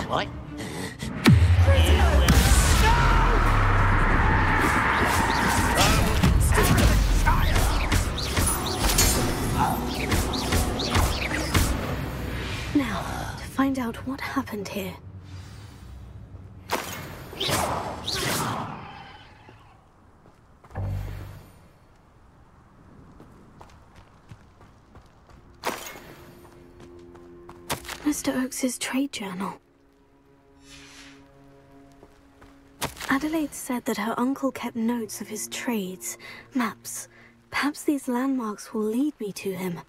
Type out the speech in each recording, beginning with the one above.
What? Now, to find out what happened here. Mr. Oakes's trade journal. Adelaide said that her uncle kept notes of his trades, maps. Perhaps these landmarks will lead me to him.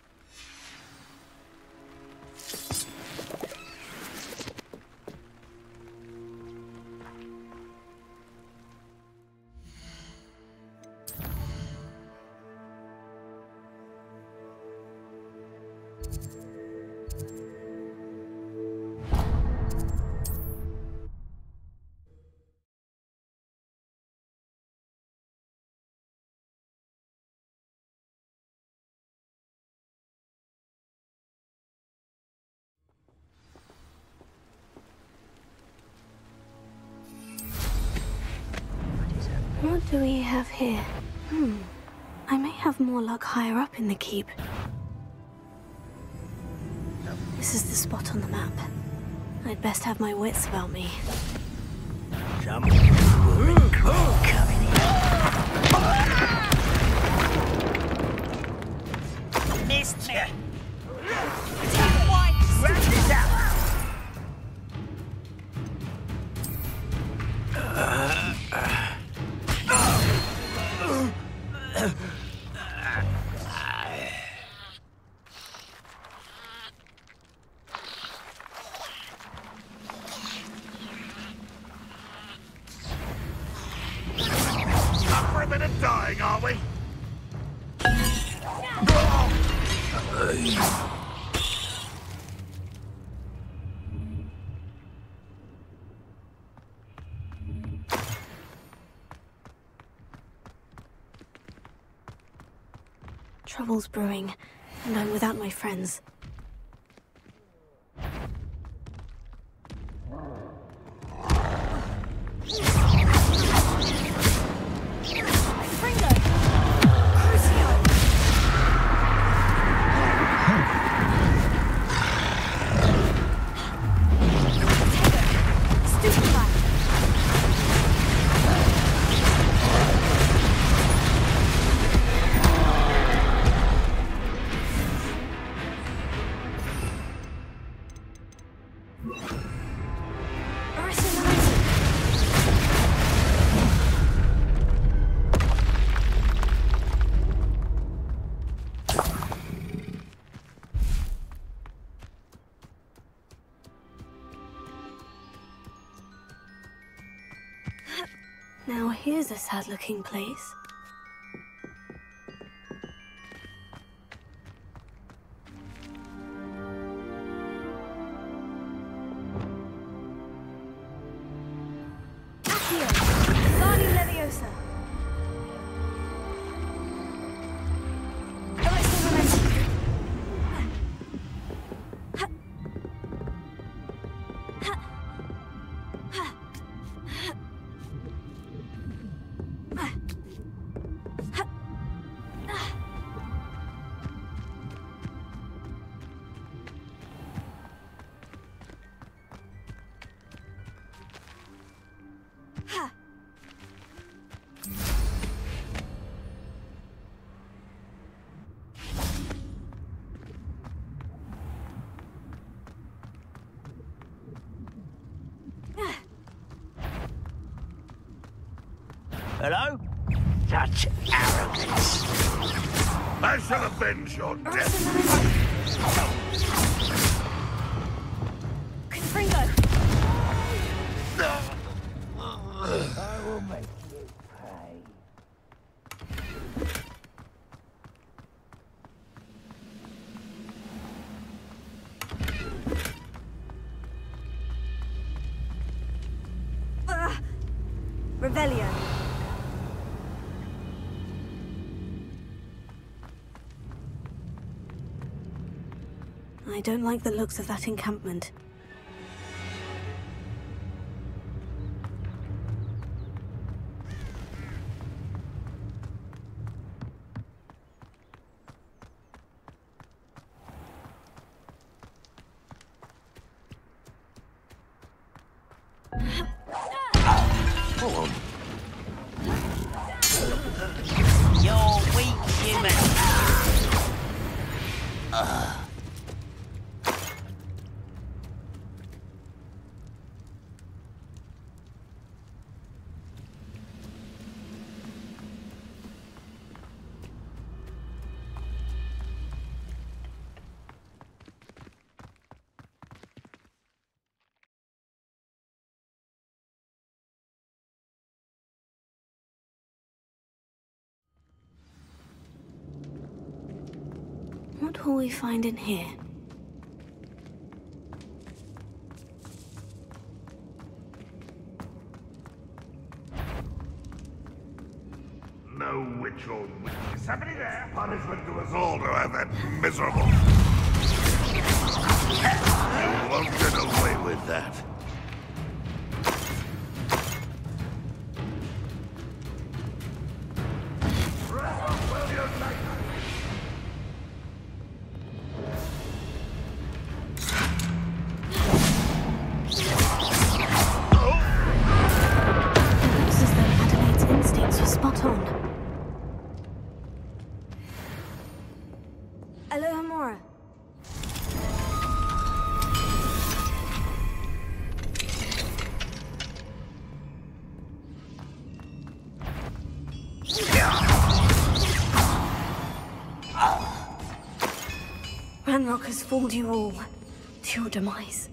What do we have here? I may have more luck higher up in the keep. This is the spot on the map. I'd best have my wits about me. Some coming in. Missed ya. Wrap this up. For a bit of dying, are we? Trouble's brewing, and I'm without my friends. Now here's a sad-looking place. Hello? Such arrogance. I shall avenge your death. Gryffindore! I will make you pay. Revelio. I don't like the looks of that encampment. Hold on. You're weak, human. What will we find in here? No witch or witch. Is somebody there? Punishment to us all to have that miserable. You won't get away with that. It looks as though Adelaide's instincts were spot on. Alohomora. Ranrock has fooled you all to your demise.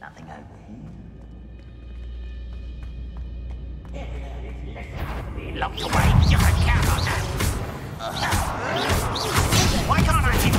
Nothing over here. Everything locked away. You can count on that. Why can't I hit?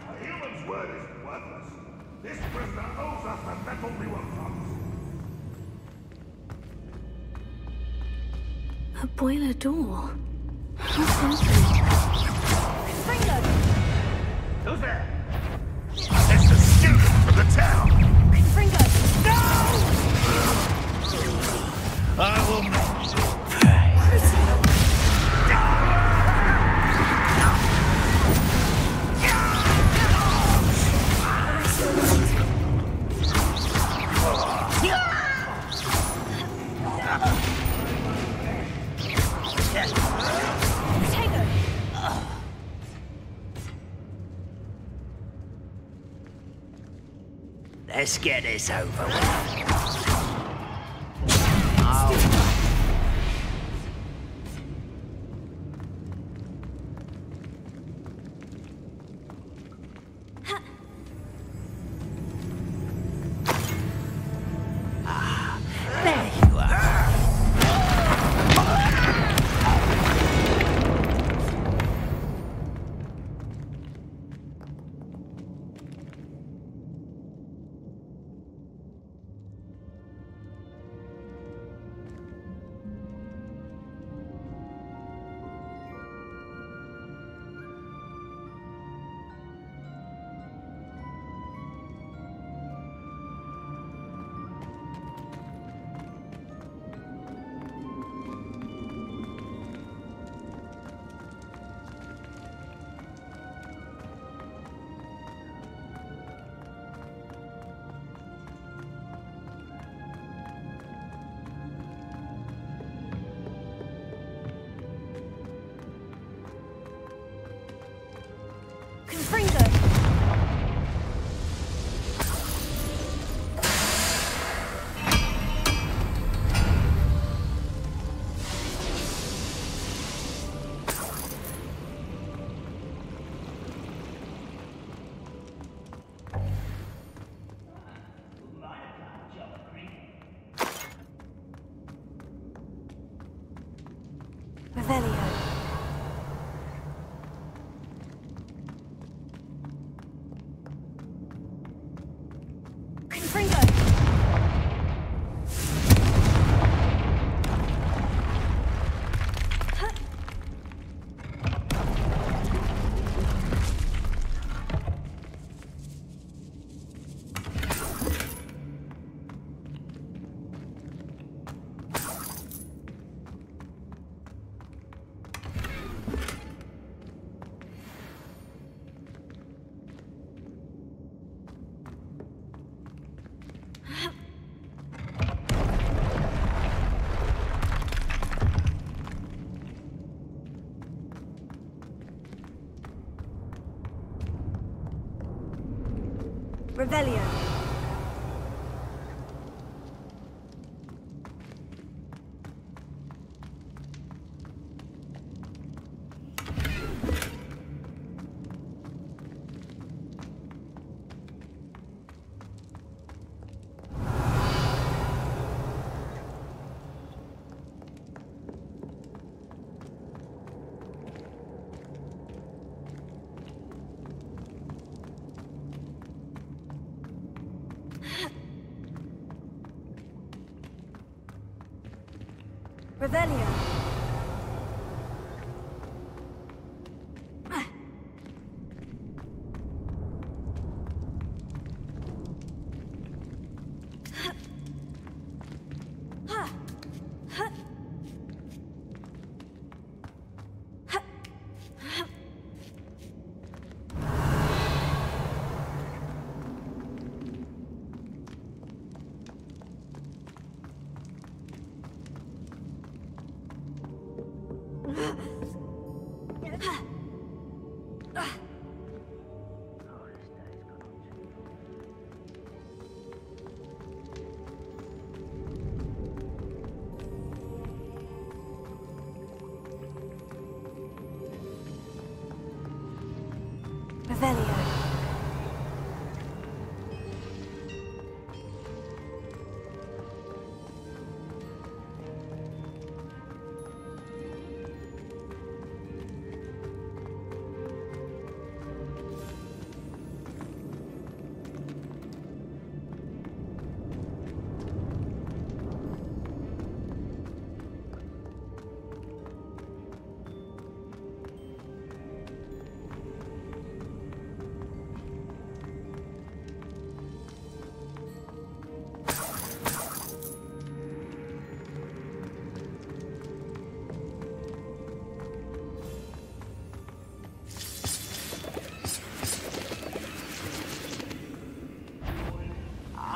A human's word is worthless. This prisoner owes us the metal we were promised. A boiler door. What's open? Who's there? It's the student from the town. No! I will make you pay. Let's get this over with. There you are. Revelio. Revelio. Revelio.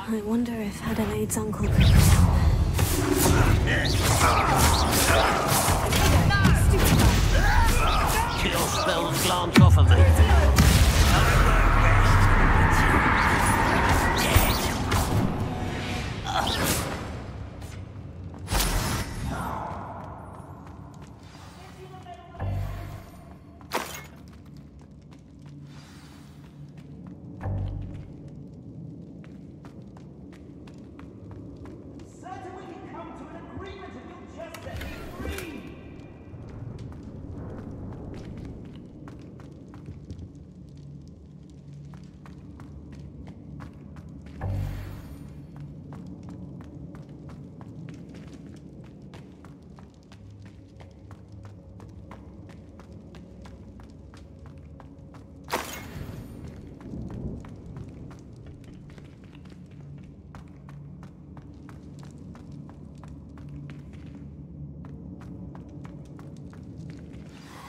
I wonder if Adelaide's uncle could... Kill spells glance off of me.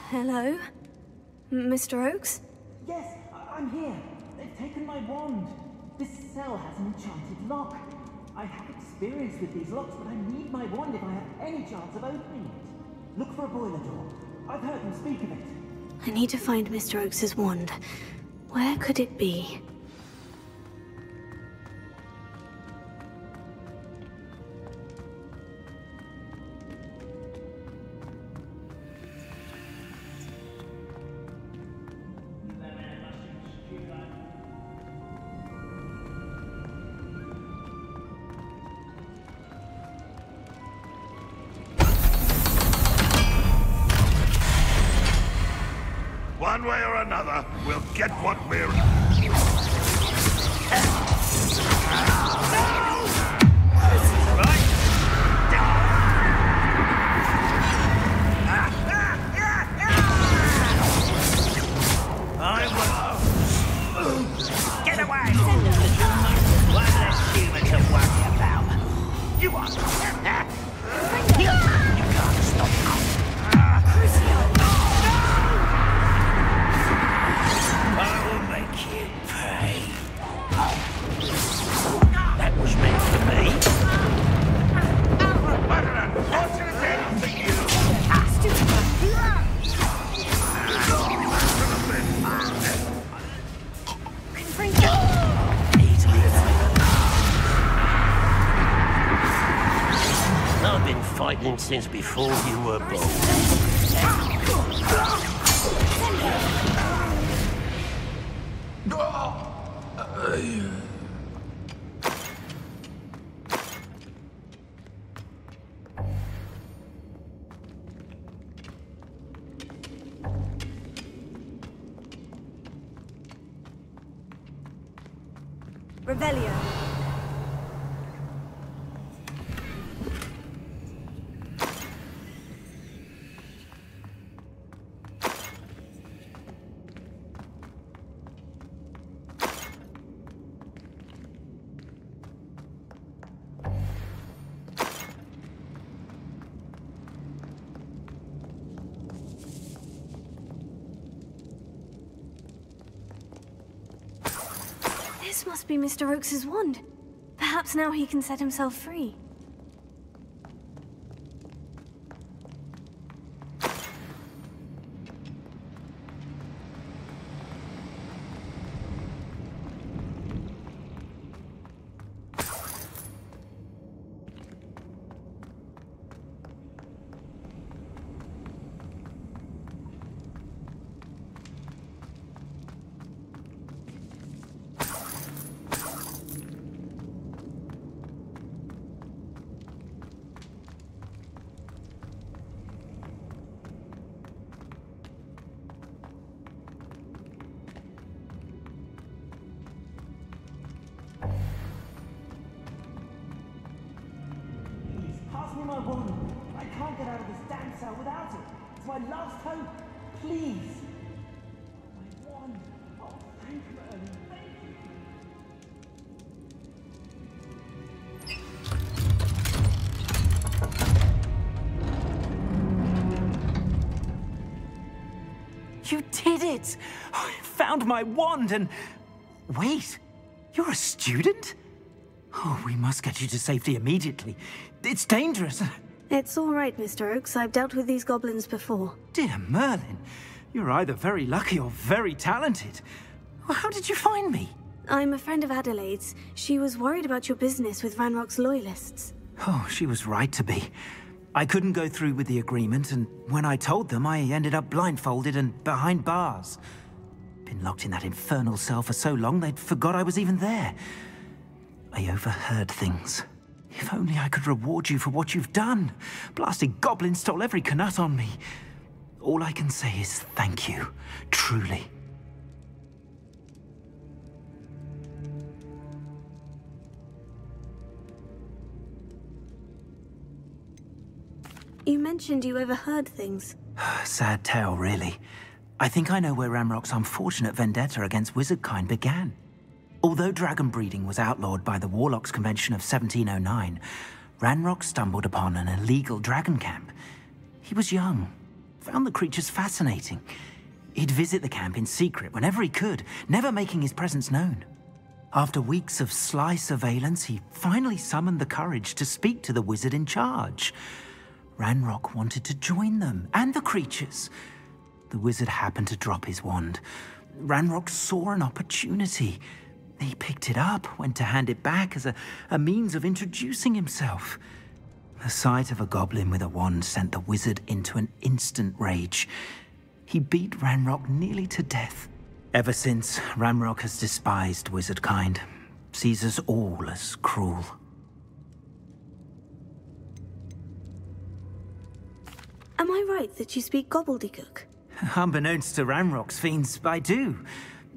Hello? Mr. Oakes? Yes, I'm here. They've taken my wand. This cell has an enchanted lock. I have experience with these locks, but I need my wand if I have any chance of opening it. Look for a boiler door. I've heard them speak of it. I need to find Mr. Oakes' wand. Where could it be? One way or another, we'll get what we're... Get away! One less human to worry about. You are... You can't stop us. I will make you pay. That was meant for me. What an unfortunate end for you! hiding since before you were born. Revelio. This must be Mr. Oakes's wand. Perhaps now he can set himself free. My wand. I can't get out of this damn cell without it. It's my last hope. Please. My wand. Oh, thank you, Ernie. Thank you. You did it! I found my wand and... Wait, you're a student? Oh, we must get you to safety immediately. It's dangerous. It's all right, Mr. Oakes. I've dealt with these goblins before. Dear Merlin, you're either very lucky or very talented. Well, how did you find me? I'm a friend of Adelaide's. She was worried about your business with Ranrock's loyalists. Oh, she was right to be. I couldn't go through with the agreement, and when I told them, I ended up blindfolded and behind bars. Been locked in that infernal cell for so long, they'd forgot I was even there. I overheard things. If only I could reward you for what you've done. Blasted goblins stole every Knut on me. All I can say is thank you, truly. You mentioned you overheard things. Sad tale, really. I think I know where Ranrock's unfortunate vendetta against wizardkind began. Although dragon breeding was outlawed by the Warlocks Convention of 1709, Ranrock stumbled upon an illegal dragon camp. He was young, found the creatures fascinating. He'd visit the camp in secret whenever he could, never making his presence known. After weeks of sly surveillance, he finally summoned the courage to speak to the wizard in charge. Ranrock wanted to join them, and the creatures. The wizard happened to drop his wand. Ranrock saw an opportunity. He picked it up, went to hand it back as a means of introducing himself. The sight of a goblin with a wand sent the wizard into an instant rage. He beat Ranrock nearly to death. Ever since, Ranrock has despised wizardkind, sees us all as cruel. Am I right that you speak gobbledygook? Unbeknownst to Ranrock's fiends, I do.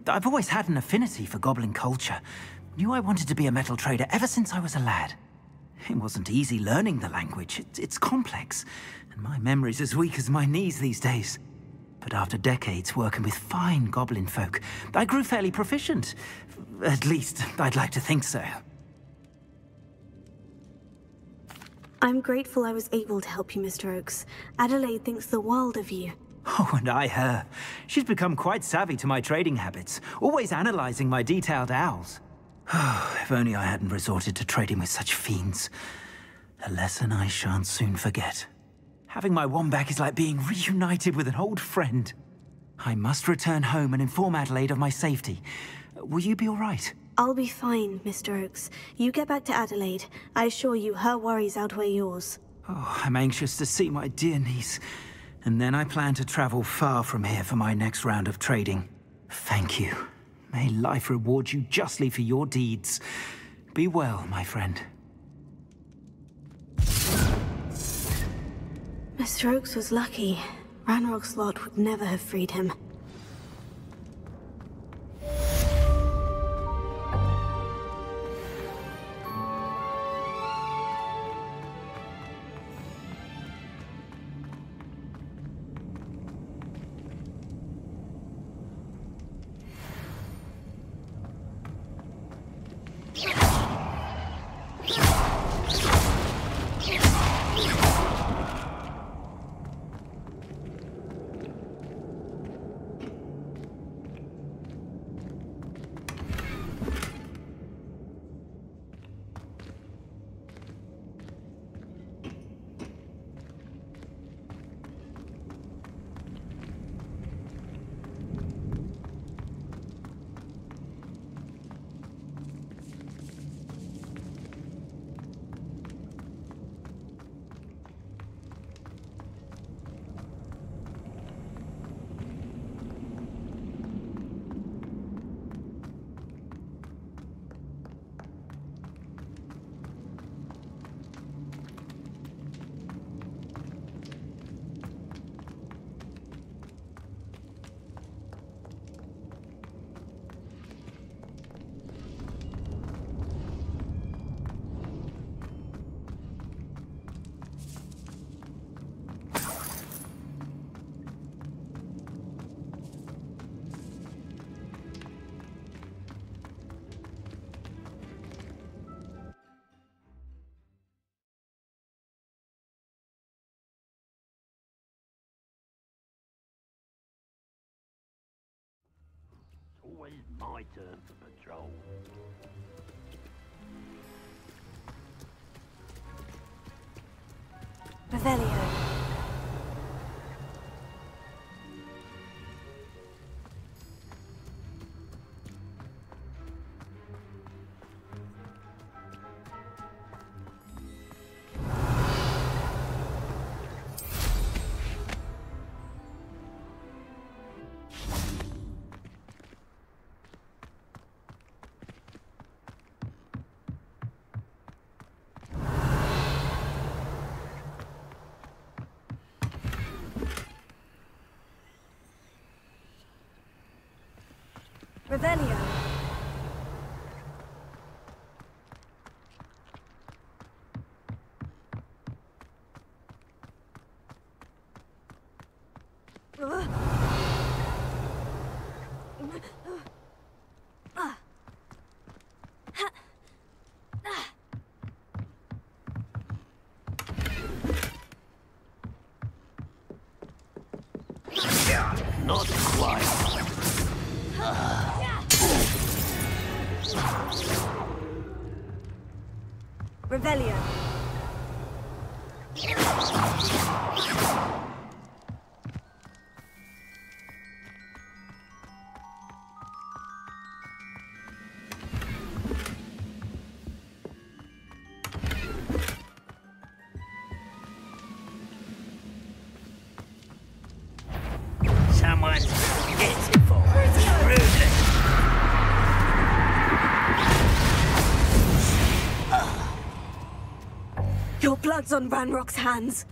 I've always had an affinity for goblin culture. Knew I wanted to be a metal trader ever since I was a lad. It wasn't easy learning the language. It's complex, and my memory's as weak as my knees these days. But after decades working with fine goblin folk, I grew fairly proficient. At least, I'd like to think so. I'm grateful I was able to help you, Mr. Oakes. Adelaide thinks the world of you. Oh, and I her. She's become quite savvy to my trading habits, always analyzing my detailed owls. If only I hadn't resorted to trading with such fiends. A lesson I shan't soon forget. Having my wand back is like being reunited with an old friend. I must return home and inform Adelaide of my safety. Will you be all right? I'll be fine, Mr. Oakes. You get back to Adelaide. I assure you her worries outweigh yours. Oh, I'm anxious to see my dear niece. And then I plan to travel far from here for my next round of trading. Thank you. May life reward you justly for your deeds. Be well, my friend. Mr. Oakes was lucky. Ranrock's lot would never have freed him. Always my turn for patrol. Revelio. Revelio. Not quite. Revelio. Someone's pitiful. Ruthless. Your blood's on Ranrock's hands.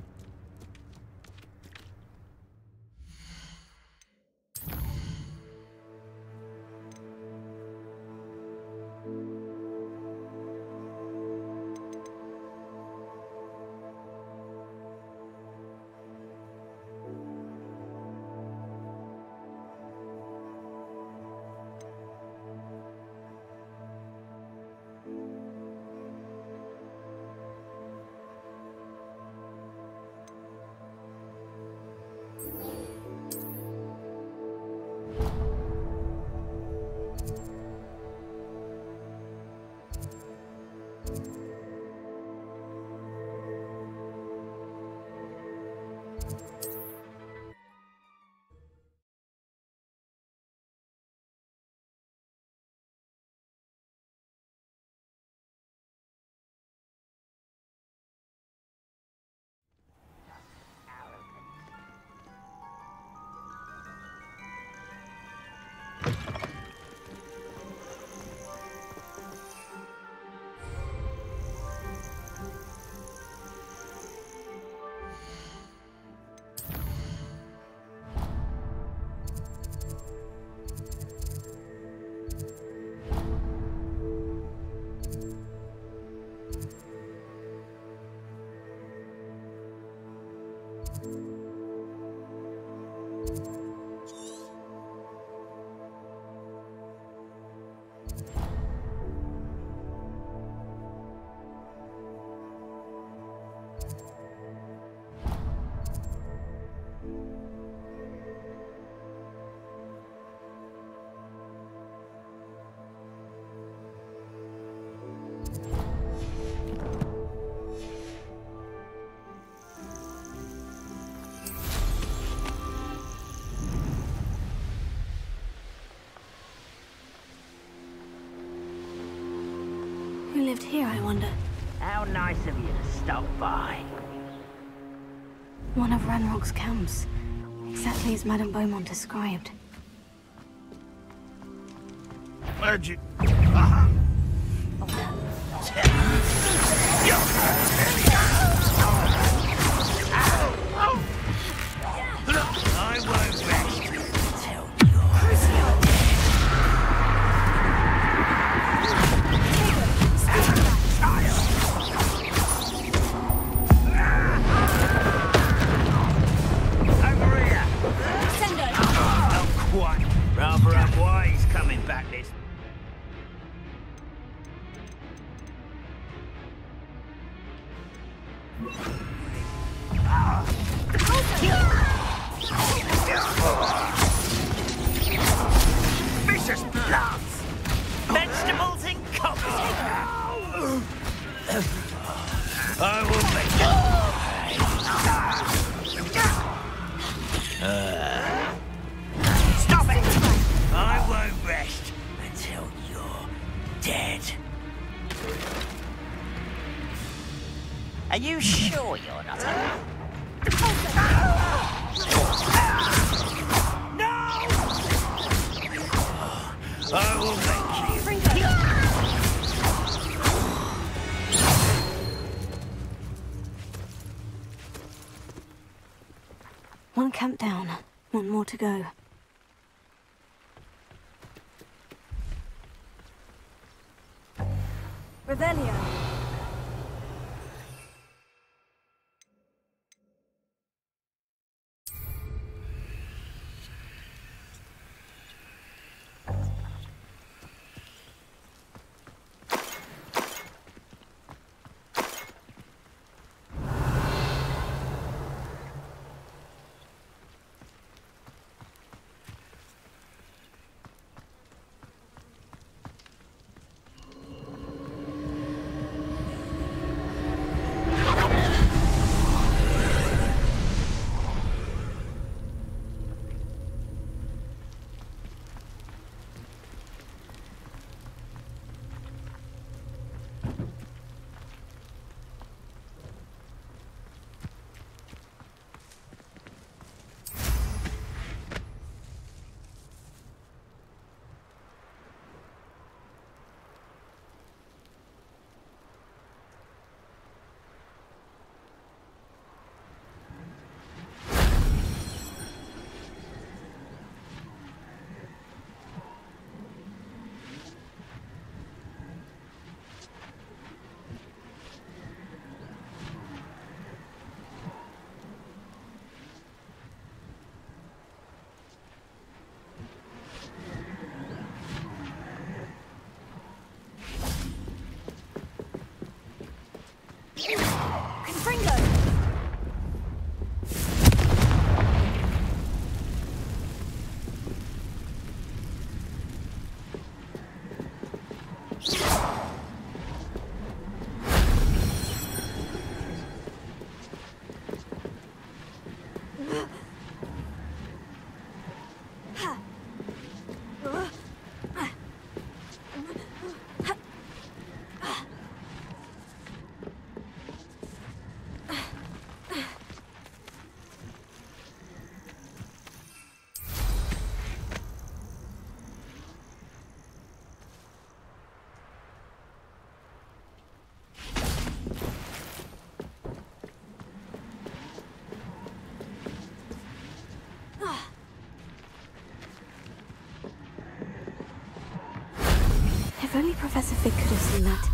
lived here, I wonder? How nice of you to stop by. One of Ranrock's camps. Exactly as Madame Beaumont described. Where'd you... I won't rest until over here! Not quite. Rather unwise coming back this. Vicious bloods! Vegetables in coffee! I will make Stop it! I won't rest until you're dead. Are you sure you're not a... I will make you. One camp down, one more to go. Revelio. If only Professor Fig could have seen that.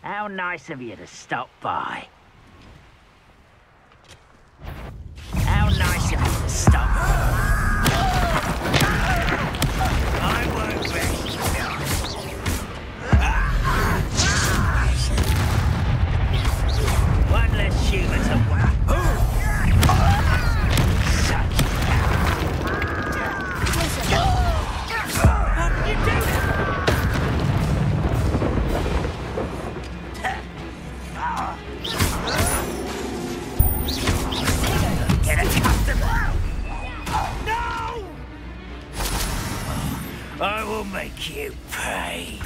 How nice of you to stop by. How nice of you to stop by. I will make you pay.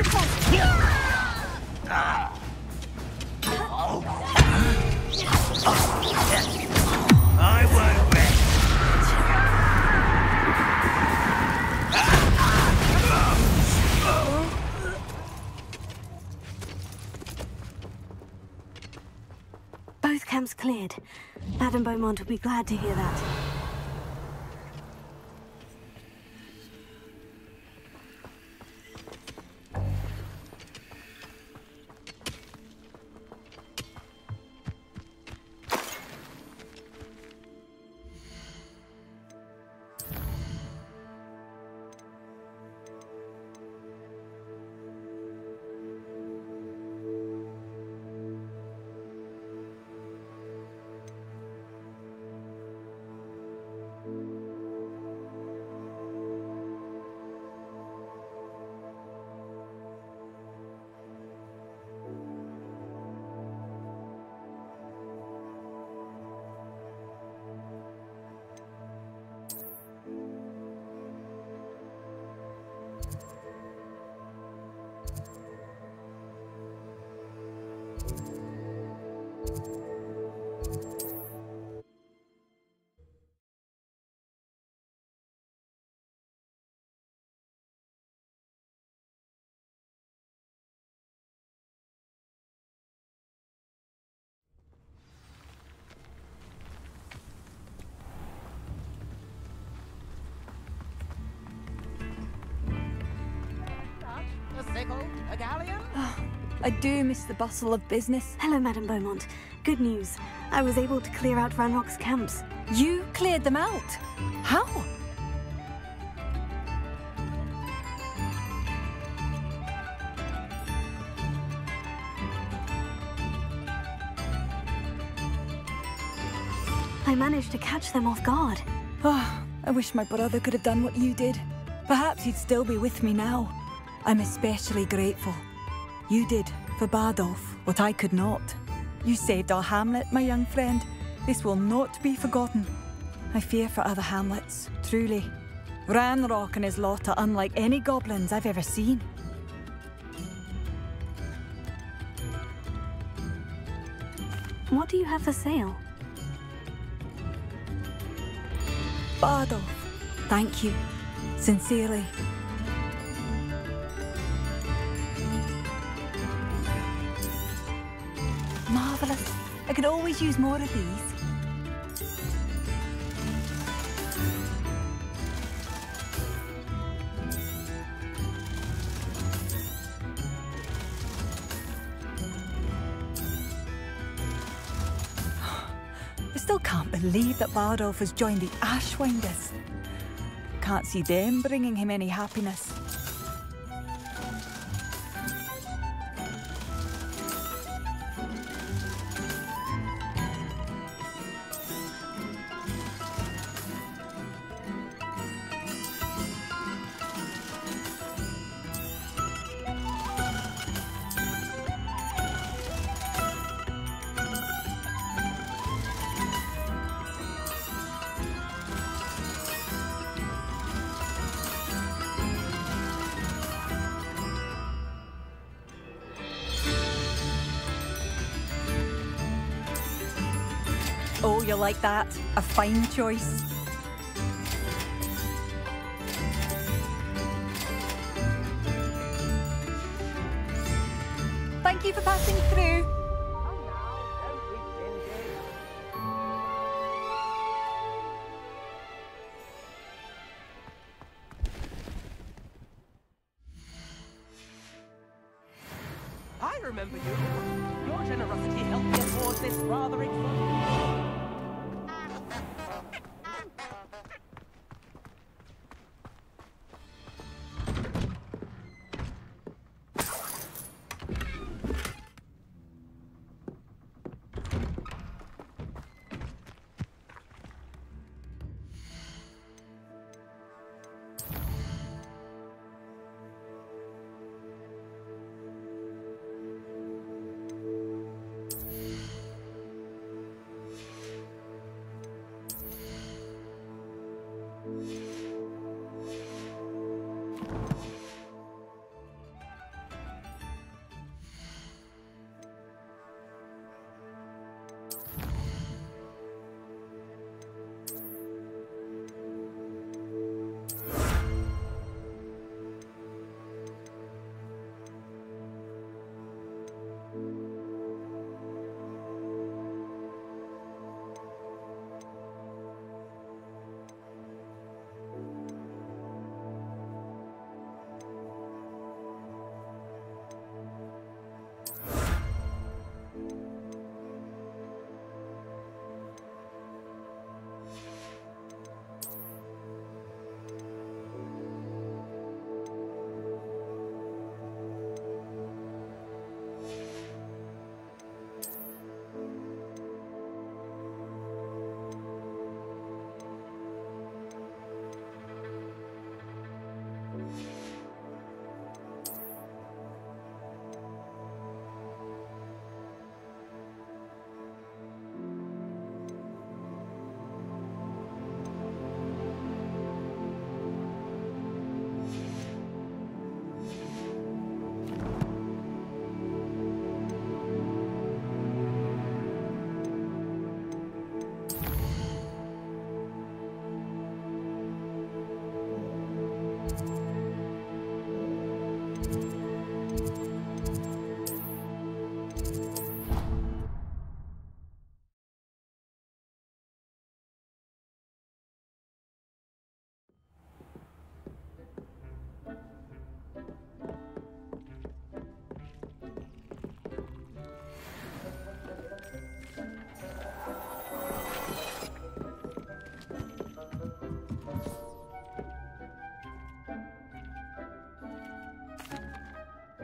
I won't rest. Both camps cleared. Madame Beaumont will be glad to hear that. A sickle? A galleon? I do miss the bustle of business. Hello, Madame Beaumont. Good news. I was able to clear out Ranrock's camps. You cleared them out? How? I managed to catch them off guard. Oh, I wish my brother could have done what you did. Perhaps he'd still be with me now. I'm especially grateful. You did, for Bardolph, what I could not. You saved our hamlet, my young friend. This will not be forgotten. I fear for other hamlets, truly. Ranrock and his lot are unlike any goblins I've ever seen. What do you have for sale? Bardolph, thank you. Sincerely. Marvellous. I could always use more of these. I still can't believe that Bardolph has joined the Ashwinders. Can't see them bringing him any happiness. Oh, you like that? A fine choice. Thank you for passing through. I remember you. Your generosity helped me afford this rather exotic.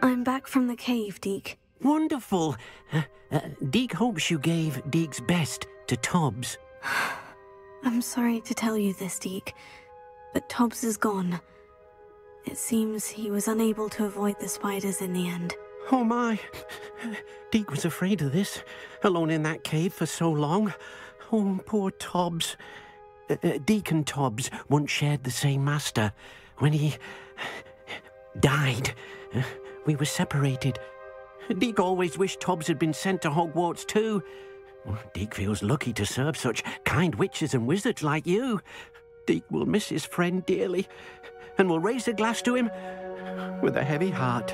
I'm back from the cave, Deke. Wonderful. Deke hopes you gave Deke's best to Tobbs. I'm sorry to tell you this, Deke, but Tobbs is gone. It seems he was unable to avoid the spiders in the end. Oh my. Deke was afraid of this, alone in that cave for so long. Oh, poor Tobbs. Deke and Tobbs once shared the same master. When he died, we were separated. Deke always wished Tobbs had been sent to Hogwarts too. Deke feels lucky to serve such kind witches and wizards like you. Deke will miss his friend dearly, and will raise a glass to him with a heavy heart.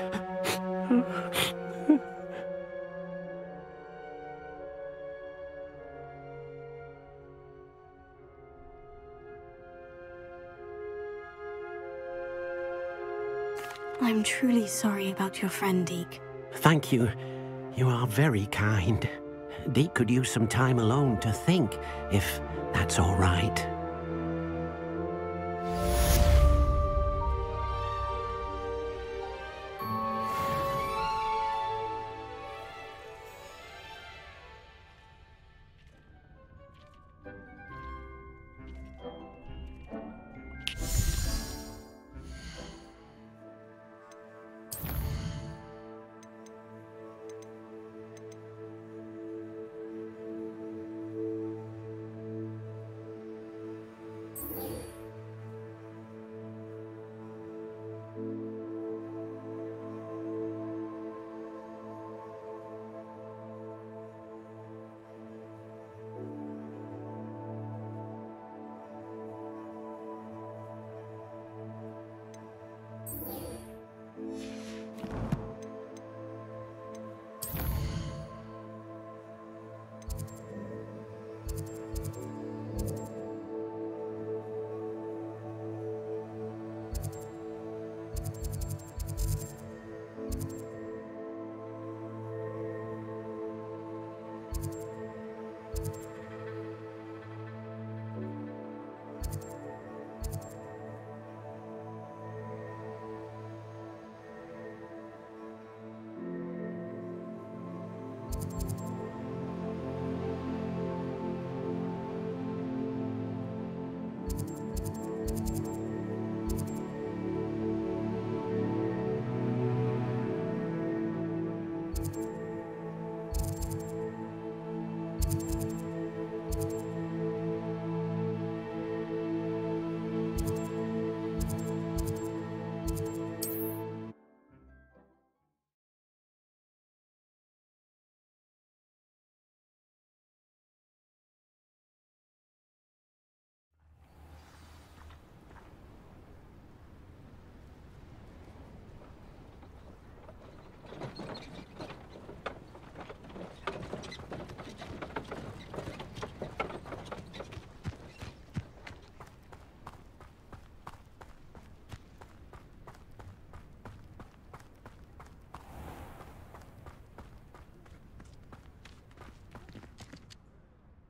I'm truly sorry about your friend, Deke. Thank you. You are very kind. Deke could use some time alone to think, if that's all right.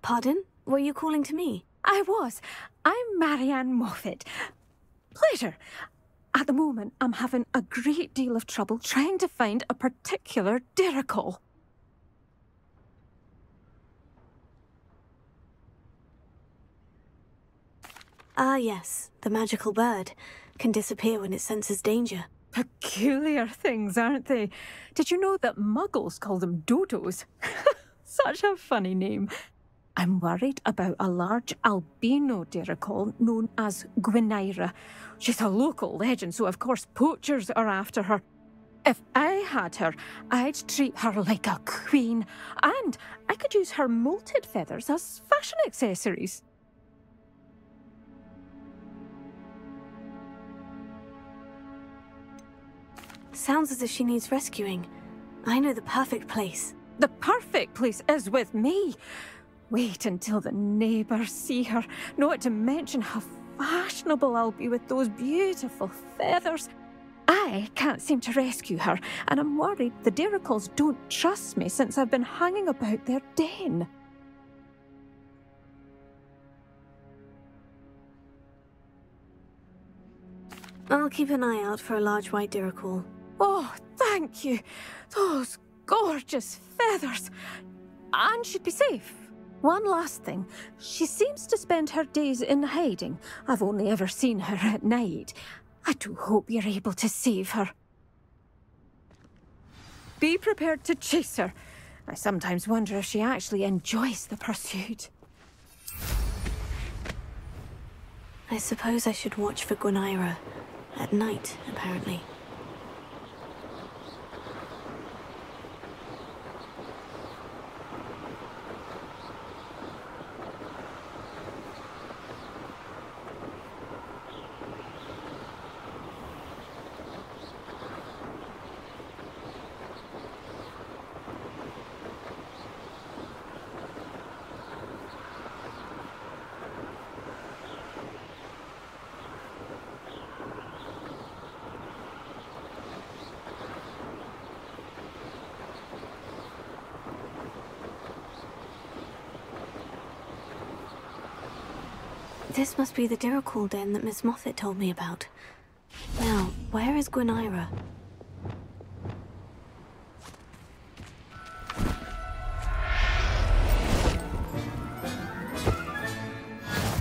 Pardon? Were you calling to me? I was. I'm Marianne Moffat. Pleasure. At the moment, I'm having a great deal of trouble trying to find a particular Diricol. Ah, yes. The magical bird can disappear when it senses danger. Peculiar things, aren't they? Did you know that Muggles call them dodos? Such a funny name. I'm worried about a large albino Diricol known as Gwynaira. She's a local legend, so of course poachers are after her. If I had her, I'd treat her like a queen, and I could use her molted feathers as fashion accessories. Sounds as if she needs rescuing. I know the perfect place. The perfect place is with me. Wait until the neighbours see her, not to mention how fashionable I'll be with those beautiful feathers. I can't seem to rescue her, and I'm worried the Diricols don't trust me since I've been hanging about their den. I'll keep an eye out for a large white Diricol. Oh, thank you. Those gorgeous feathers. And she'd be safe. One last thing. She seems to spend her days in hiding. I've only ever seen her at night. I do hope you're able to save her. Be prepared to chase her. I sometimes wonder if she actually enjoys the pursuit. I suppose I should watch for Gwynaira. At night, apparently. This must be the Diricol den that Miss Moffat told me about. Now, where is Gwynaira?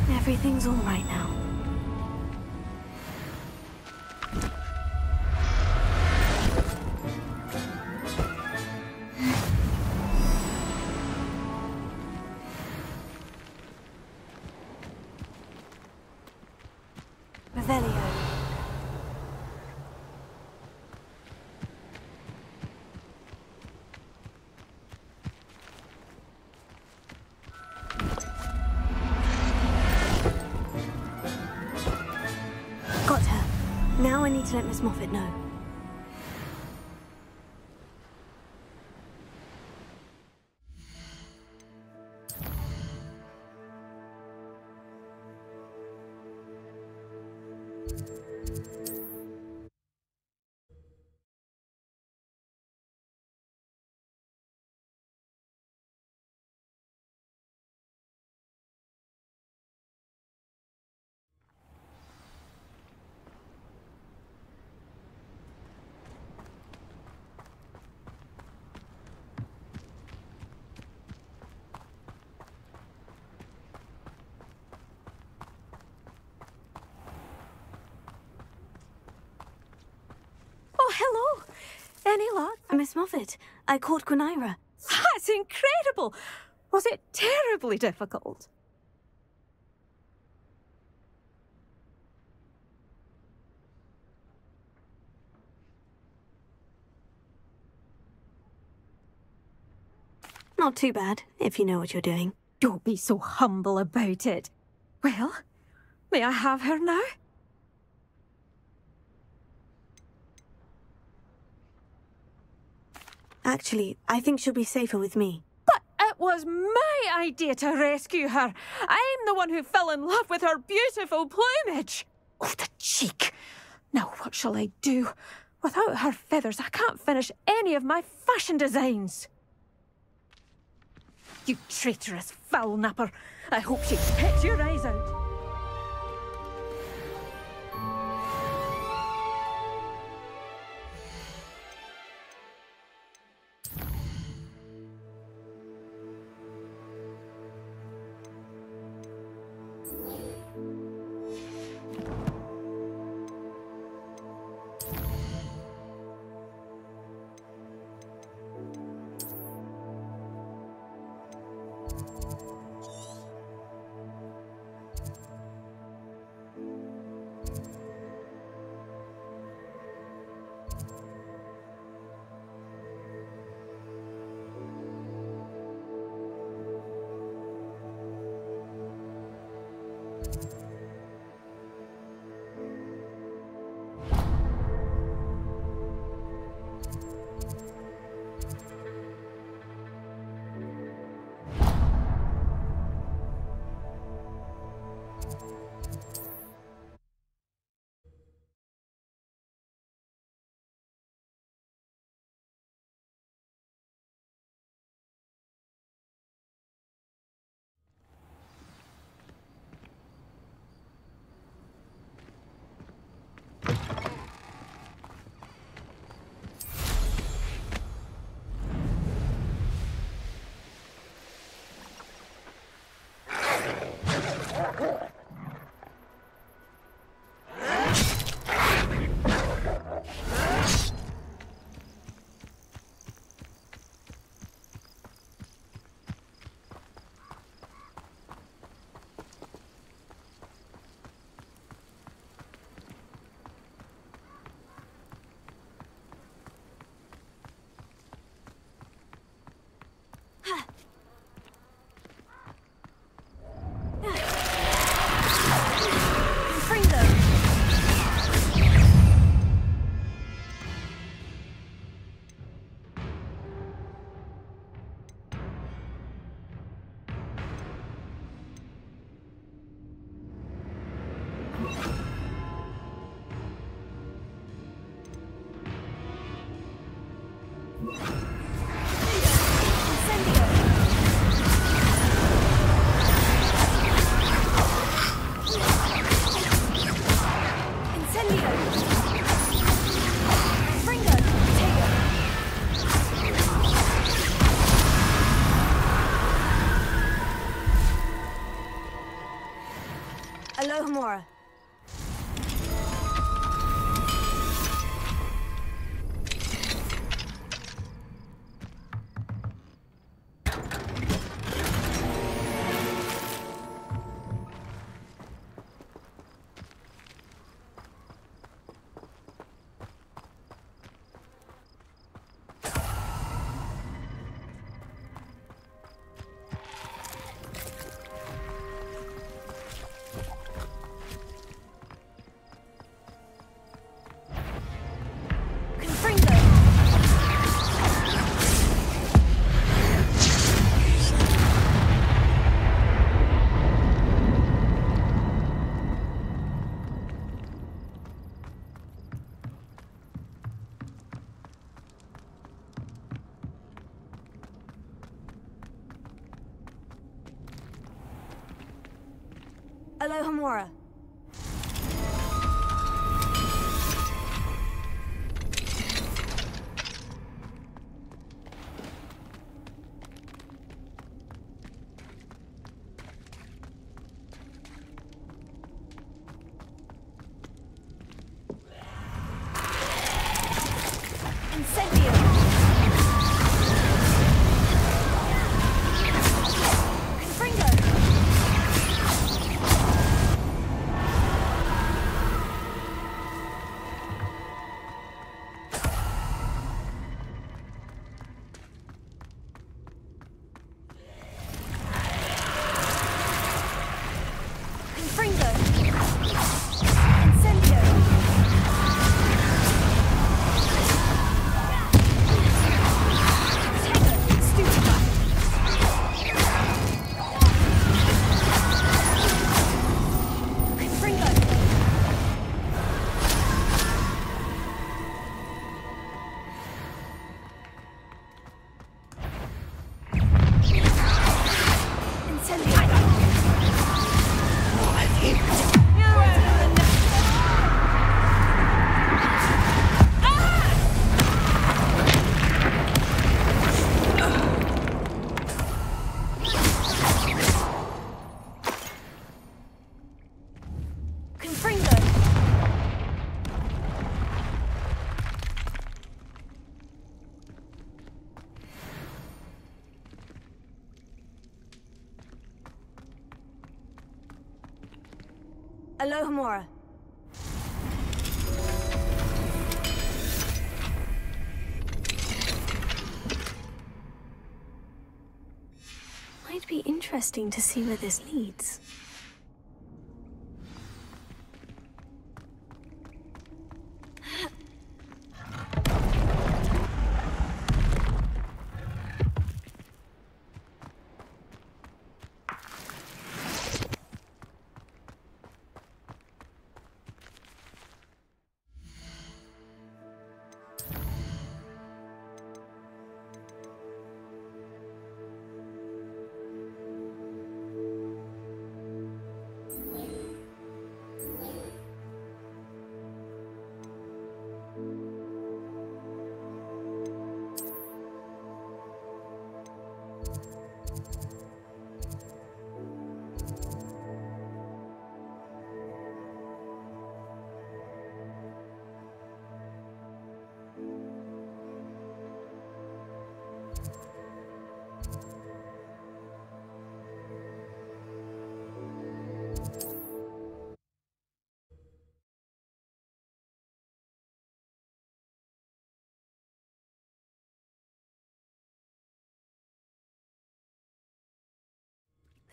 Everything's all right now. Now I need to let Miss Moffat know. Oh, hello. Any luck? Miss Moffat, I caught Gwynaira. That's incredible. Was it terribly difficult? Not too bad, if you know what you're doing. Don't be so humble about it. Well, may I have her now? Actually, I think she'll be safer with me. But it was my idea to rescue her. I'm the one who fell in love with her beautiful plumage. Oh, the cheek. Now what shall I do? Without her feathers, I can't finish any of my fashion designs. You traitorous foul napper. I hope she pecks your eyes out. Alohomora. Alohomora. Might be interesting to see where this leads.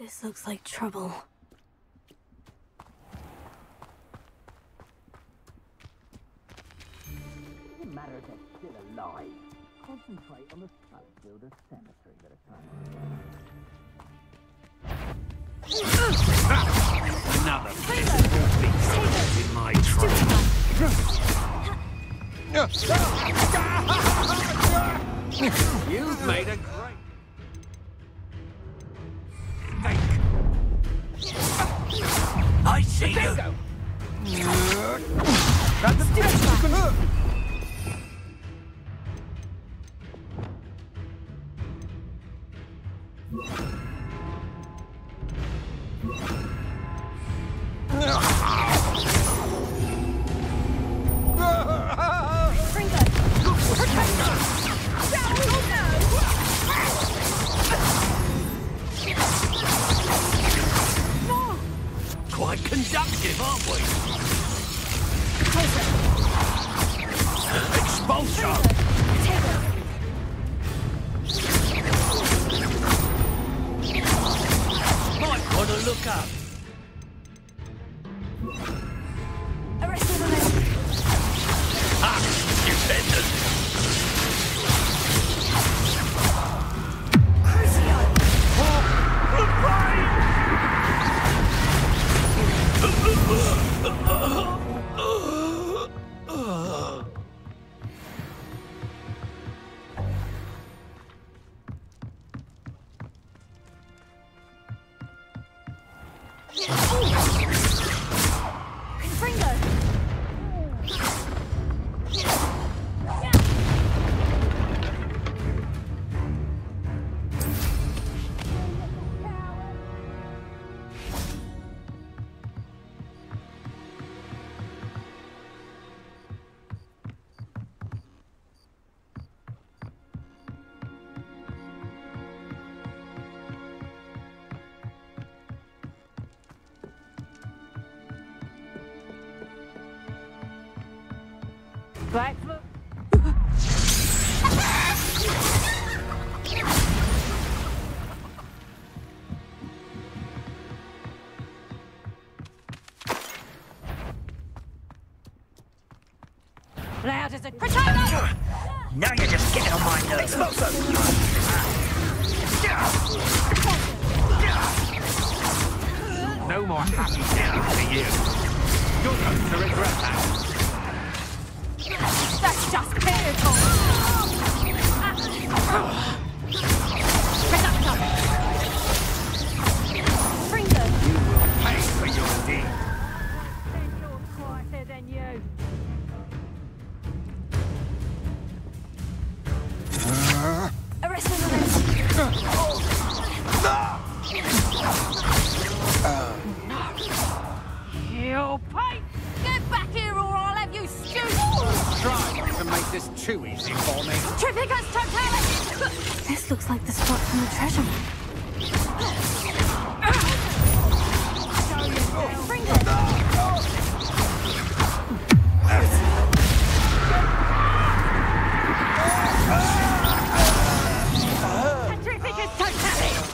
This looks like trouble. Doesn't matter if they're still alive. Concentrate on the Smokebuilder Cemetery that are Another miserable beast in my train. You've made a great... I see you. That's the best you can hurt. Quite conductive, aren't we? Backflip. Loud as a potato! Now you're just getting on my nerves. No more happy days for you. You're going to regret that. That's just painful! Get up, Tom! Bring them! You will pay for your deed. Then you're quieter than you. Arrest me, You pay! Get back here or I'll have you stewed! Try not to make this too easy for me. Trifficus totalis! This looks like the spot from the treasure map. Bring it! Trifficus totalis!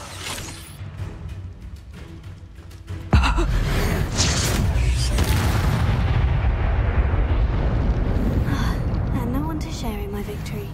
And no one to share in my victory.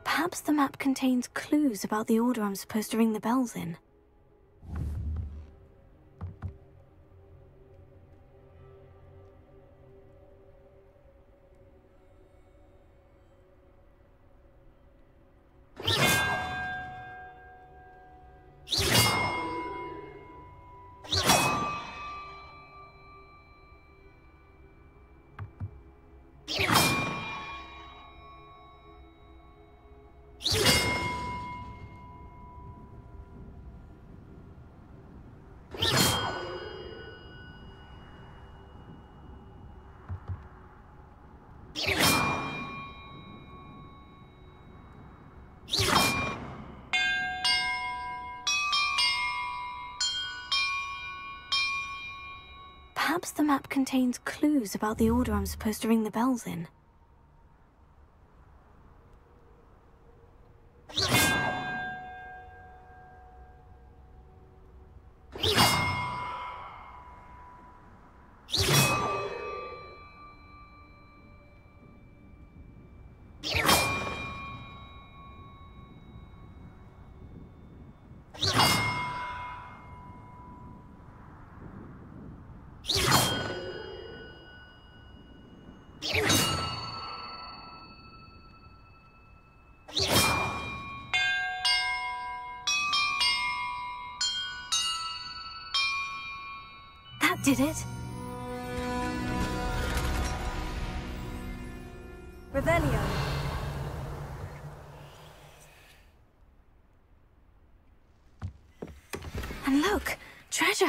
Perhaps the map contains clues about the order I'm supposed to ring the bells in. Perhaps the map contains clues about the order I'm supposed to ring the bells in. That did it. Revelio. And look, treasure.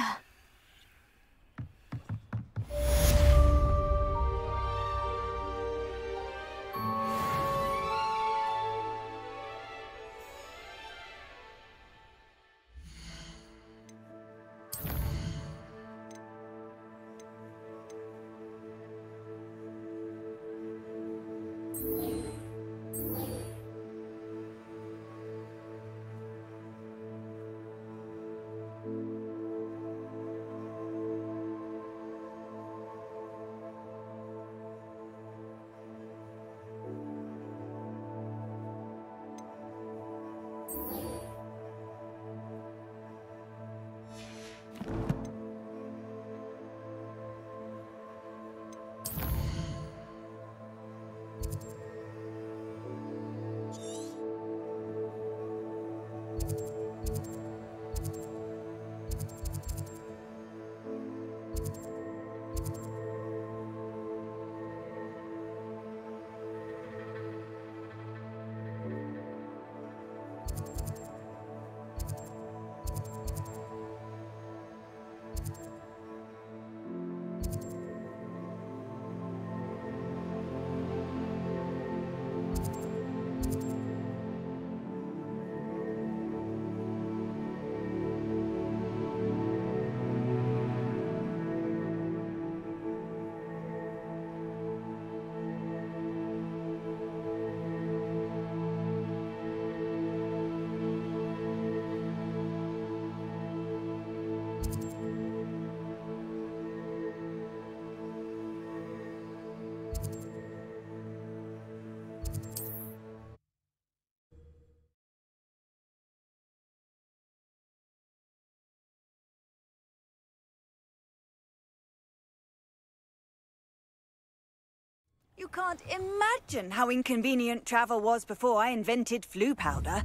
You can't imagine how inconvenient travel was before I invented flu powder.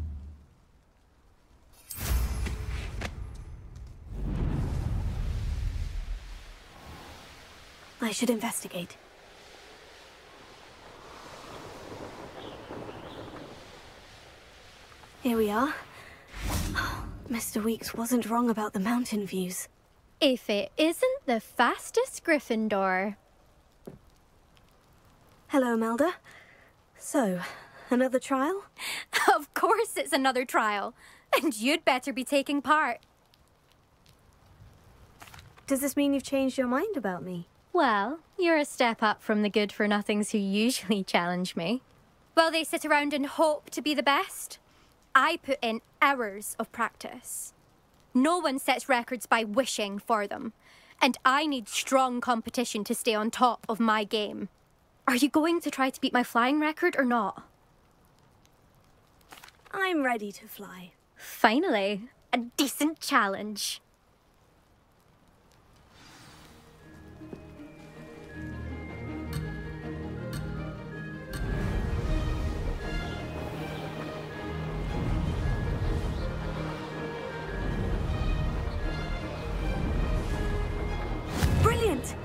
I should investigate. Here we are. Mr. Weeks wasn't wrong about the mountain views. If it isn't the fastest Gryffindor. Hello, Melda. So, another trial? Of course it's another trial. And you'd better be taking part. Does this mean you've changed your mind about me? Well, you're a step up from the good-for-nothings who usually challenge me. While they sit around and hope to be the best, I put in hours of practice. No one sets records by wishing for them. And I need strong competition to stay on top of my game. Are you going to try to beat my flying record or not? I'm ready to fly. Finally, a decent challenge. Brilliant!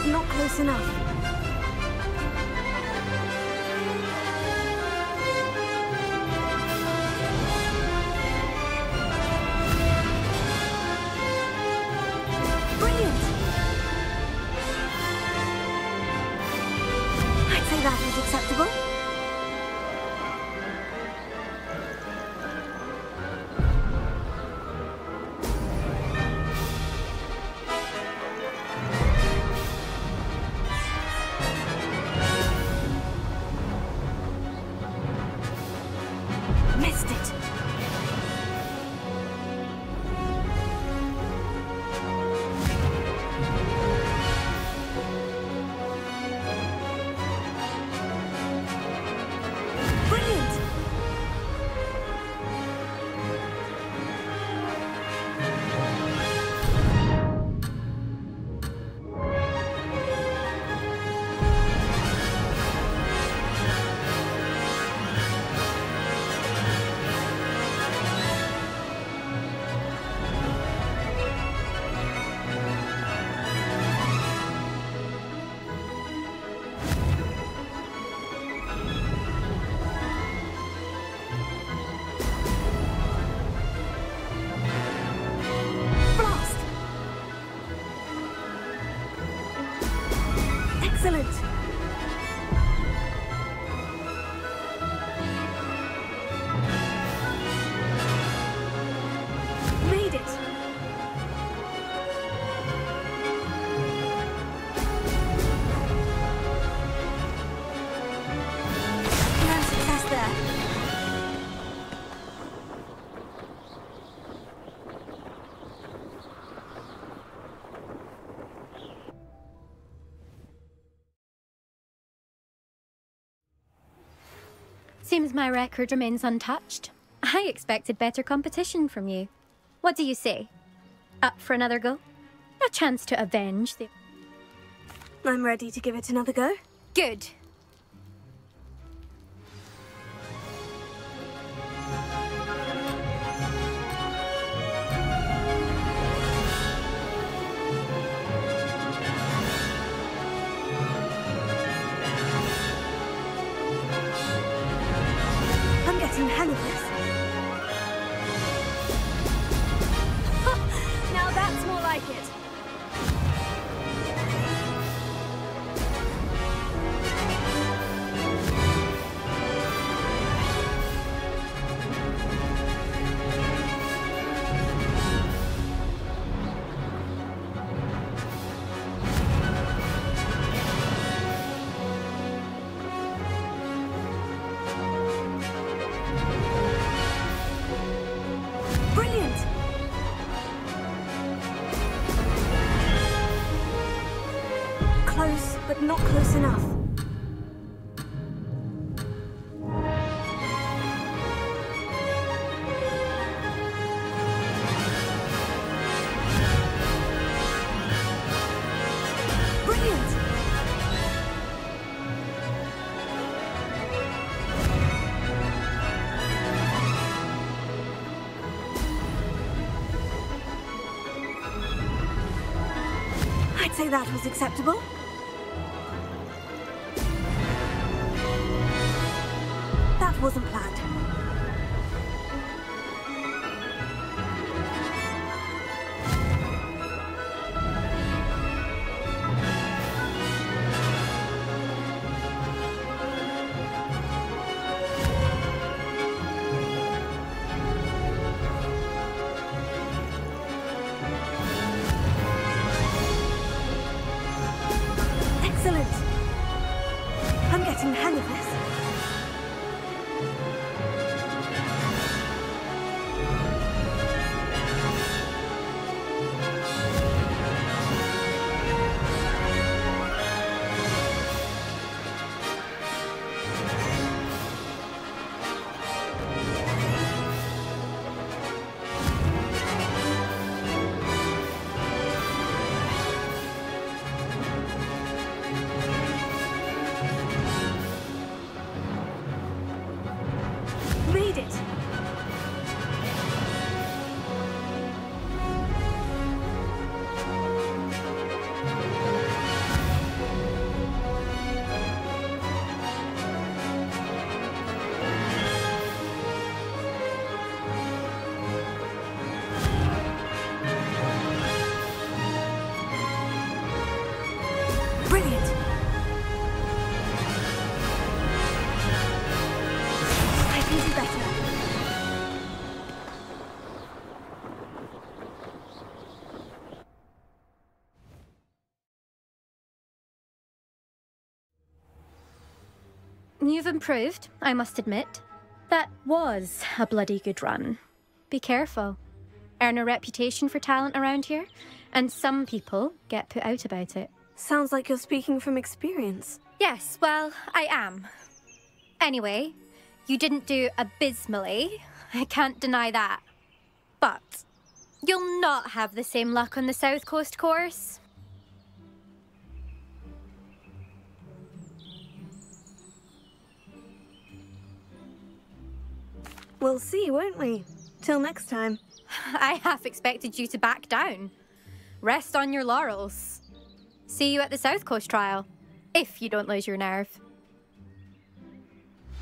Not close enough. Brilliant! I'd say that is acceptable. missed it. Brilliant! Blast! Excellent! Made it! No success there. Seems my record remains untouched. I expected better competition from you. What do you say? Up for another go? A chance to avenge the... I'm ready to give it another go. Good. I'm getting the hang of this. Now that's more like it. Brilliant! Close, but not close enough. Brilliant! I'd say that was acceptable. That wasn't planned. Excellent! I'm getting the hang of this. Made it! Brilliant! I can do better. You've improved, I must admit. That was a bloody good run. Be careful. Earn a reputation for talent around here, and some people get put out about it. Sounds like you're speaking from experience. Yes, well, I am. Anyway, you didn't do abysmally. I can't deny that. But you'll not have the same luck on the South Coast course. We'll see, won't we? Till next time. I half expected you to back down. Rest on your laurels. See you at the South Coast trial, if you don't lose your nerve.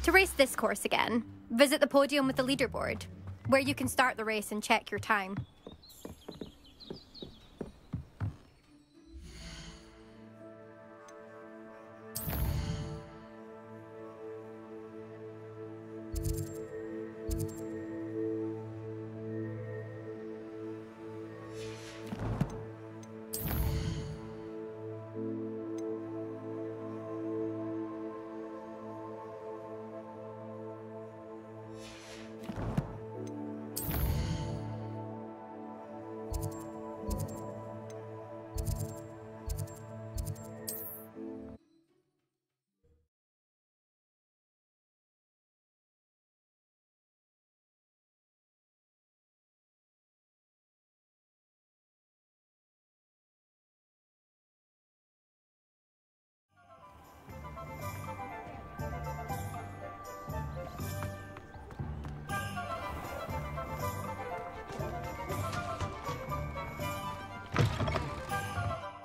To race this course again, visit the podium with the leaderboard, where you can start the race and check your time.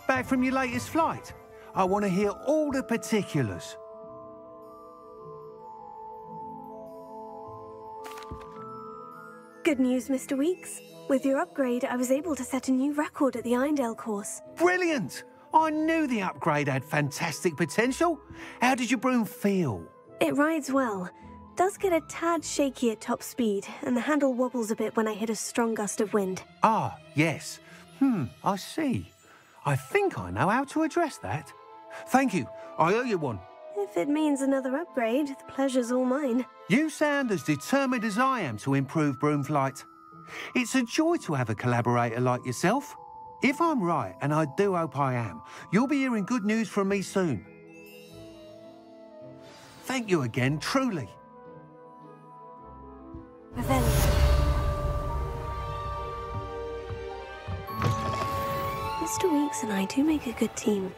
Back from your latest flight? I want to hear all the particulars. Good news, Mr. Weeks. With your upgrade, I was able to set a new record at the Irondale course. Brilliant! I knew the upgrade had fantastic potential. How did your broom feel? It rides well. Does get a tad shaky at top speed, and the handle wobbles a bit when I hit a strong gust of wind. Ah, yes. I see. I think I know how to address that. Thank you. I owe you one. If it means another upgrade, the pleasure's all mine. You sound as determined as I am to improve broom flight. It's a joy to have a collaborator like yourself. If I'm right, and I do hope I am, you'll be hearing good news from me soon. Thank you again, truly. Revelio. Mr. Weeks and I do make a good team.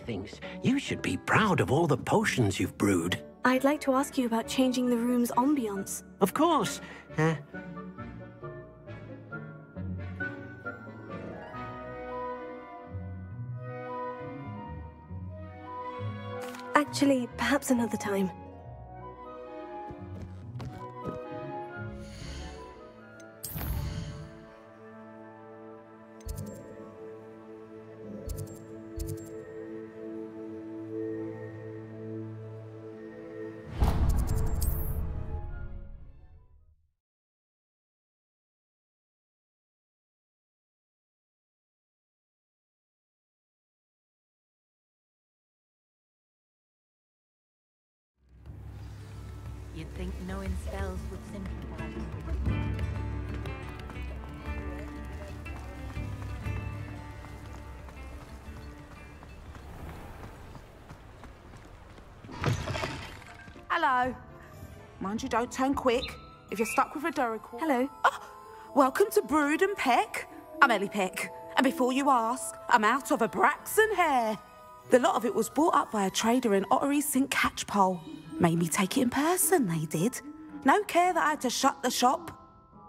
Thinks you should be proud of all the potions you've brewed. I'd like to ask you about changing the room's ambience. Of course. Actually, perhaps another time. You'd think knowing spells would simplify. Hello. Mind you don't turn quick. If you're stuck with a Duracle... Hello. Oh, welcome to Brood and Peck. I'm Ellie Peck. And before you ask, I'm out of a Braxton hair. The lot of it was bought up by a trader in Ottery St. Catchpole. Made me take it in person, they did. No care that I had to shut the shop.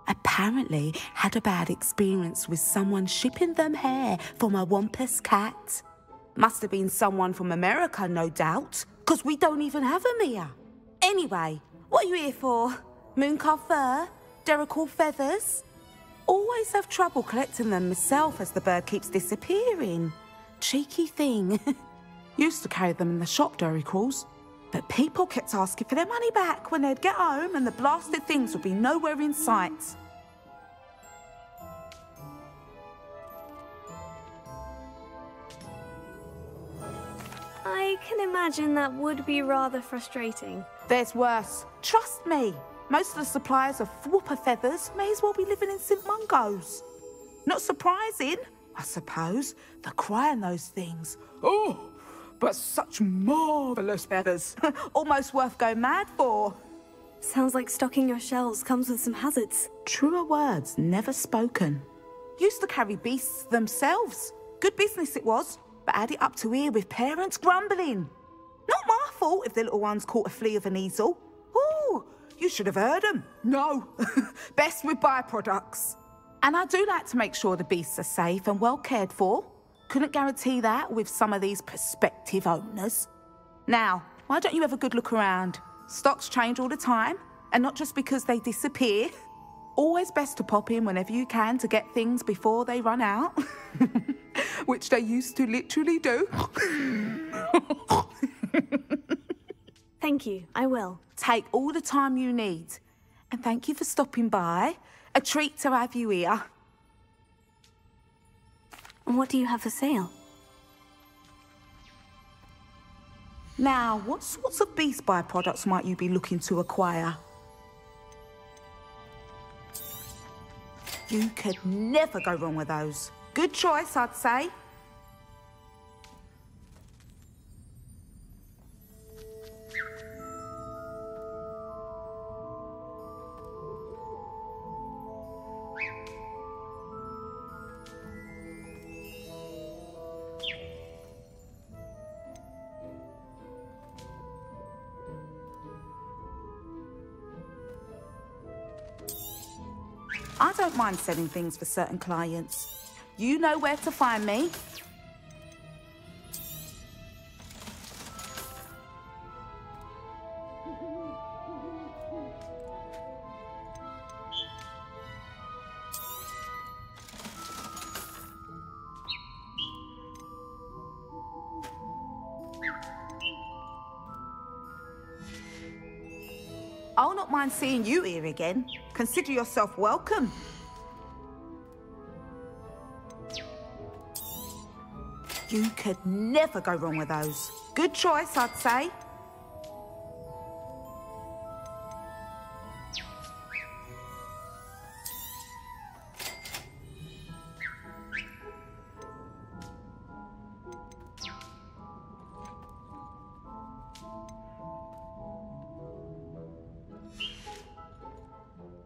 Apparently had a bad experience with someone shipping them hair for my Wampus cat. Must have been someone from America, no doubt, because we don't even have them here. Anyway, what are you here for? Mooncalf fur? Derrickle feathers? Always have trouble collecting them myself as the bird keeps disappearing. Cheeky thing. Used to carry them in the shop, Derrickles. But people kept asking for their money back when they'd get home and the blasted things would be nowhere in sight. I can imagine that would be rather frustrating. There's worse. Trust me. Most of the suppliers of whooper feathers may as well be living in St Mungo's. Not surprising, I suppose, the cry in those things. Oh, but such marvellous feathers. Almost worth going mad for. Sounds like stocking your shelves comes with some hazards. Truer words never spoken. Used to carry beasts themselves. Good business it was, but add it up to here with parents grumbling. Not my fault if the little ones caught a flea of an easel. Ooh, you should have heard them. No, best with byproducts. And I do like to make sure the beasts are safe and well cared for. Couldn't guarantee that with some of these prospective owners. Now, why don't you have a good look around? Stocks change all the time, and not just because they disappear. Always best to pop in whenever you can to get things before they run out. Which they used to literally do. Thank you, I will. Take all the time you need. And thank you for stopping by. A treat to have you here. And what do you have for sale? Now, what sorts of beast byproducts might you be looking to acquire? You could never go wrong with those. Good choice, I'd say. I don't mind selling things for certain clients. You know where to find me. I'll not mind seeing you here again. Consider yourself welcome. You could never go wrong with those. Good choice, I'd say.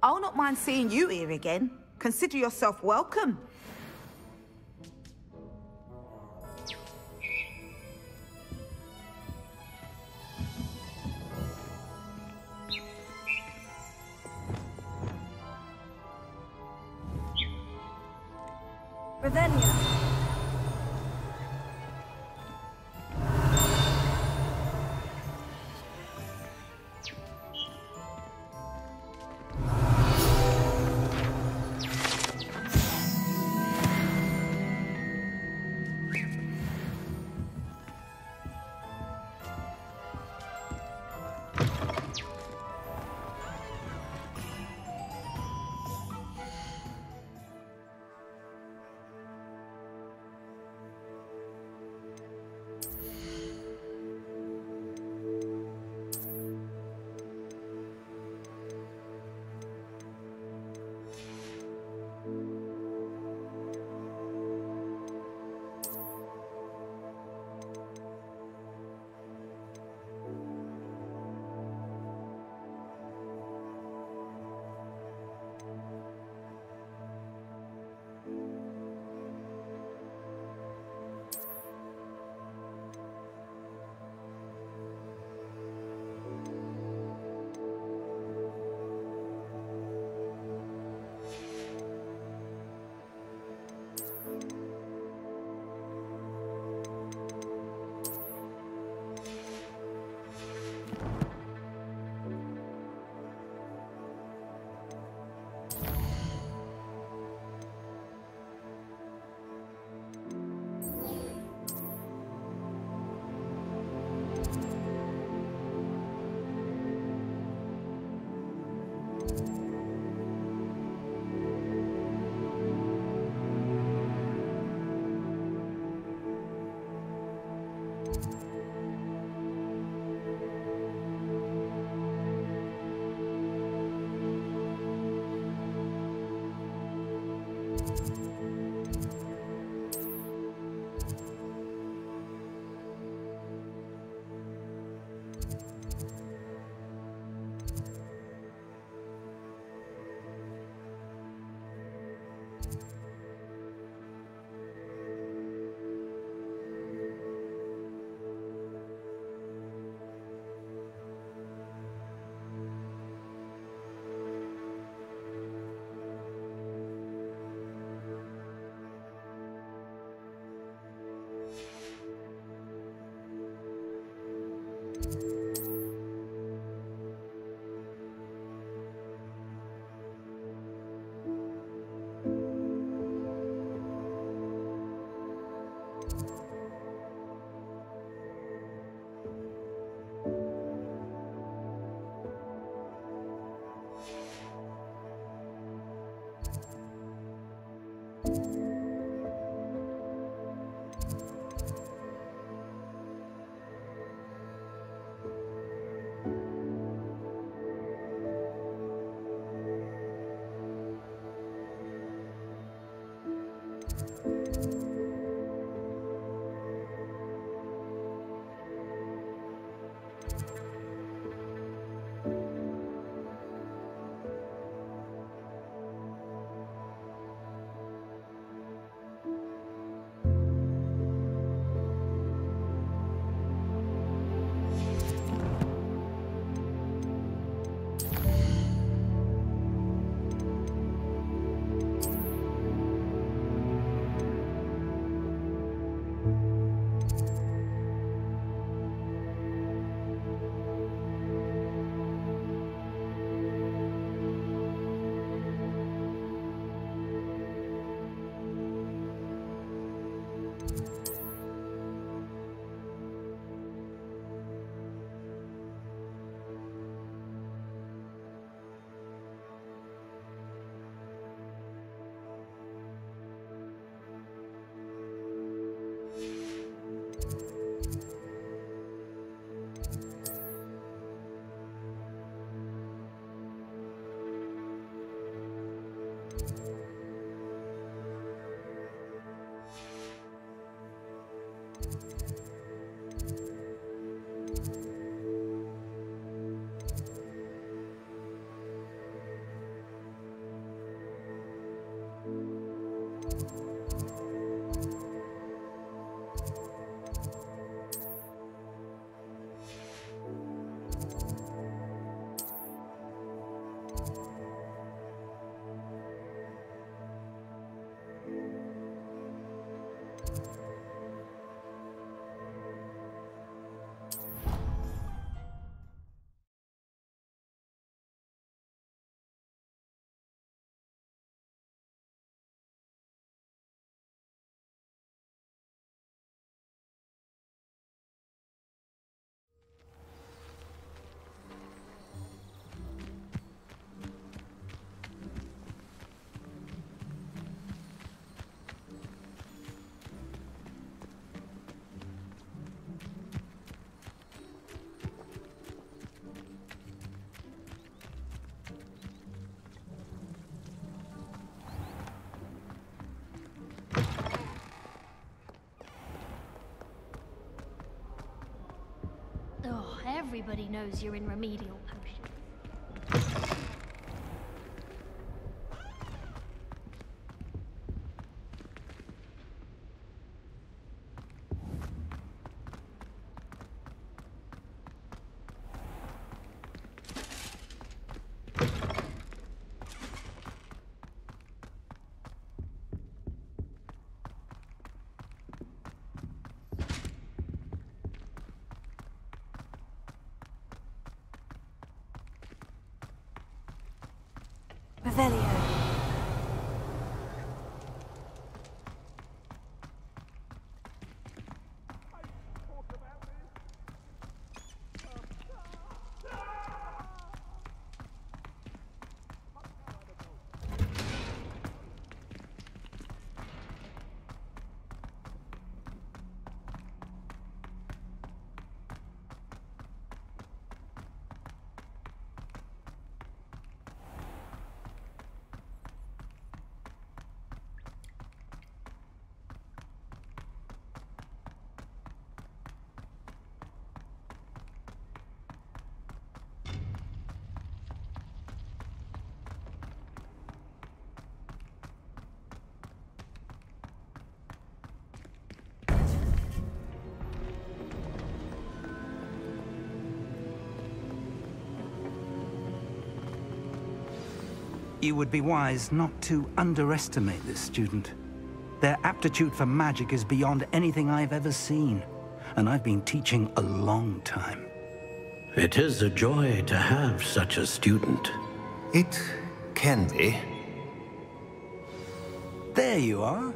I'll not mind seeing you here again. Consider yourself welcome. Ravenna. Everybody knows you're in remedial potions. Revelio. You would be wise not to underestimate this student. Their aptitude for magic is beyond anything I've ever seen, and I've been teaching a long time. It is a joy to have such a student. It can be. There you are.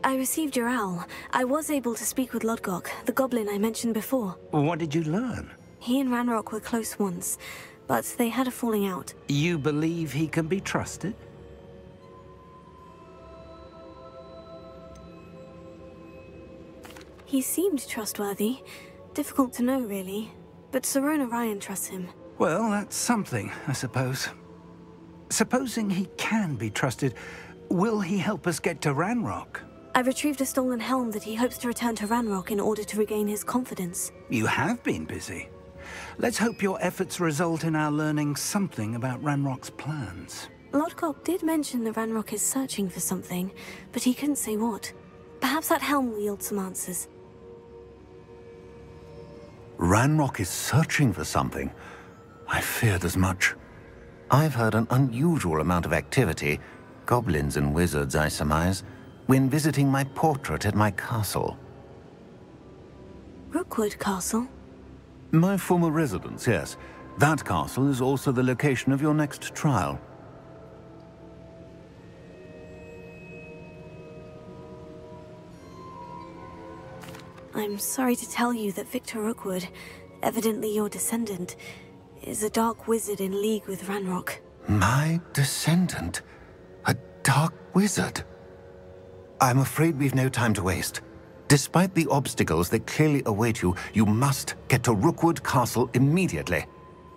I received your owl. I was able to speak with Lodgok, the goblin I mentioned before. What did you learn? He and Ranrock were close once, but they had a falling out. You believe he can be trusted? He seemed trustworthy. Difficult to know, really. But Sirona Ryan trusts him. Well, that's something, I suppose. Supposing he can be trusted, will he help us get to Ranrock? I've retrieved a stolen helm that he hopes to return to Ranrock in order to regain his confidence. You have been busy. Let's hope your efforts result in our learning something about Ranrock's plans. Lodgok did mention that Ranrock is searching for something, but he couldn't say what. Perhaps that helm will yield some answers. Ranrock is searching for something. I feared as much. I've heard an unusual amount of activity, goblins and wizards, I surmise, when visiting my portrait at my castle. Rookwood Castle? My former residence, yes. That castle is also the location of your next trial. I'm sorry to tell you that Victor Rookwood, evidently your descendant, is a dark wizard in league with Ranrock. My descendant? A dark wizard? I'm afraid we've no time to waste. Despite the obstacles that clearly await you, you must get to Rookwood Castle immediately.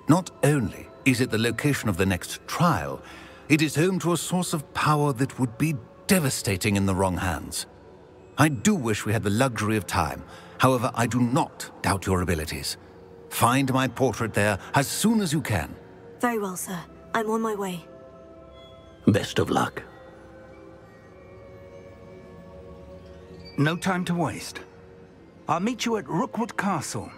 Not only is it the location of the next trial, it is home to a source of power that would be devastating in the wrong hands. I do wish we had the luxury of time. However, I do not doubt your abilities. Find my portrait there as soon as you can. Very well, sir. I'm on my way. Best of luck. No time to waste. I'll meet you at Rookwood Castle.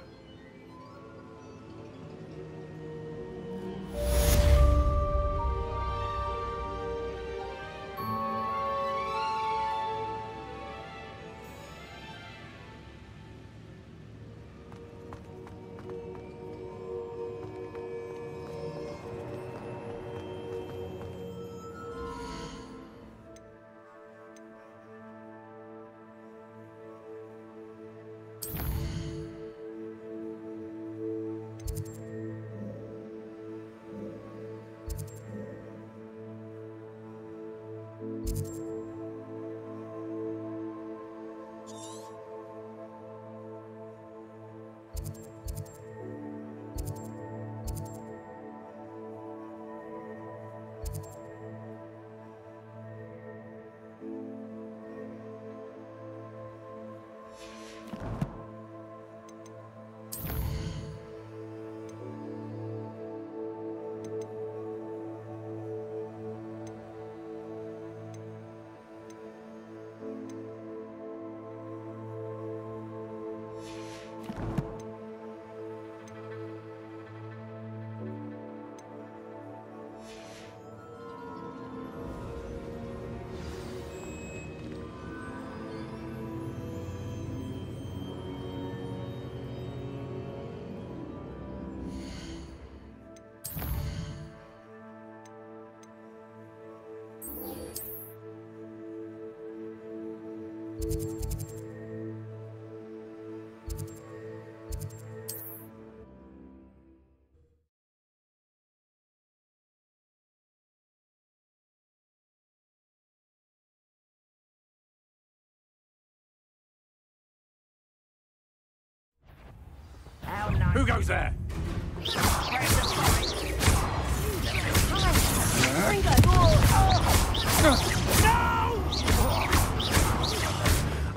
Who goes there?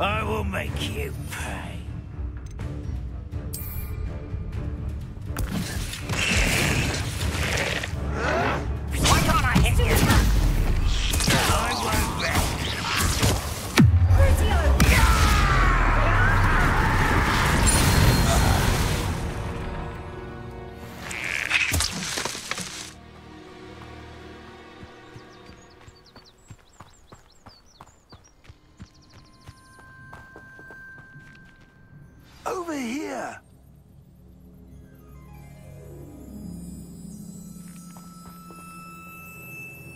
I will make you pay. Why can't I hit you? I won't bet. Over here!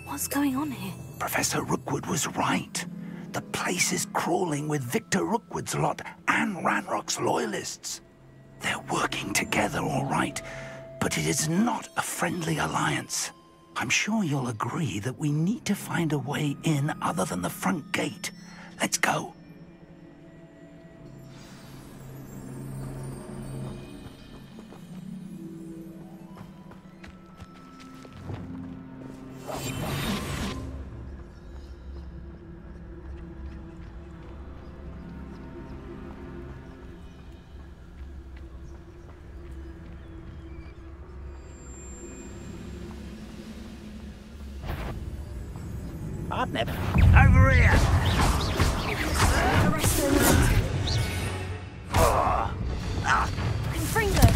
What's going on here? Professor Rookwood was right. The place is crawling with Victor Rookwood's lot and Ranrock's loyalists. They're working together, all right, but it is not a friendly alliance. I'm sure you'll agree that we need to find a way in other than the front gate. Let's go. I've never... Over here! Confringo!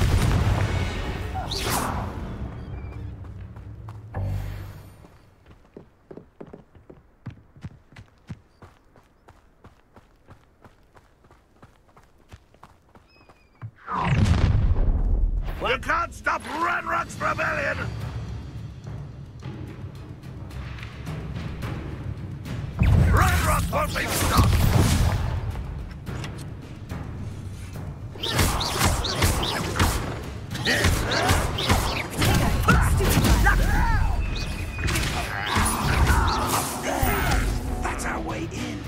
You can't stop Ranrock's rebellion! Ranrock won't be stopped! That's our way in.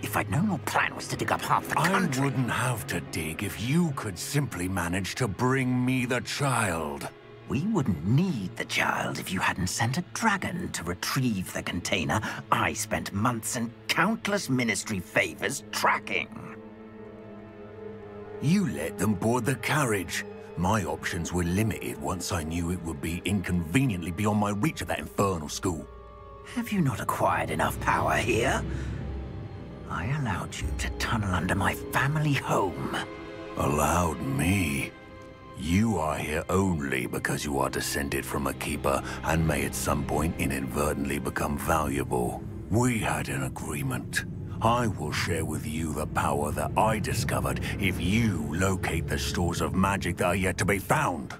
If I'd known your plan was to dig up half the country... I wouldn't have to dig if you could simply manage to bring me the child. We wouldn't need the child if you hadn't sent a dragon to retrieve the container I spent months and countless ministry favors tracking. You let them board the carriage. My options were limited once I knew it would be inconveniently beyond my reach at that infernal school. Have you not acquired enough power here? I allowed you to tunnel under my family home. Allowed me? You are here only because you are descended from a keeper and may at some point inadvertently become valuable. We had an agreement. I will share with you the power that I discovered if you locate the stores of magic that are yet to be found.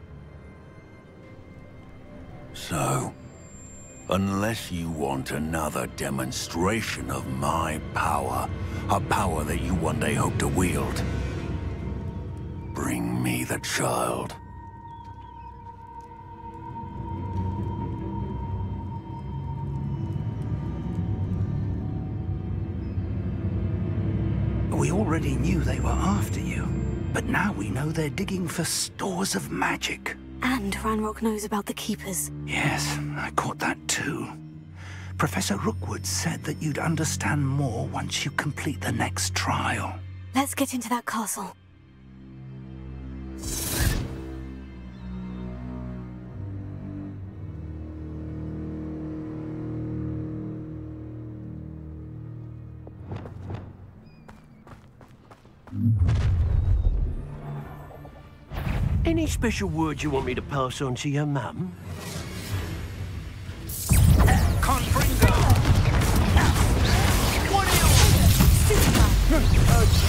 So, unless you want another demonstration of my power, a power that you one day hope to wield, bring me the child. We already knew they were after you, but now we know they're digging for stores of magic. And Ranrock knows about the Keepers. Yes, I caught that too. Professor Rookwood said that you'd understand more once you complete the next trial. Let's get into that castle. Any special words you want me to pass on to your mum? Confringo! What are you?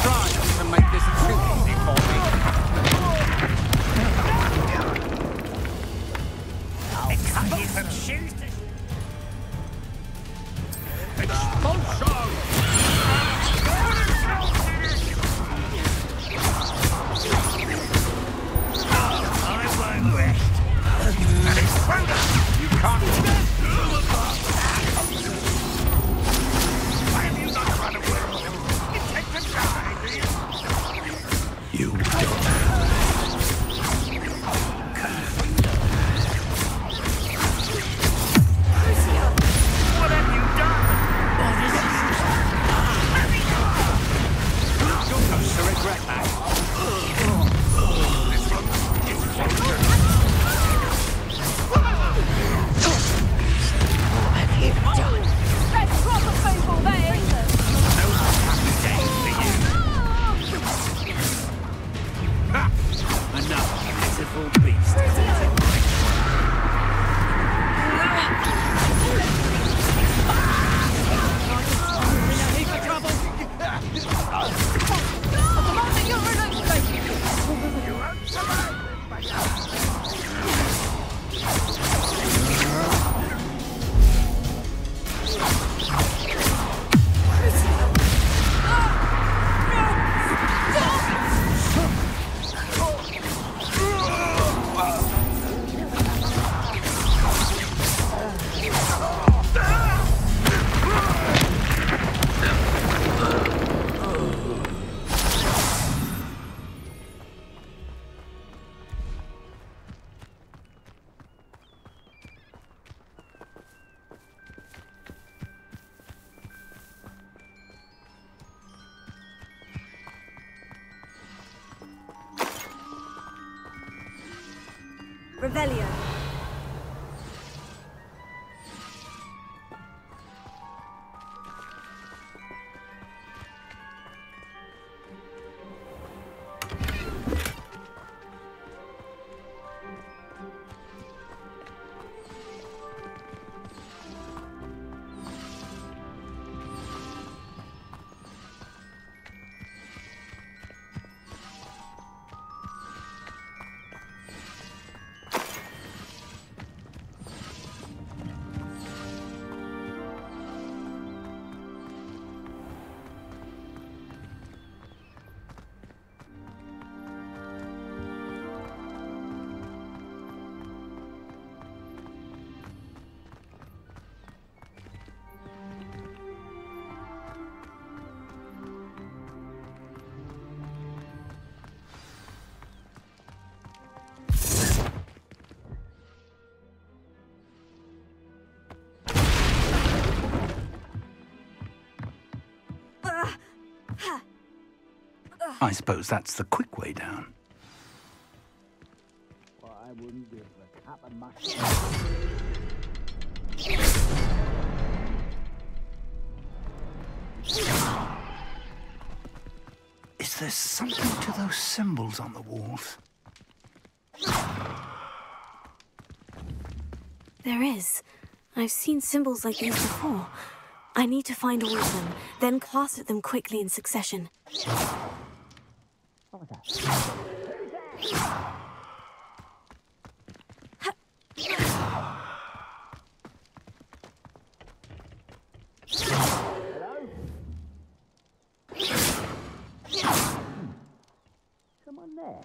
Try not to make this too easy for me. I'll cut you from shoes to... Expulsion! I won't rest. You can't... Why have you not run away from him? Intend to die, do you? You don't. What have you done? You'll go to regret that. What have you done? That's proper people, that is. No happy days for you. Ha! Enough, pitiful beast. Revelio. I suppose that's the quick way down. Well, I wouldn't give a cap and much. Is there something to those symbols on the walls? There is. I've seen symbols like these before. I need to find all of them, then cast at them quickly in succession. What was that? Come on there.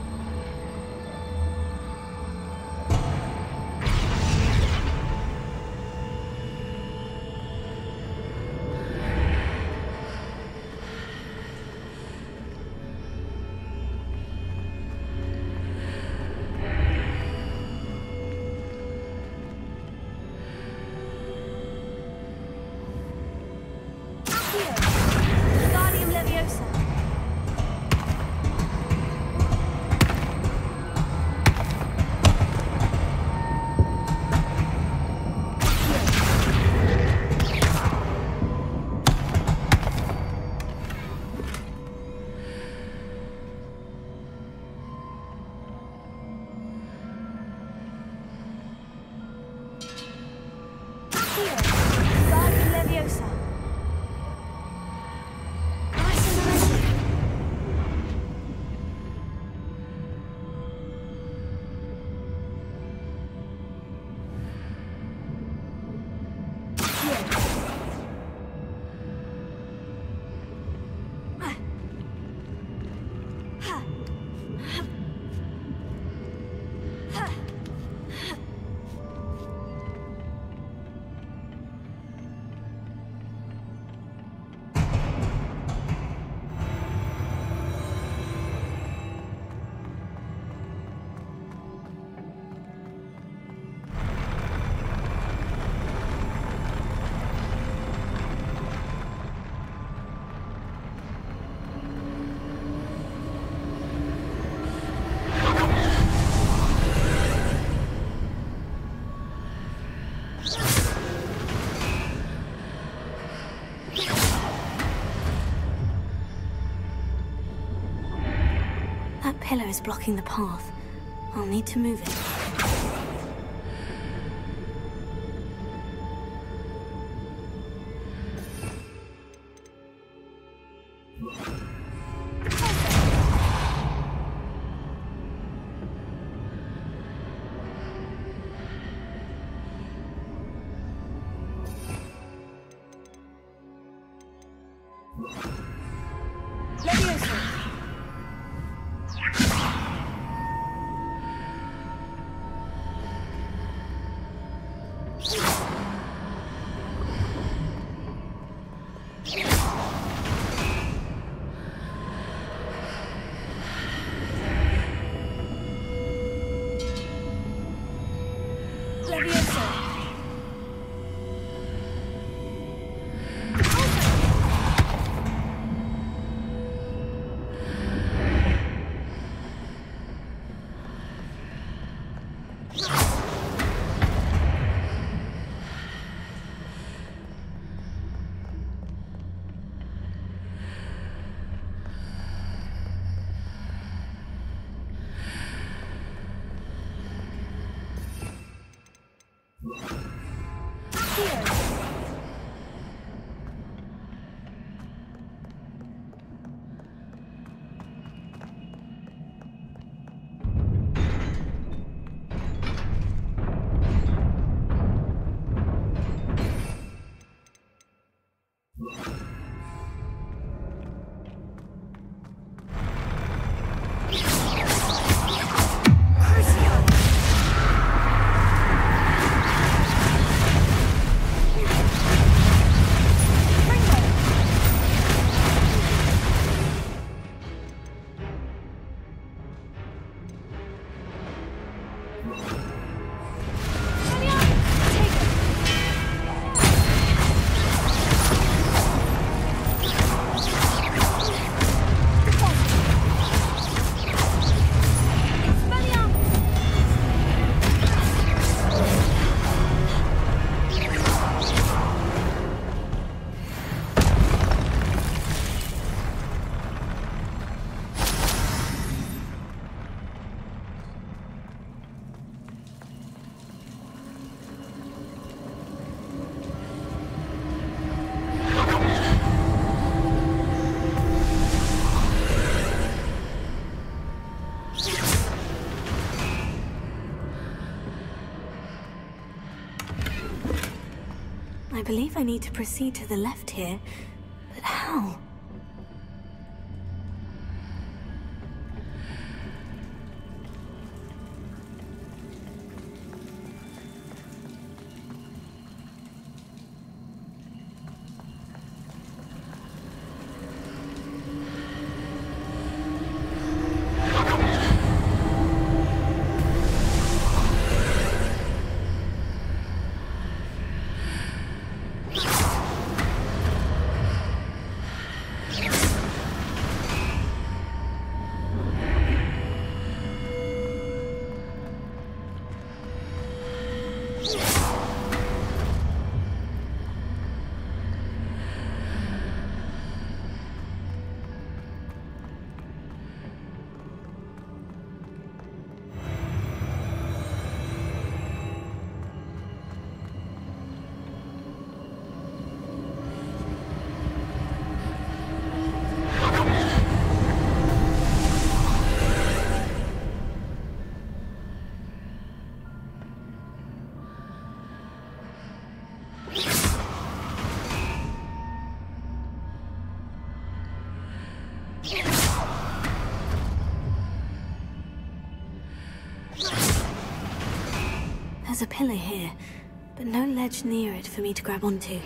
That pillar is blocking the path. I'll need to move it. I believe I need to proceed to the left here, but how? There's a pillar here, but no ledge near it for me to grab onto.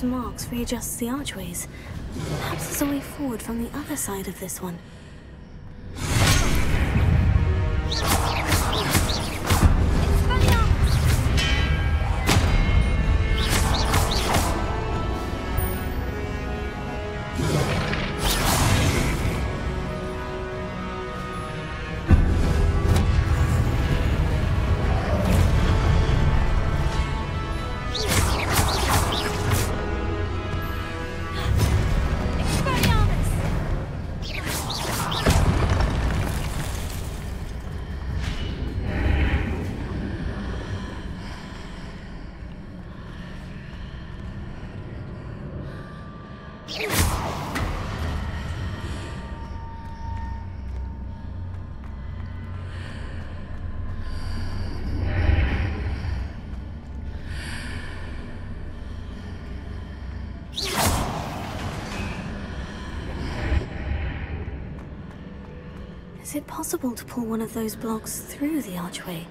those marks readjusts the archways. Perhaps there's a way forward from the other side of this one. Is it possible to pull one of those blocks through the archway?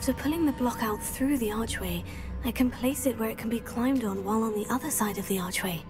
After pulling the block out through the archway, I can place it where it can be climbed on while on the other side of the archway.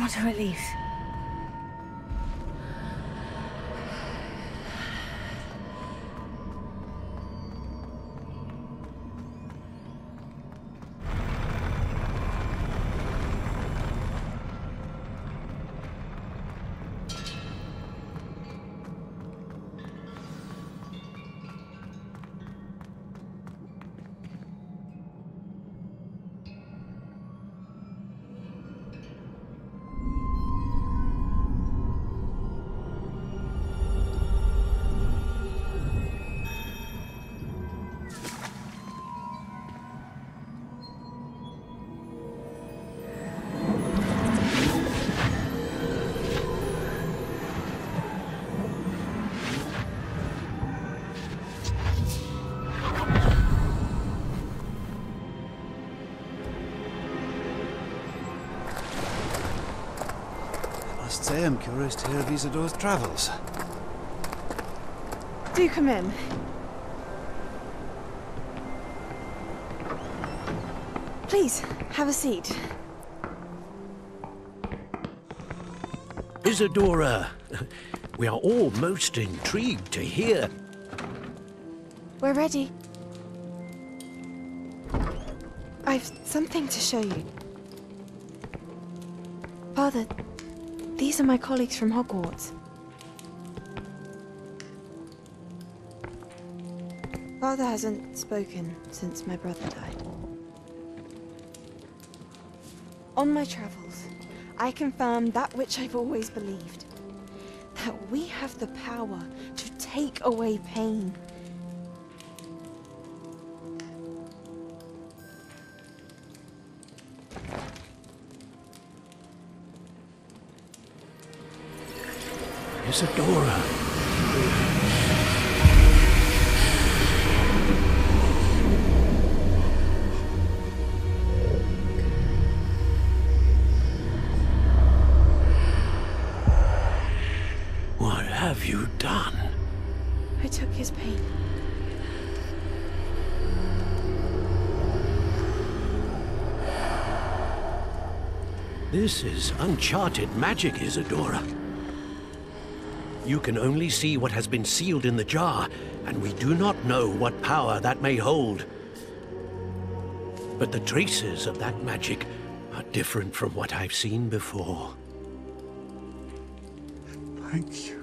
What a relief. I am curious to hear of Isadore's travels. Do come in. Please, have a seat. Isadora, we are all most intrigued to hear. We're ready. I've something to show you. Father, these are my colleagues from Hogwarts. Father hasn't spoken since my brother died. On my travels, I confirmed that which I've always believed. That we have the power to take away pain. Isadora. What have you done? I took his pain. This is uncharted magic, Isadora. You can only see what has been sealed in the jar, and we do not know what power that may hold. But the traces of that magic are different from what I've seen before. Thank you.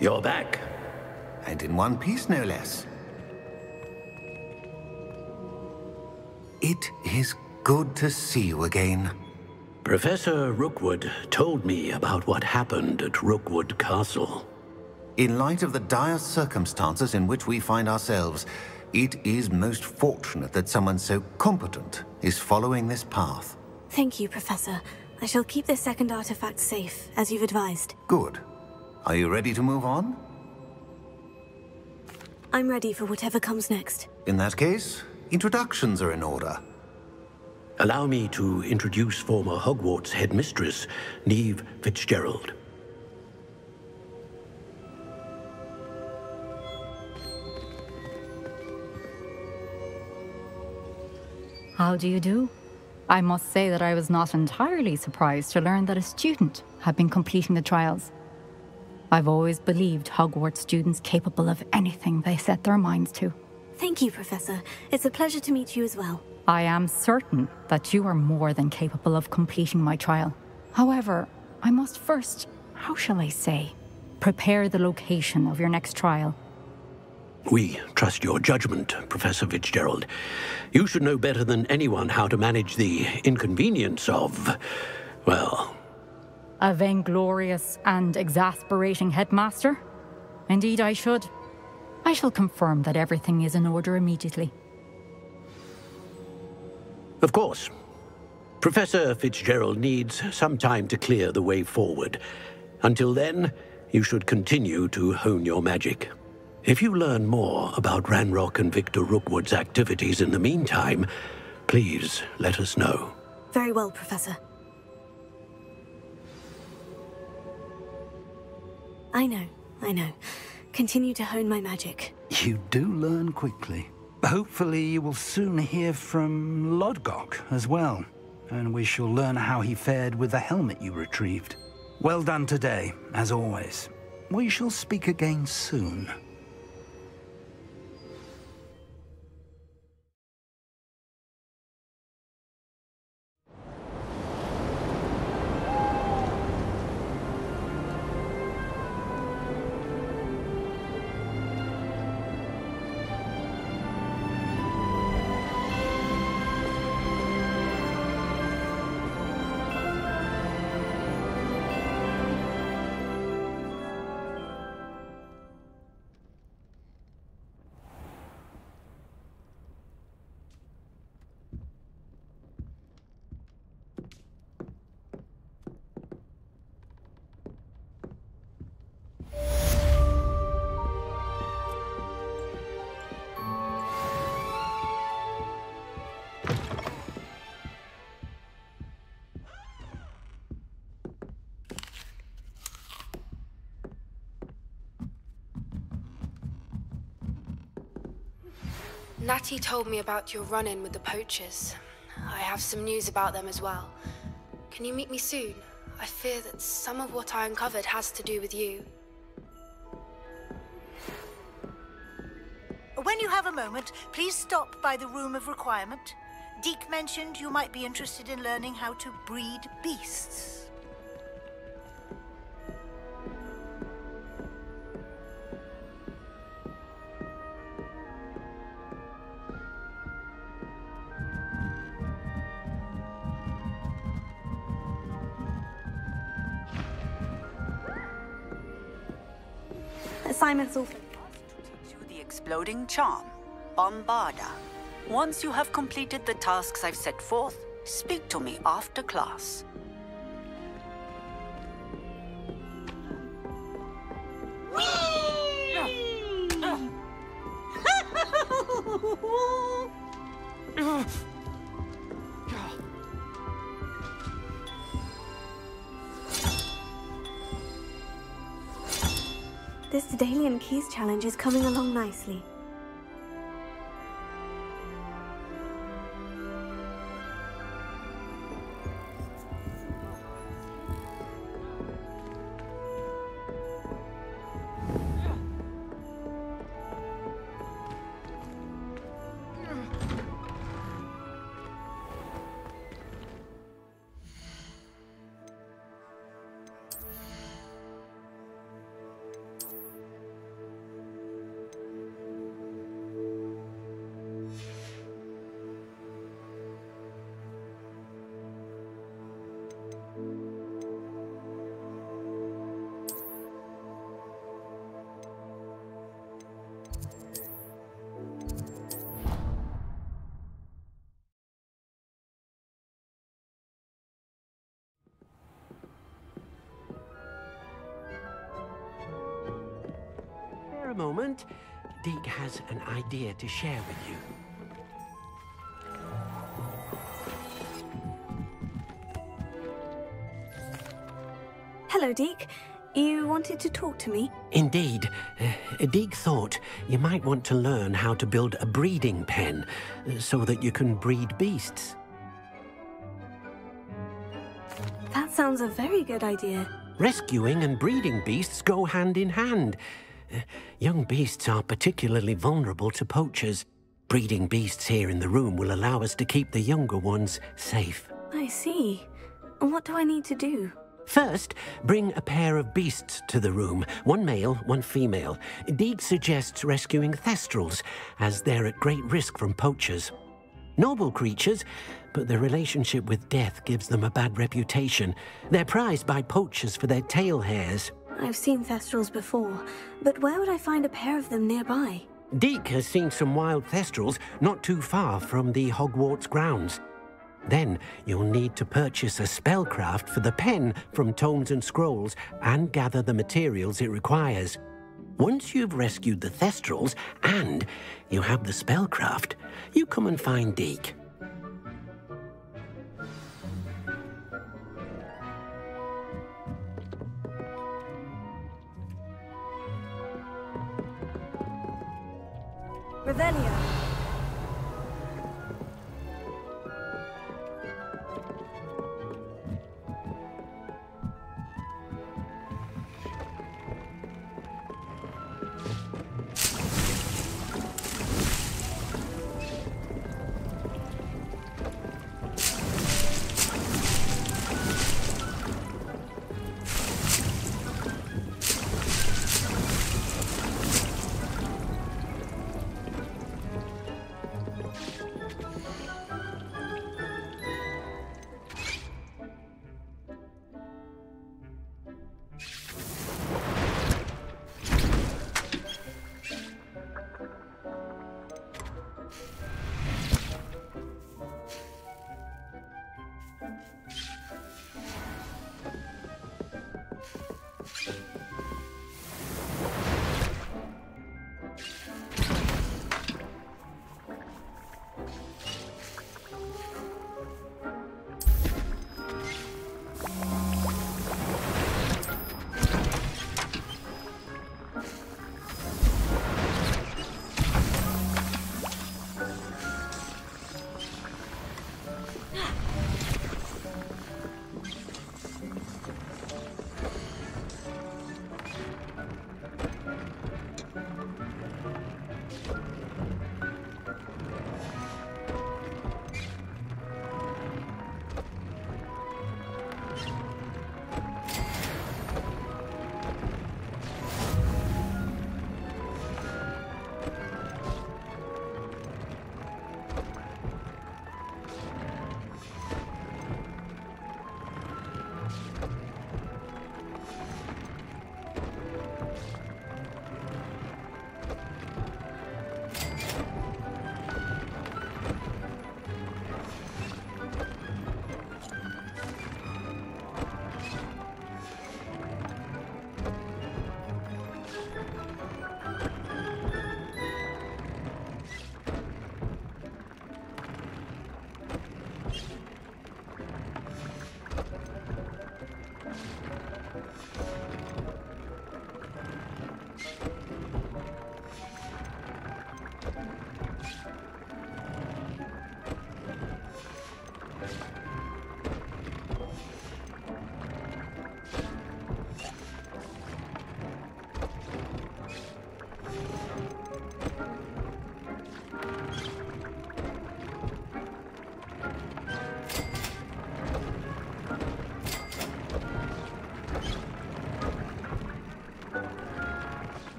You're back. And in one piece, no less. It is good to see you again. Professor Rookwood told me about what happened at Rookwood Castle. In light of the dire circumstances in which we find ourselves, it is most fortunate that someone so competent is following this path. Thank you, Professor. I shall keep this second artifact safe, as you've advised. Good. Are you ready to move on? I'm ready for whatever comes next. In that case, introductions are in order. Allow me to introduce former Hogwarts headmistress, Neve Fitzgerald. How do you do? I must say that I was not entirely surprised to learn that a student had been completing the trials. I've always believed Hogwarts students capable of anything they set their minds to. Thank you, Professor. It's a pleasure to meet you as well. I am certain that you are more than capable of completing my trial. However, I must first, how shall I say, prepare the location of your next trial. We trust your judgment, Professor Fitzgerald. You should know better than anyone how to manage the inconvenience of, well... A vainglorious and exasperating headmaster? Indeed I should. I shall confirm that everything is in order immediately. Of course. Professor Fitzgerald needs some time to clear the way forward. Until then, you should continue to hone your magic. If you learn more about Ranrock and Victor Rookwood's activities in the meantime, please let us know. Very well, Professor. I know. Continue to hone my magic. You do learn quickly. Hopefully you will soon hear from Lodgok as well, and we shall learn how he fared with the helmet you retrieved. Well done today, as always. We shall speak again soon. Natty told me about your run-in with the poachers. I have some news about them as well. Can you meet me soon? I fear that some of what I uncovered has to do with you. When you have a moment, please stop by the Room of Requirement. Deke mentioned you might be interested in learning how to breed beasts. Assignment's all to the exploding charm, Bombarda. Once you have completed the tasks I've set forth, speak to me after class. This Daedalian Keys challenge is coming along nicely. For a moment, Deke has an idea to share with you. Hello, Deke. You wanted to talk to me? Indeed. Deke thought you might want to learn how to build a breeding pen so that you can breed beasts. That sounds a very good idea. Rescuing and breeding beasts go hand in hand. Young beasts are particularly vulnerable to poachers. Breeding beasts here in the room will allow us to keep the younger ones safe. I see. And what do I need to do? First, bring a pair of beasts to the room. One male, one female. Deek suggests rescuing thestrals, as they're at great risk from poachers. Noble creatures, but their relationship with death gives them a bad reputation. They're prized by poachers for their tail hairs. I've seen thestrals before, but where would I find a pair of them nearby? Deek has seen some wild thestrals not too far from the Hogwarts grounds. Then you'll need to purchase a spellcraft for the pen from Tomes and Scrolls and gather the materials it requires. Once you've rescued the thestrals and you have the spellcraft, you come and find Deek. Revelio.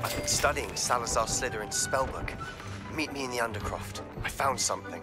I've been studying Salazar Slytherin's spellbook. Meet me in the Undercroft. I found something.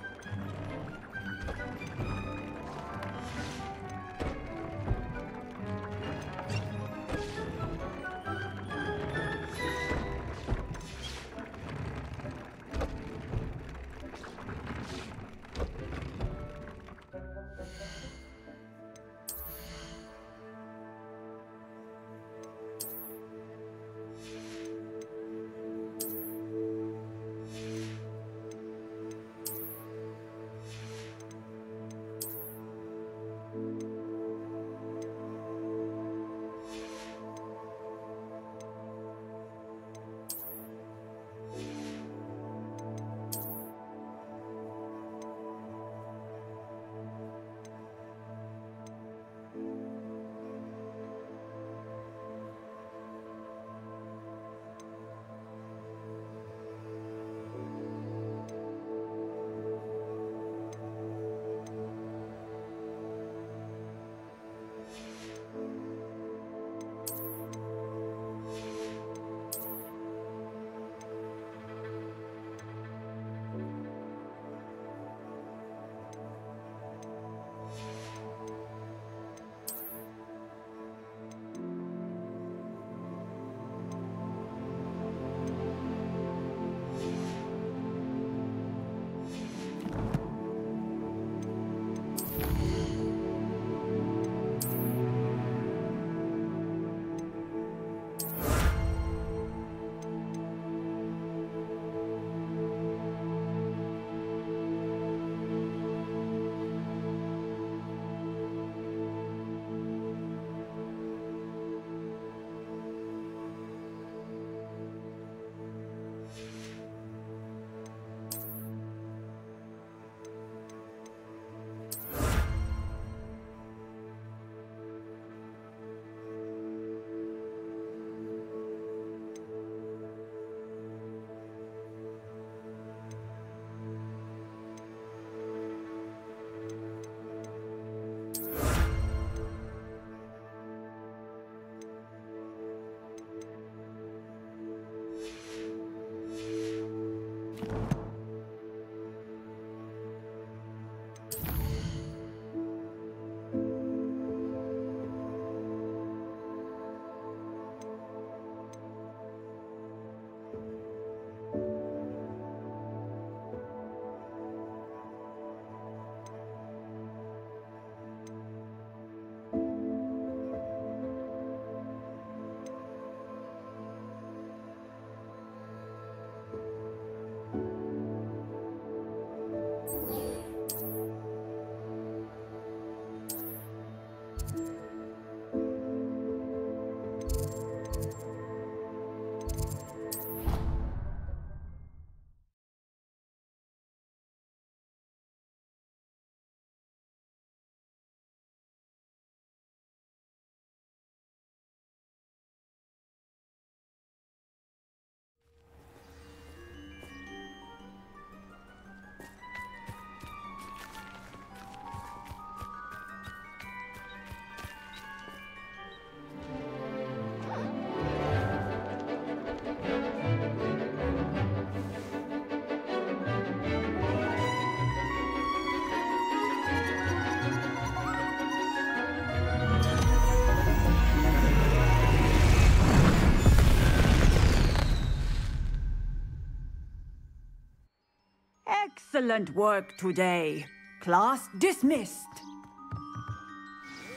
Excellent work today. Class dismissed.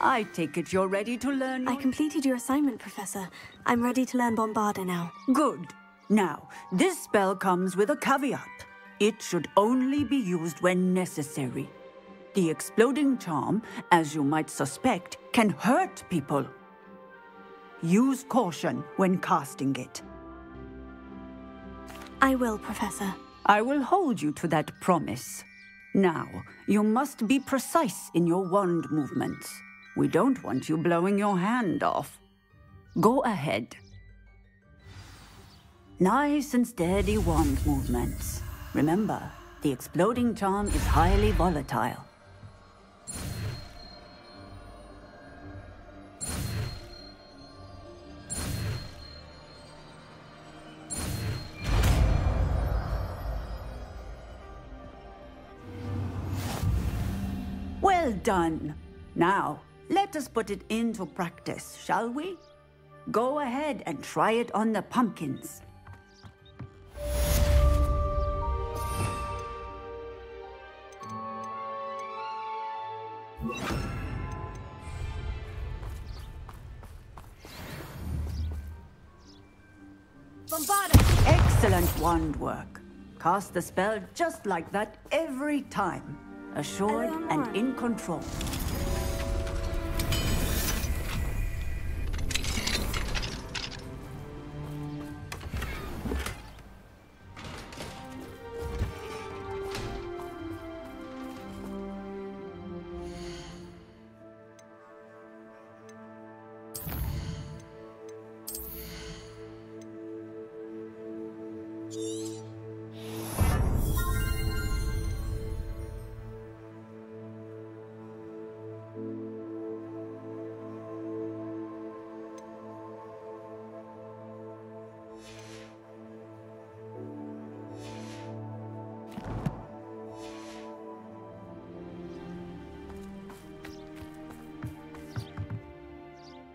I take it you're ready to learn. I completed your assignment, Professor. I'm ready to learn Bombarda now. Good. Now, this spell comes with a caveat. It should only be used when necessary. The exploding charm, as you might suspect, can hurt people. Use caution when casting it. I will, Professor. I will hold you to that promise. Now, you must be precise in your wand movements. We don't want you blowing your hand off. Go ahead. Nice and steady wand movements. Remember, the exploding charm is highly volatile. Well done. Now, let us put it into practice, shall we? Go ahead and try it on the pumpkins. Bombarda! Excellent wand work. Cast the spell just like that every time. Assured and in control.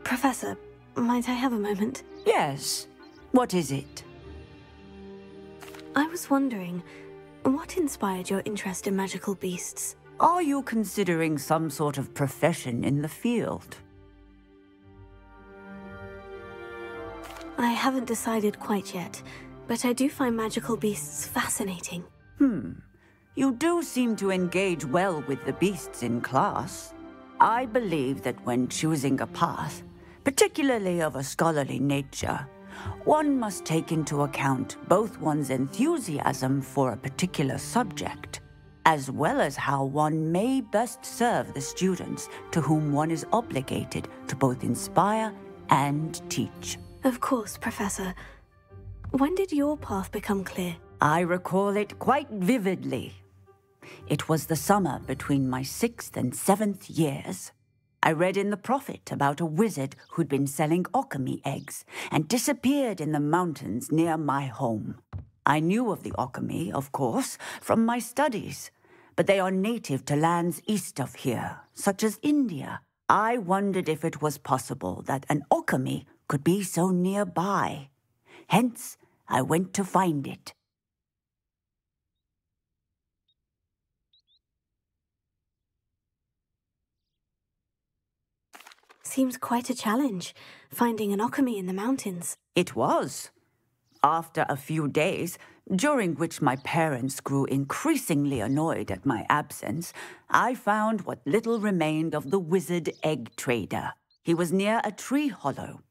Professor, might I have a moment? Yes. What is it? I was wondering, what inspired your interest in magical beasts? Are you considering some sort of profession in the field? I haven't decided quite yet, but I do find magical beasts fascinating. You do seem to engage well with the beasts in class. I believe that when choosing a path, particularly of a scholarly nature, one must take into account both one's enthusiasm for a particular subject, as well as how one may best serve the students to whom one is obligated to both inspire and teach. Of course, Professor. When did your path become clear? I recall it quite vividly. It was the summer between my 6th and 7th years. I read in the Prophet about a wizard who'd been selling alchemy eggs and disappeared in the mountains near my home. I knew of the alchemy, of course, from my studies, but they are native to lands east of here, such as India. I wondered if it was possible that an alchemy could be so nearby. Hence, I went to find it. Seems quite a challenge, finding an alchemy in the mountains. It was. After a few days, during which my parents grew increasingly annoyed at my absence, I found what little remained of the wizard egg trader. He was near a tree hollow.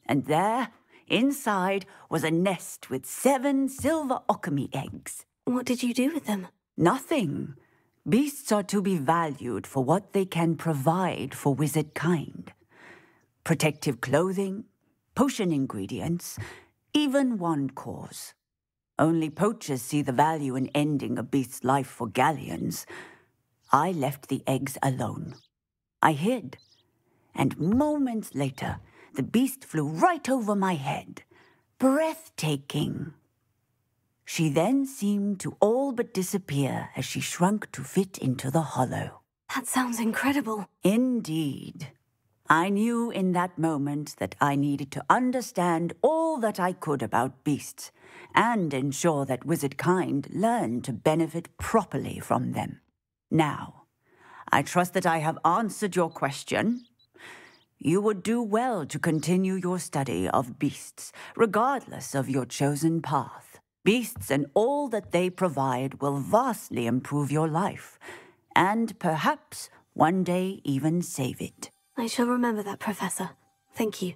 And there, inside, was a nest with 7 silver alchemy eggs. What did you do with them? Nothing. Beasts are to be valued for what they can provide for wizard kind. Protective clothing, potion ingredients, even wand cores. Only poachers see the value in ending a beast's life for galleons. I left the eggs alone. I hid, and moments later, the beast flew right over my head. Breathtaking. She then seemed to all but disappear as she shrunk to fit into the hollow. That sounds incredible. Indeed. I knew in that moment that I needed to understand all that I could about beasts and ensure that wizard kind learned to benefit properly from them. Now, I trust that I have answered your question. You would do well to continue your study of beasts, regardless of your chosen path. Beasts and all that they provide will vastly improve your life, and perhaps one day even save it. I shall remember that, Professor. Thank you.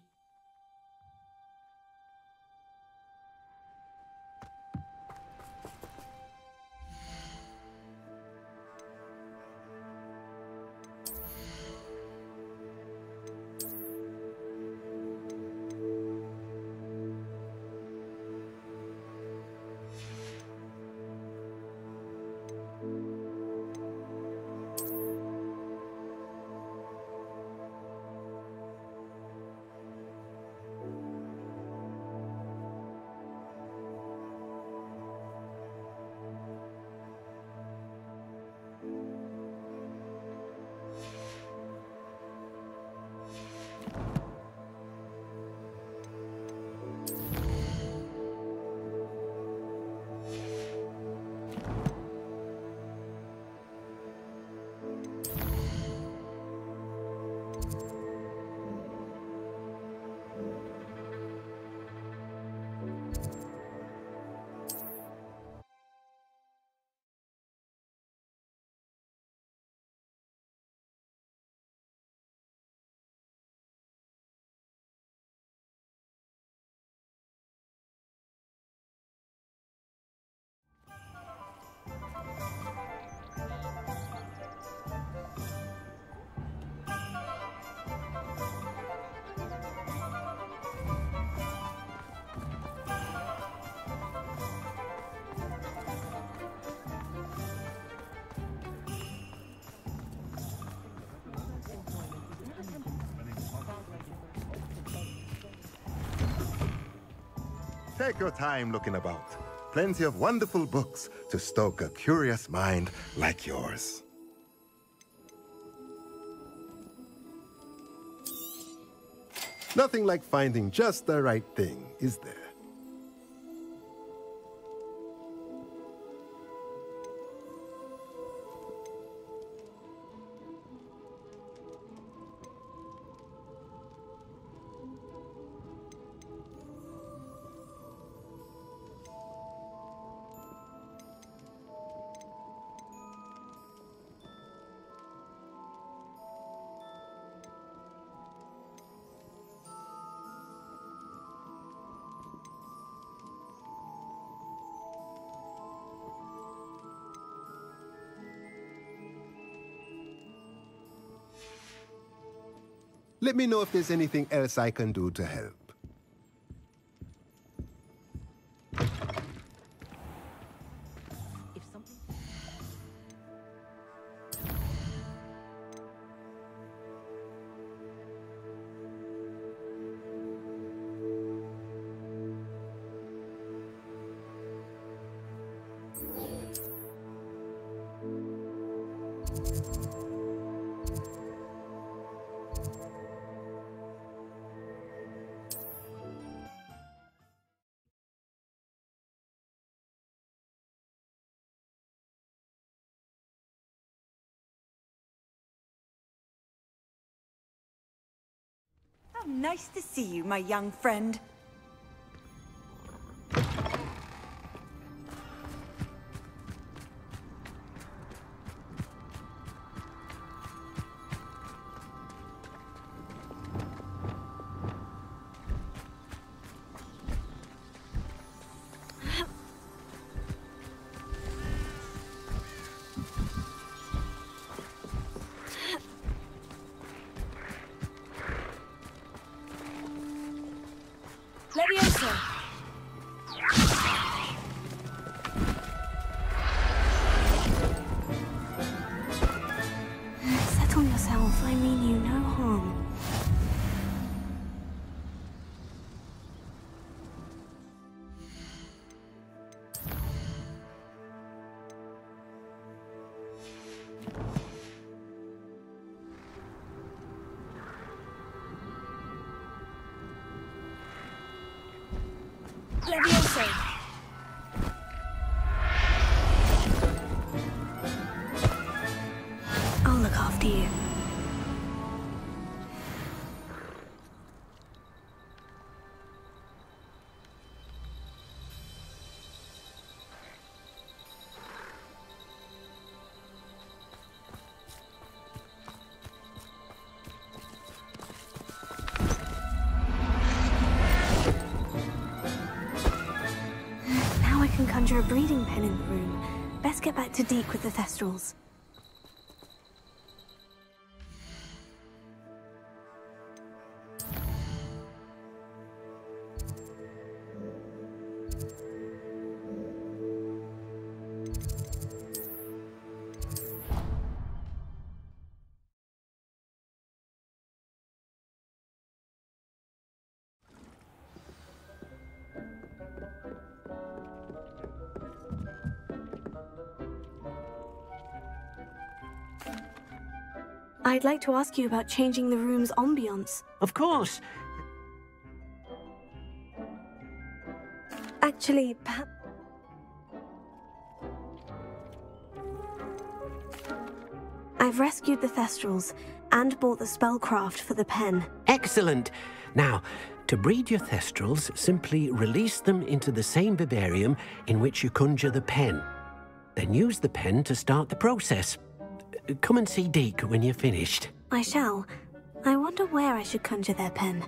Take your time looking about. Plenty of wonderful books to stoke a curious mind like yours. Nothing like finding just the right thing, is there? Let me know if there's anything else I can do to help. How nice to see you, my young friend. Leviosa! Settle yourself. I mean you no harm. Leviosa! I'll look after you. Now I can conjure a breeding pen in the room. Best get back to Deke with the Thestrals. I'd like to ask you about changing the room's ambiance. Of course. Actually, perhaps... I've rescued the Thestrals and bought the spellcraft for the pen. Excellent. Now, to breed your Thestrals, simply release them into the same vivarium in which you conjure the pen. Then use the pen to start the process. Come and see Deke when you're finished. I shall. I wonder where I should conjure their pen.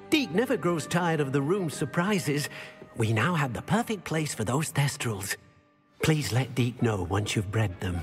Deke never grows tired of the room's surprises. We now have the perfect place for those Thestrals. Please let Deke know once you've bred them.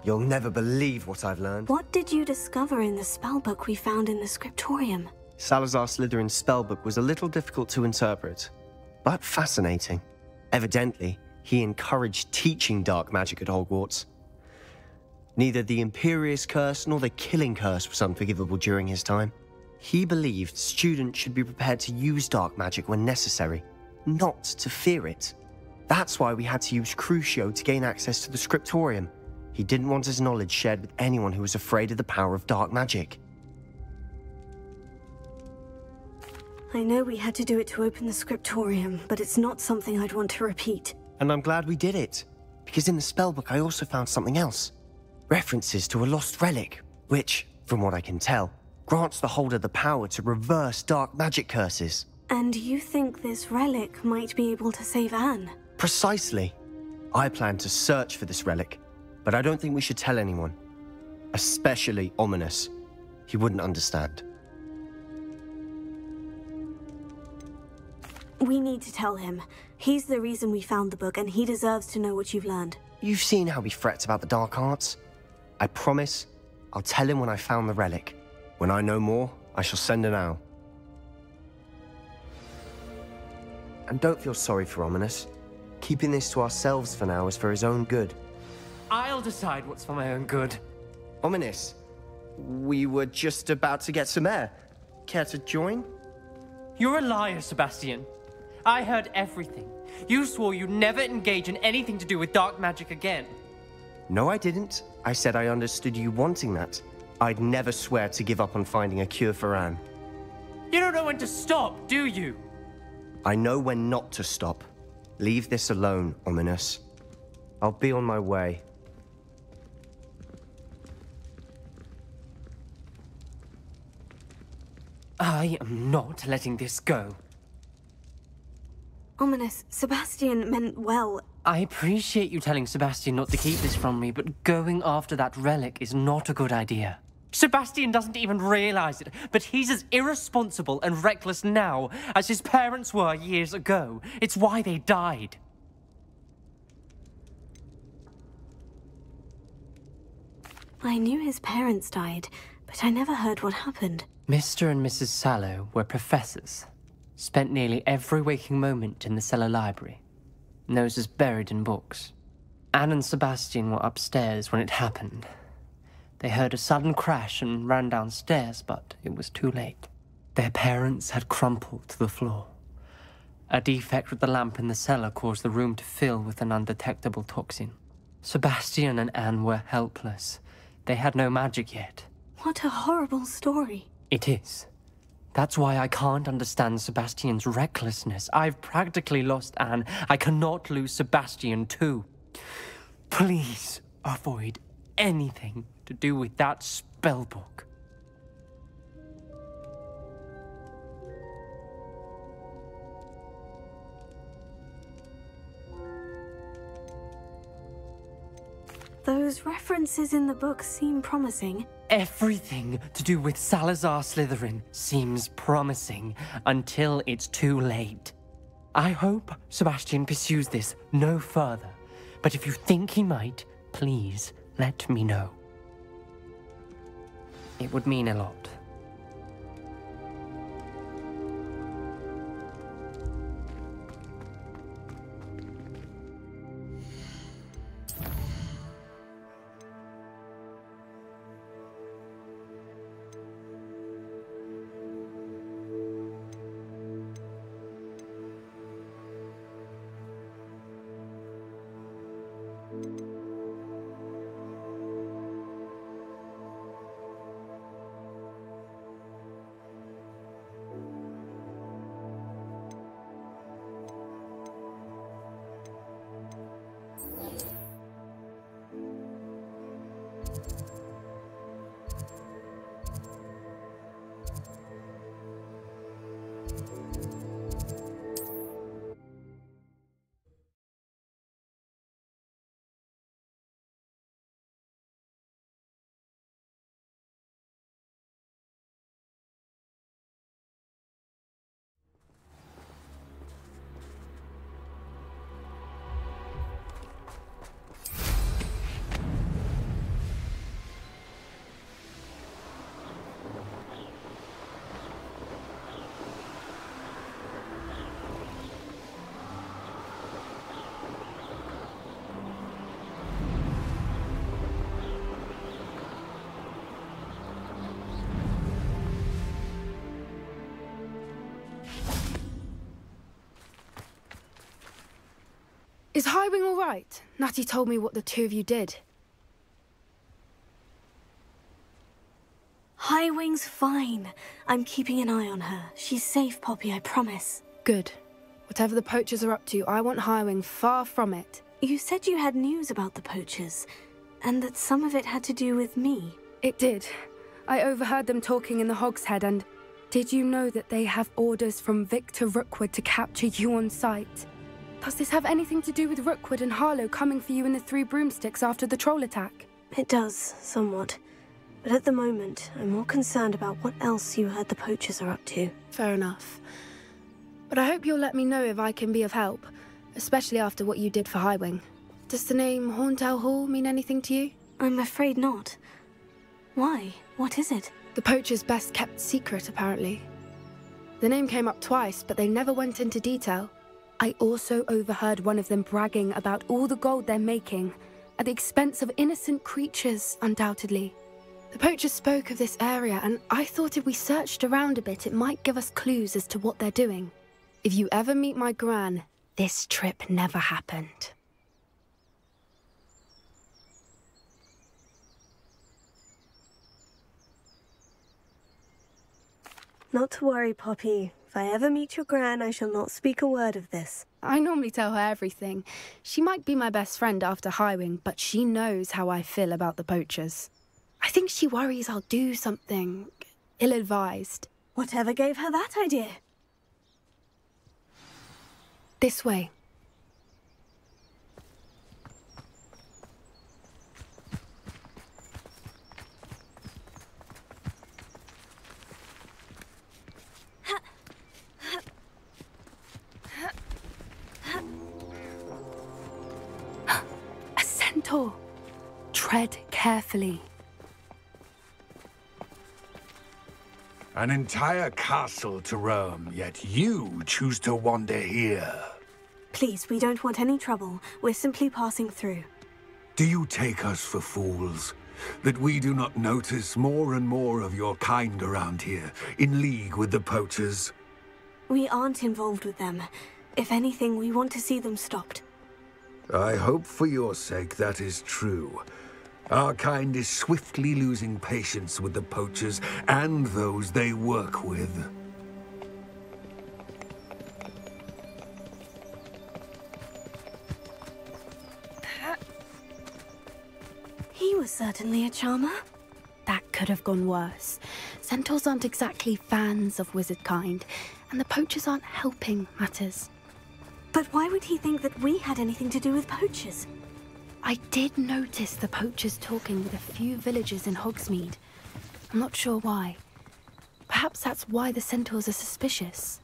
You'll never believe what I've learned. What did you discover in the spellbook we found in the scriptorium? Salazar Slytherin's spellbook was a little difficult to interpret, but fascinating. Evidently, he encouraged teaching dark magic at Hogwarts. Neither the Imperious Curse nor the Killing Curse was unforgivable during his time. He believed students should be prepared to use dark magic when necessary, not to fear it. That's why we had to use Crucio to gain access to the scriptorium. He didn't want his knowledge shared with anyone who was afraid of the power of dark magic. I know we had to do it to open the scriptorium, but it's not something I'd want to repeat. And I'm glad we did it, because in the spellbook I also found something else. References to a lost relic, which, from what I can tell, grants the holder the power to reverse dark magic curses. And you think this relic might be able to save Anne? Precisely. I plan to search for this relic, but I don't think we should tell anyone. Especially Ominous. He wouldn't understand. We need to tell him. He's the reason we found the book, and he deserves to know what you've learned. You've seen how he frets about the dark arts. I promise I'll tell him when I found the relic. When I know more, I shall send an owl. And don't feel sorry for Ominous. Keeping this to ourselves for now is for his own good. I'll decide what's for my own good. Ominous, we were just about to get some air. Care to join? You're a liar, Sebastian. I heard everything. You swore you'd never engage in anything to do with dark magic again. No, I didn't. I said I understood you wanting that. I'd never swear to give up on finding a cure for Anne. You don't know when to stop, do you? I know when not to stop. Leave this alone, Ominous. I'll be on my way. I am not letting this go. Ominous, Sebastian meant well. I appreciate you telling Sebastian not to keep this from me, but going after that relic is not a good idea. Sebastian doesn't even realize it, but he's as irresponsible and reckless now as his parents were years ago. It's why they died. I knew his parents died, but I never heard what happened. Mr. and Mrs. Sallow were professors. Spent nearly every waking moment in the cellar library. Noses buried in books. Anne and Sebastian were upstairs when it happened. They heard a sudden crash and ran downstairs, but it was too late. Their parents had crumpled to the floor. A defect with the lamp in the cellar caused the room to fill with an undetectable toxin. Sebastian and Anne were helpless. They had no magic yet. What a horrible story. It is. That's why I can't understand Sebastian's recklessness. I've practically lost Anne. I cannot lose Sebastian too. Please avoid anything to do with that spellbook. Those references in the book seem promising. Everything to do with Salazar Slytherin seems promising until it's too late. I hope Sebastian pursues this no further, but if you think he might, please let me know. It would mean a lot. Is Highwing all right? Natty told me what the two of you did. Highwing's fine. I'm keeping an eye on her. She's safe, Poppy, I promise. Good. Whatever the poachers are up to, I want Highwing far from it. You said you had news about the poachers, and that some of it had to do with me. It did. I overheard them talking in the Hogshead, and did you know that they have orders from Victor Rookwood to capture you on sight? Does this have anything to do with Rookwood and Harlow coming for you in the Three Broomsticks after the troll attack? It does, somewhat. But at the moment, I'm more concerned about what else you heard the poachers are up to. Fair enough. But I hope you'll let me know if I can be of help, especially after what you did for Highwing. Does the name Horntail Hall mean anything to you? I'm afraid not. Why? What is it? The poachers' best kept secret, apparently. The name came up twice, but they never went into detail. I also overheard one of them bragging about all the gold they're making, at the expense of innocent creatures, undoubtedly. The poachers spoke of this area, and I thought if we searched around a bit, it might give us clues as to what they're doing. If you ever meet my gran, this trip never happened. Not to worry, Poppy. If I ever meet your gran, I shall not speak a word of this. I normally tell her everything. She might be my best friend after Highwing, but she knows how I feel about the poachers. I think she worries I'll do something ill-advised. Whatever gave her that idea? This way. A centaur. Tread carefully. An entire castle to roam, yet you choose to wander here. Please, we don't want any trouble. We're simply passing through. Do you take us for fools? That we do not notice more and more of your kind around here, in league with the poachers? We aren't involved with them. If anything, we want to see them stopped. I hope for your sake that is true. Our kind is swiftly losing patience with the poachers and those they work with. He was certainly a charmer. That could have gone worse. Centaurs aren't exactly fans of wizard kind, and the poachers aren't helping matters. But why would he think that we had anything to do with poachers? I did notice the poachers talking with a few villagers in Hogsmeade. I'm not sure why. Perhaps that's why the centaurs are suspicious.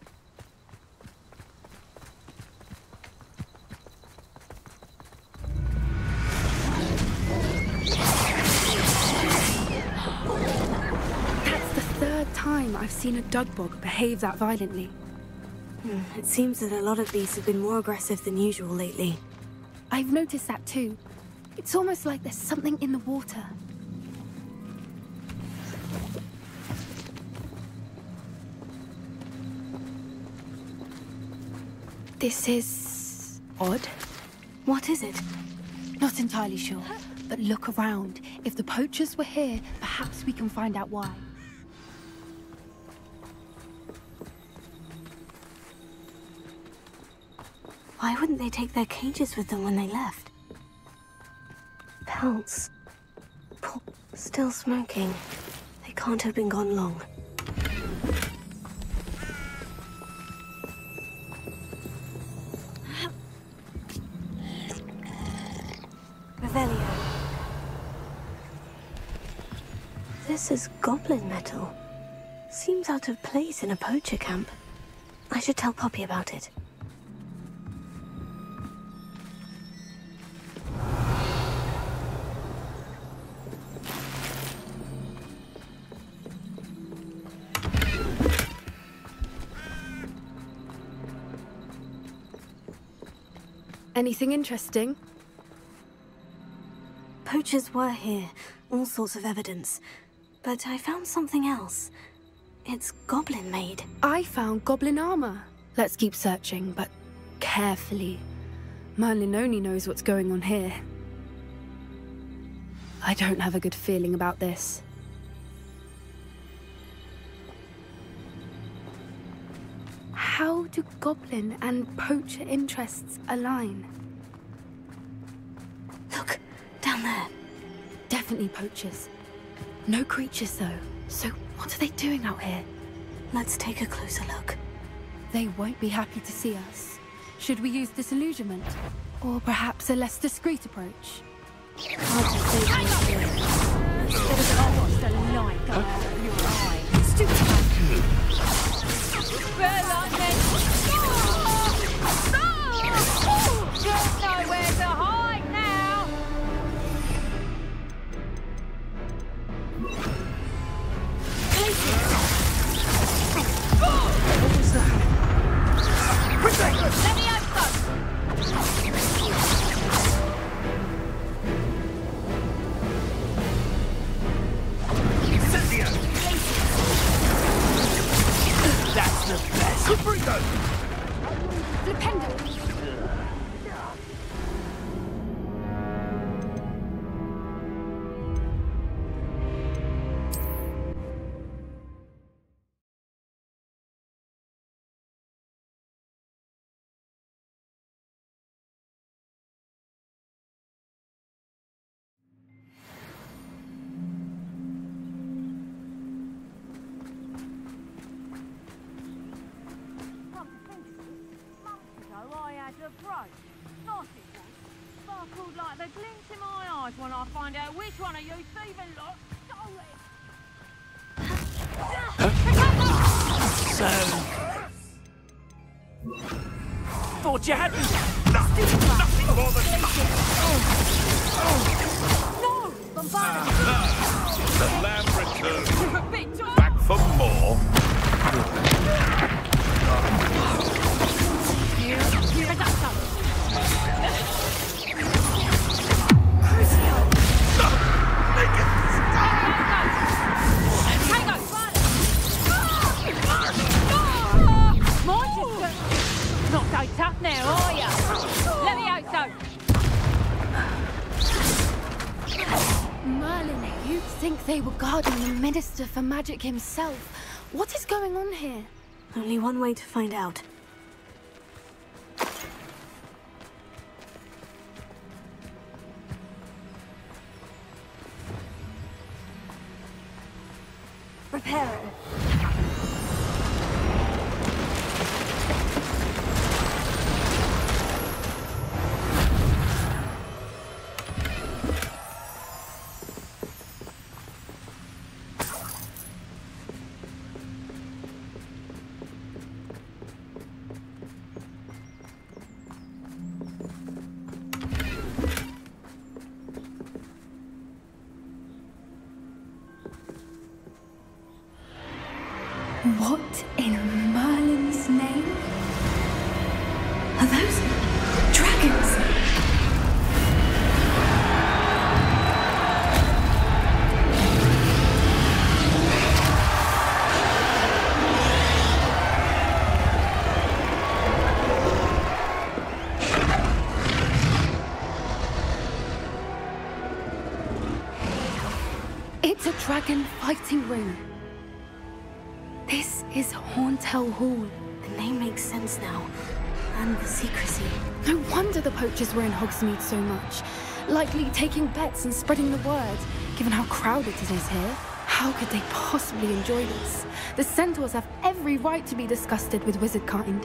That's the third time I've seen a dugbog behave that violently. It seems that a lot of these have been more aggressive than usual lately. I've noticed that too. It's almost like there's something in the water. This is odd. What is it? Not entirely sure, but look around. If the poachers were here, perhaps we can find out why. Why wouldn't they take their cages with them when they left? Pelts. Still smoking. They can't have been gone long. Revelio. This is goblin metal. Seems out of place in a poacher camp. I should tell Poppy about it. Anything interesting? Poachers were here, all sorts of evidence. But I found something else. It's goblin-made. I found goblin armor. Let's keep searching, but carefully. Merlin only knows what's going on here. I don't have a good feeling about this. How do goblin and poacher interests align? Look, down there. Definitely poachers. No creatures, though. So what are they doing out here? Let's take a closer look. They won't be happy to see us. Should we use disillusionment? Or perhaps a less discreet approach? Hard to say from here. I'll watch the light go out of your eye. Stupid. Bear like men. There's nowhere to hide now. What was that? Let me open. Cynthia! That's the best. Gryffindor! Flipendo! I had a brooch. Nice it was. Sparkled like the glint in my eyes when I find out which one of you thieving lot stole it. Thought you had nothing more than nothing. No! Bombarded! The lamb returns. Back for more. Not so tough now, are ya? Let me out, so. Merlin, you'd think they were guarding the Minister for Magic himself. What is going on here? Only one way to find out. Prepare. What in Merlin's name? Are those dragons? It's a dragon fighting ring. This is Hauntel Hall. The name makes sense now. And the secrecy. No wonder the poachers were in Hogsmeade so much. Likely taking bets and spreading the word, given how crowded it is here. How could they possibly enjoy this? The centaurs have every right to be disgusted with wizard kind.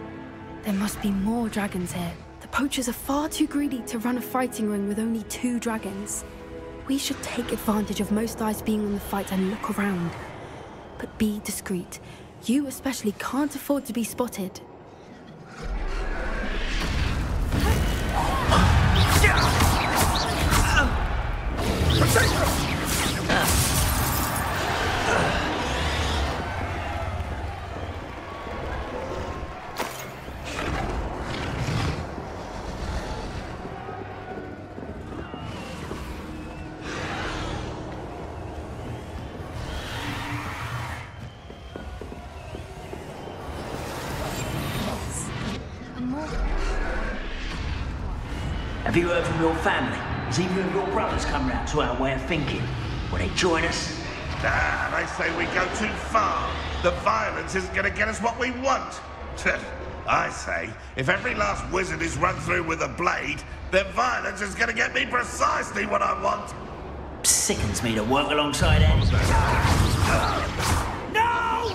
There must be more dragons here. The poachers are far too greedy to run a fighting ring with only 2 dragons. We should take advantage of most eyes being on the fight and look around. But be discreet. You especially can't afford to be spotted. Have you heard from your family? Has either of your brothers come round to our way of thinking? Will they join us? Nah, they say we go too far. The violence isn't going to get us what we want. I say, if every last wizard is run through with a blade, then violence is going to get me precisely what I want. Sickens me to work alongside them. No!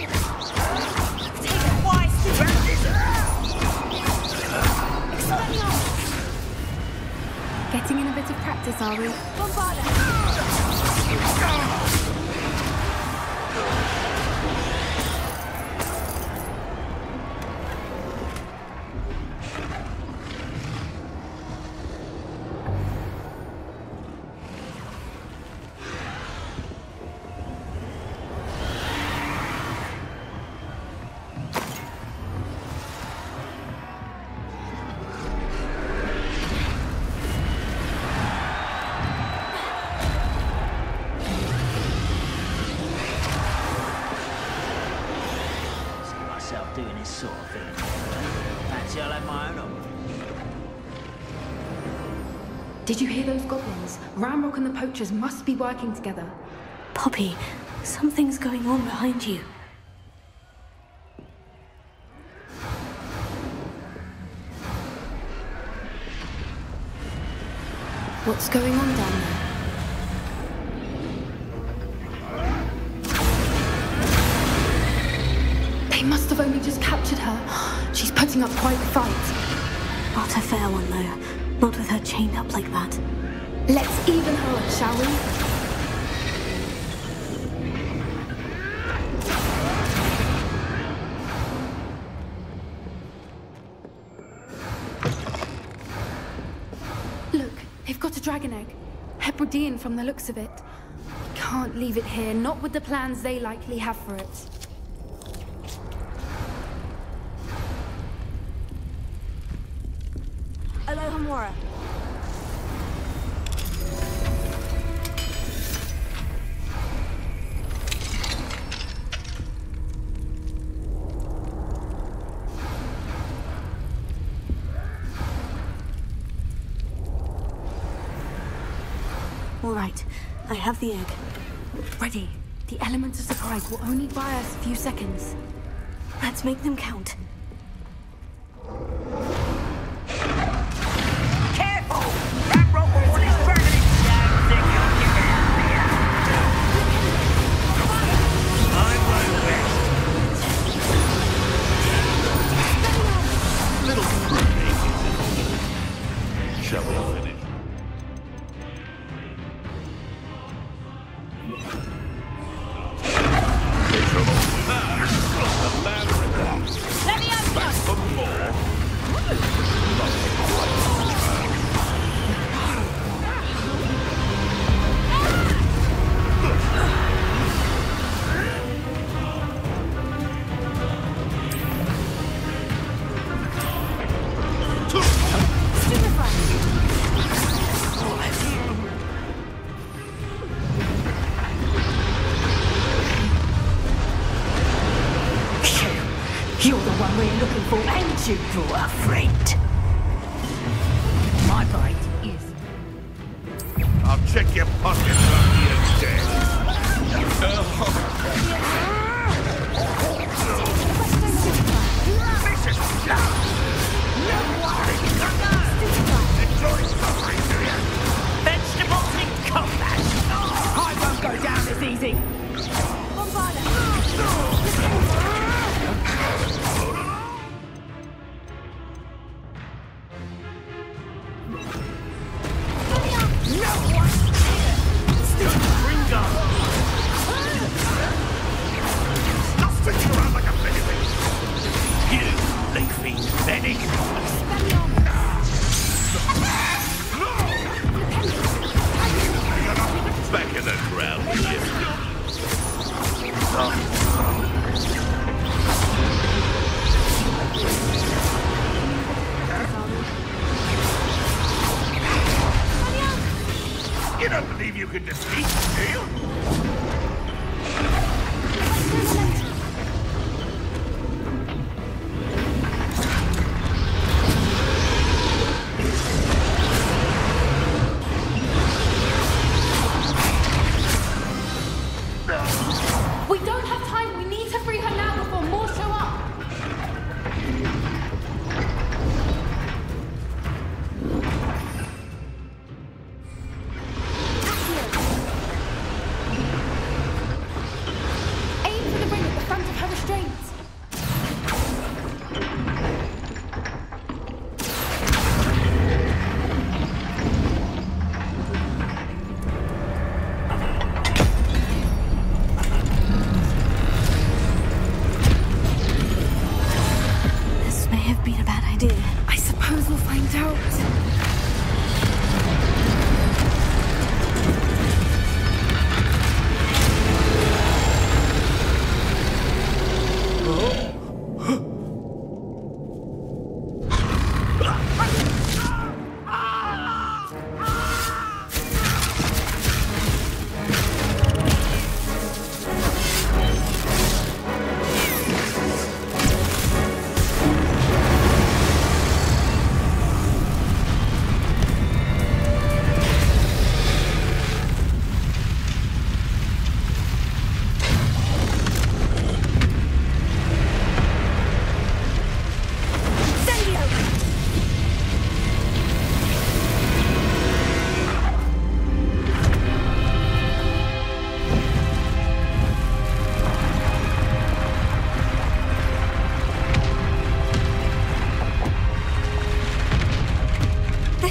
Take it wisely. Getting in a bit of practice, are we? Bombarda! Doing this sort of thing. Fancy I'll have my own of them. Did you hear those goblins? Ramrock and the poachers must be working together. Poppy, something's going on behind you. What's going on down there? They must have only just captured her. She's putting up quite the fight. Not a fair one, though. Not with her chained up like that. Let's even her, shall we? Look, they've got a dragon egg. Hebridean from the looks of it. Can't leave it here, not with the plans they likely have for it. Alohomora. All right, I have the egg. Ready. The element of surprise will only buy us a few seconds. Let's make them count. You're the one we're looking for, ain't you, poor friend? My bite is... I'll check your pockets on your dead. Vegetables in combat! I won't go down as easy! Back in the ground, You don't believe you can defeat me, do you?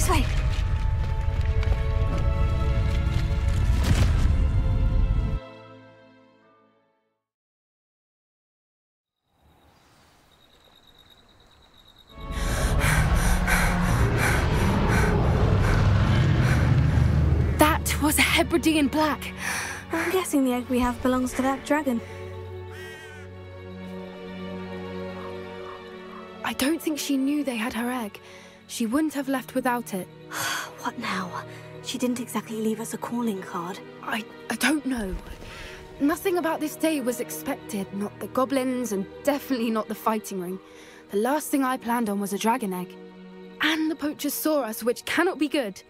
This way. That was a Hebridean black. I'm guessing the egg we have belongs to that dragon. I don't think she knew they had her egg. She wouldn't have left without it. What now? She didn't exactly leave us a calling card. I don't know. Nothing about this day was expected. Not the goblins, and definitely not the fighting ring. The last thing I planned on was a dragon egg. And the poachers saw us, which cannot be good.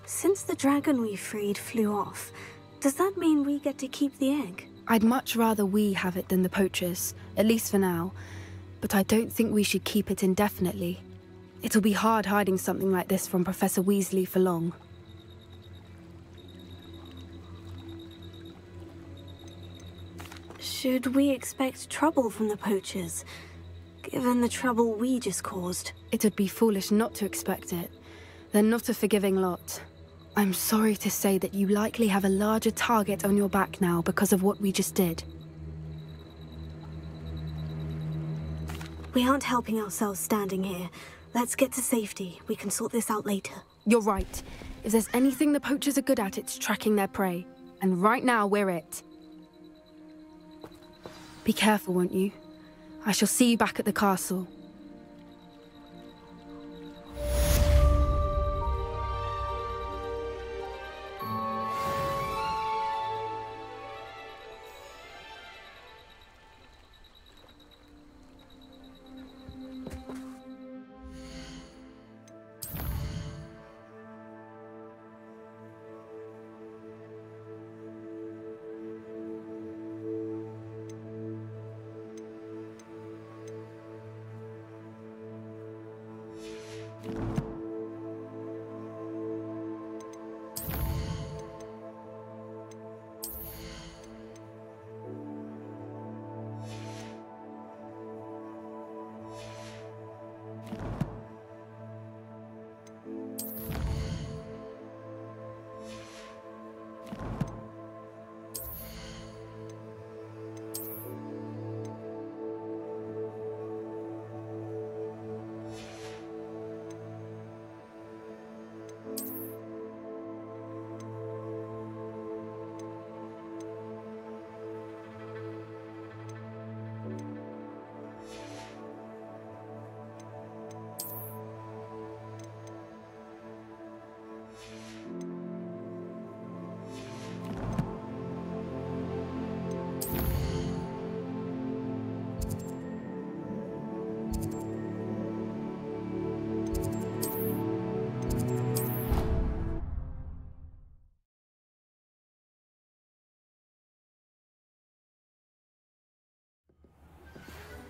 Since the dragon we freed flew off, does that mean we get to keep the egg? I'd much rather we have it than the poachers, at least for now. But I don't think we should keep it indefinitely. It'll be hard hiding something like this from Professor Weasley for long. Should we expect trouble from the poachers, given the trouble we just caused? It would be foolish not to expect it. They're not a forgiving lot. I'm sorry to say that you likely have a larger target on your back now because of what we just did. We aren't helping ourselves standing here. Let's get to safety. We can sort this out later. You're right. If there's anything the poachers are good at, it's tracking their prey. And right now, we're it. Be careful, won't you? I shall see you back at the castle.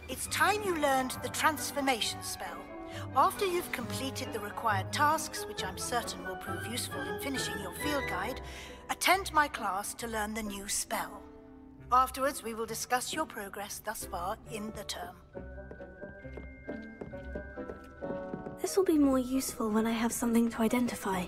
It's time you learned the transformation spell. After you've completed the required tasks, which I'm certain will prove useful in finishing your field guide, attend my class to learn the new spell. Afterwards, we will discuss your progress thus far in the term. This will be more useful when I have something to identify.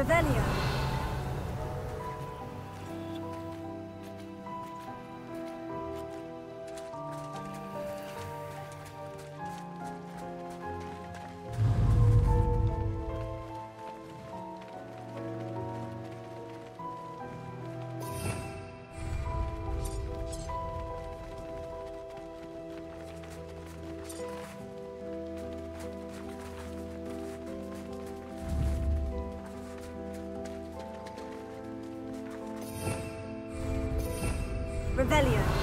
Revelio. Revelio.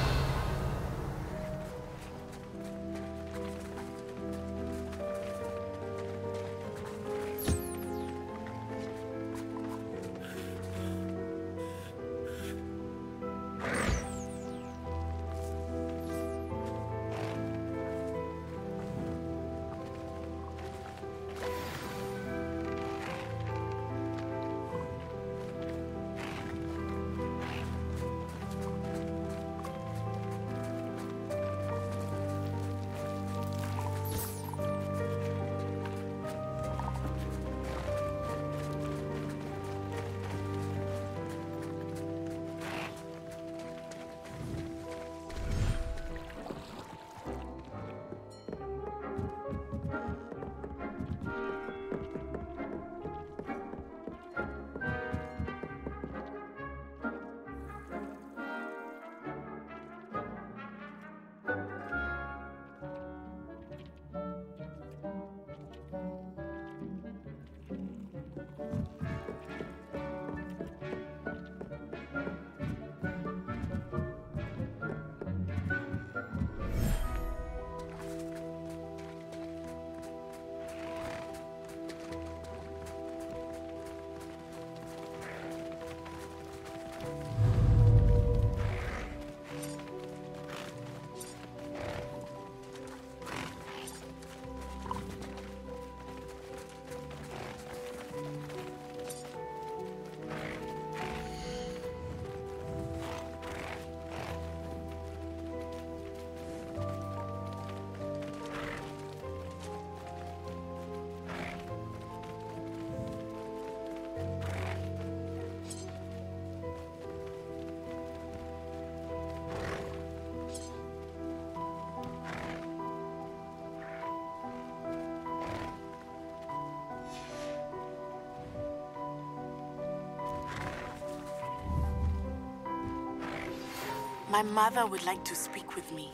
My mother would like to speak with me.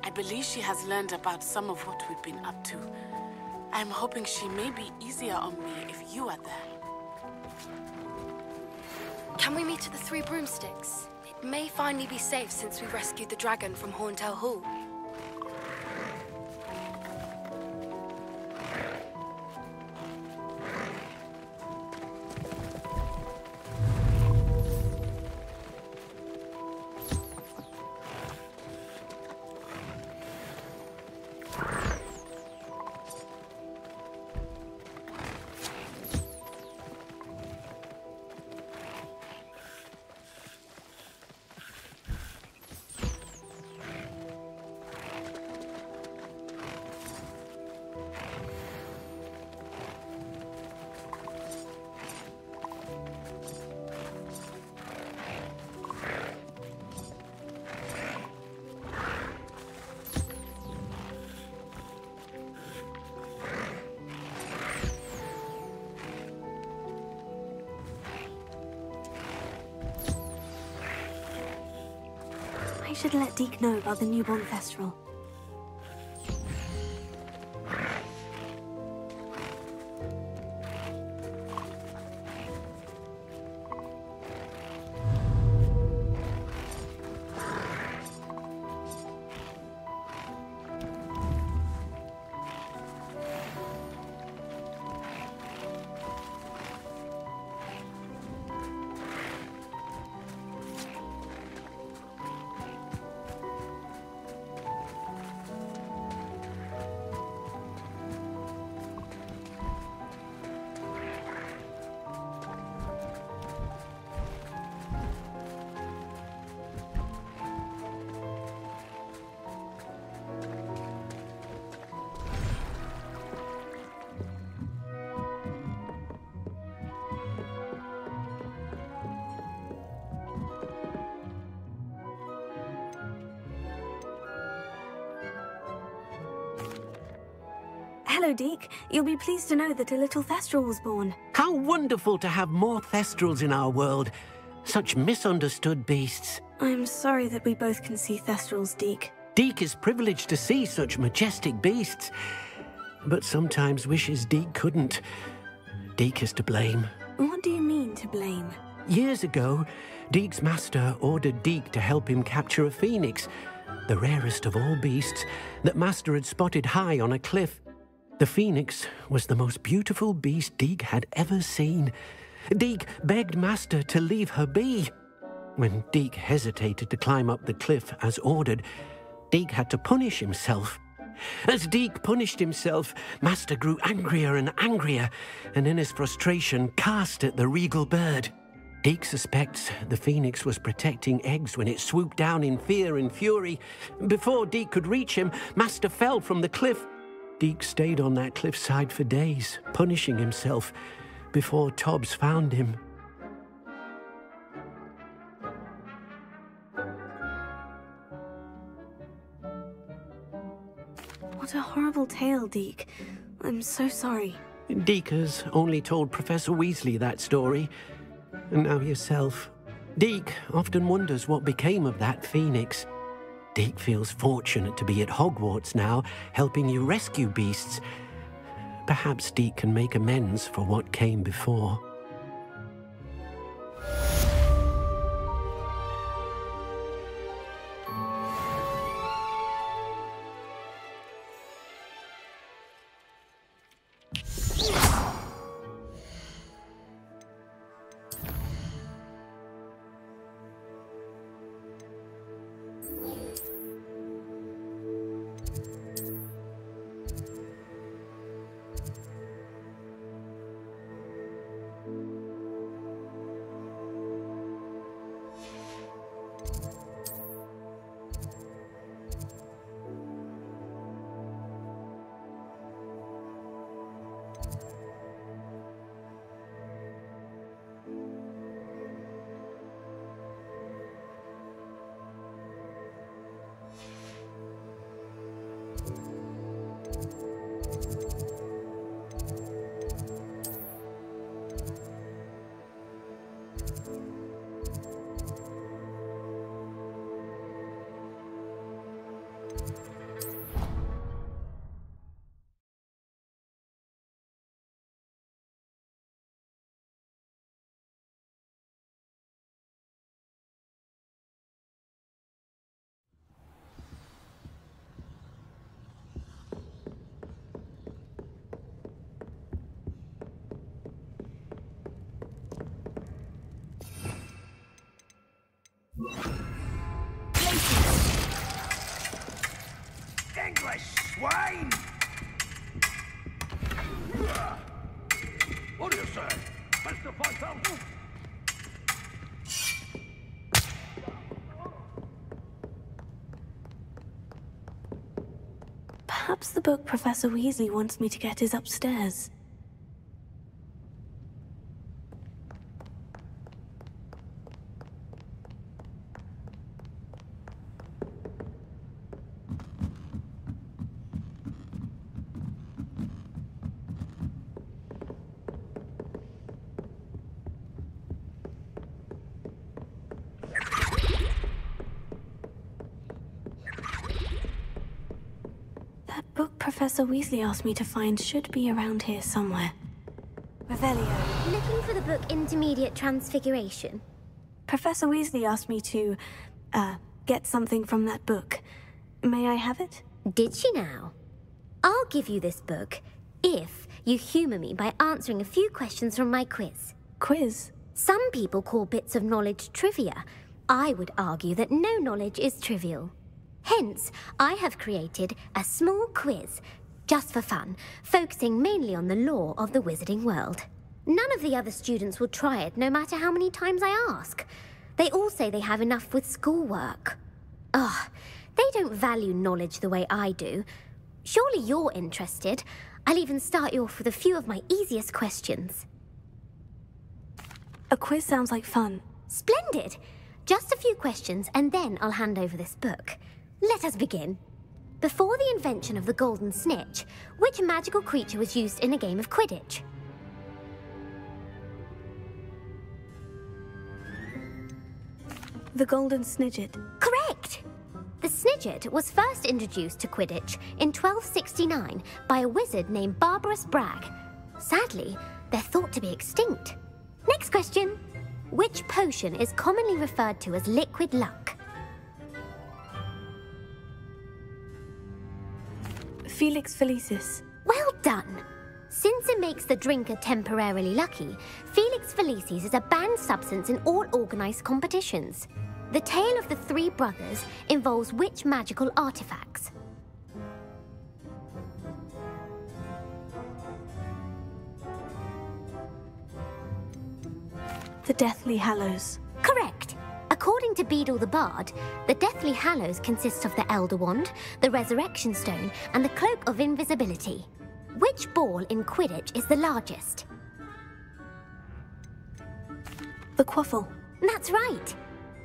I believe she has learned about some of what we've been up to. I'm hoping she may be easier on me if you are there. Can we meet at the Three Broomsticks? It may finally be safe since we rescued the dragon from Horntail Hall. I should let Deke know about the newborn festival. Hello, Deke. You'll be pleased to know that a little Thestral was born. How wonderful to have more Thestrals in our world. Such misunderstood beasts. I'm sorry that we both can see Thestrals, Deke. Deke is privileged to see such majestic beasts, but sometimes wishes Deke couldn't. Deke is to blame. What do you mean, to blame? Years ago, Deke's master ordered Deke to help him capture a phoenix, the rarest of all beasts that Master had spotted high on a cliff. The phoenix was the most beautiful beast Deke had ever seen. Deke begged Master to leave her be. When Deke hesitated to climb up the cliff as ordered, Deke had to punish himself. As Deke punished himself, Master grew angrier and angrier, and in his frustration cast at the regal bird. Deke suspects the phoenix was protecting eggs when it swooped down in fear and fury. Before Deke could reach him, Master fell from the cliff. Deke stayed on that cliffside for days, punishing himself, before Tobbs found him. What a horrible tale, Deke. I'm so sorry. Deke has only told Professor Weasley that story, and now yourself. Deke often wonders what became of that phoenix. Deke feels fortunate to be at Hogwarts now, helping you rescue beasts. Perhaps Deke can make amends for what came before. English swine! What do you say, Mr. 5000? Perhaps the book Professor Weasley wants me to get is upstairs. That book Professor Weasley asked me to find should be around here somewhere. Revelio. Looking for the book Intermediate Transfiguration? Professor Weasley asked me to, get something from that book. May I have it? Did she now? I'll give you this book if you humour me by answering a few questions from my quiz. Quiz? Some people call bits of knowledge trivia. I would argue that no knowledge is trivial. Hence, I have created a small quiz, just for fun, focusing mainly on the lore of the wizarding world. None of the other students will try it, no matter how many times I ask. They all say they have enough with schoolwork. Ugh, they don't value knowledge the way I do. Surely you're interested. I'll even start you off with a few of my easiest questions. A quiz sounds like fun. Splendid! Just a few questions, and then I'll hand over this book. Let us begin. Before the invention of the golden snitch, which magical creature was used in a game of Quidditch? The golden snidget. Correct! The snidget was first introduced to Quidditch in 1269 by a wizard named Barbarous Bragg. Sadly, they're thought to be extinct. Next question. Which potion is commonly referred to as liquid luck? Felix Felicis. Well done! Since it makes the drinker temporarily lucky, Felix Felicis is a banned substance in all organised competitions. The tale of the three brothers involves which magical artifacts? The Deathly Hallows. Correct! According to Beadle the Bard, the Deathly Hallows consists of the Elder Wand, the Resurrection Stone, and the Cloak of Invisibility. Which ball in Quidditch is the largest? The Quaffle. That's right!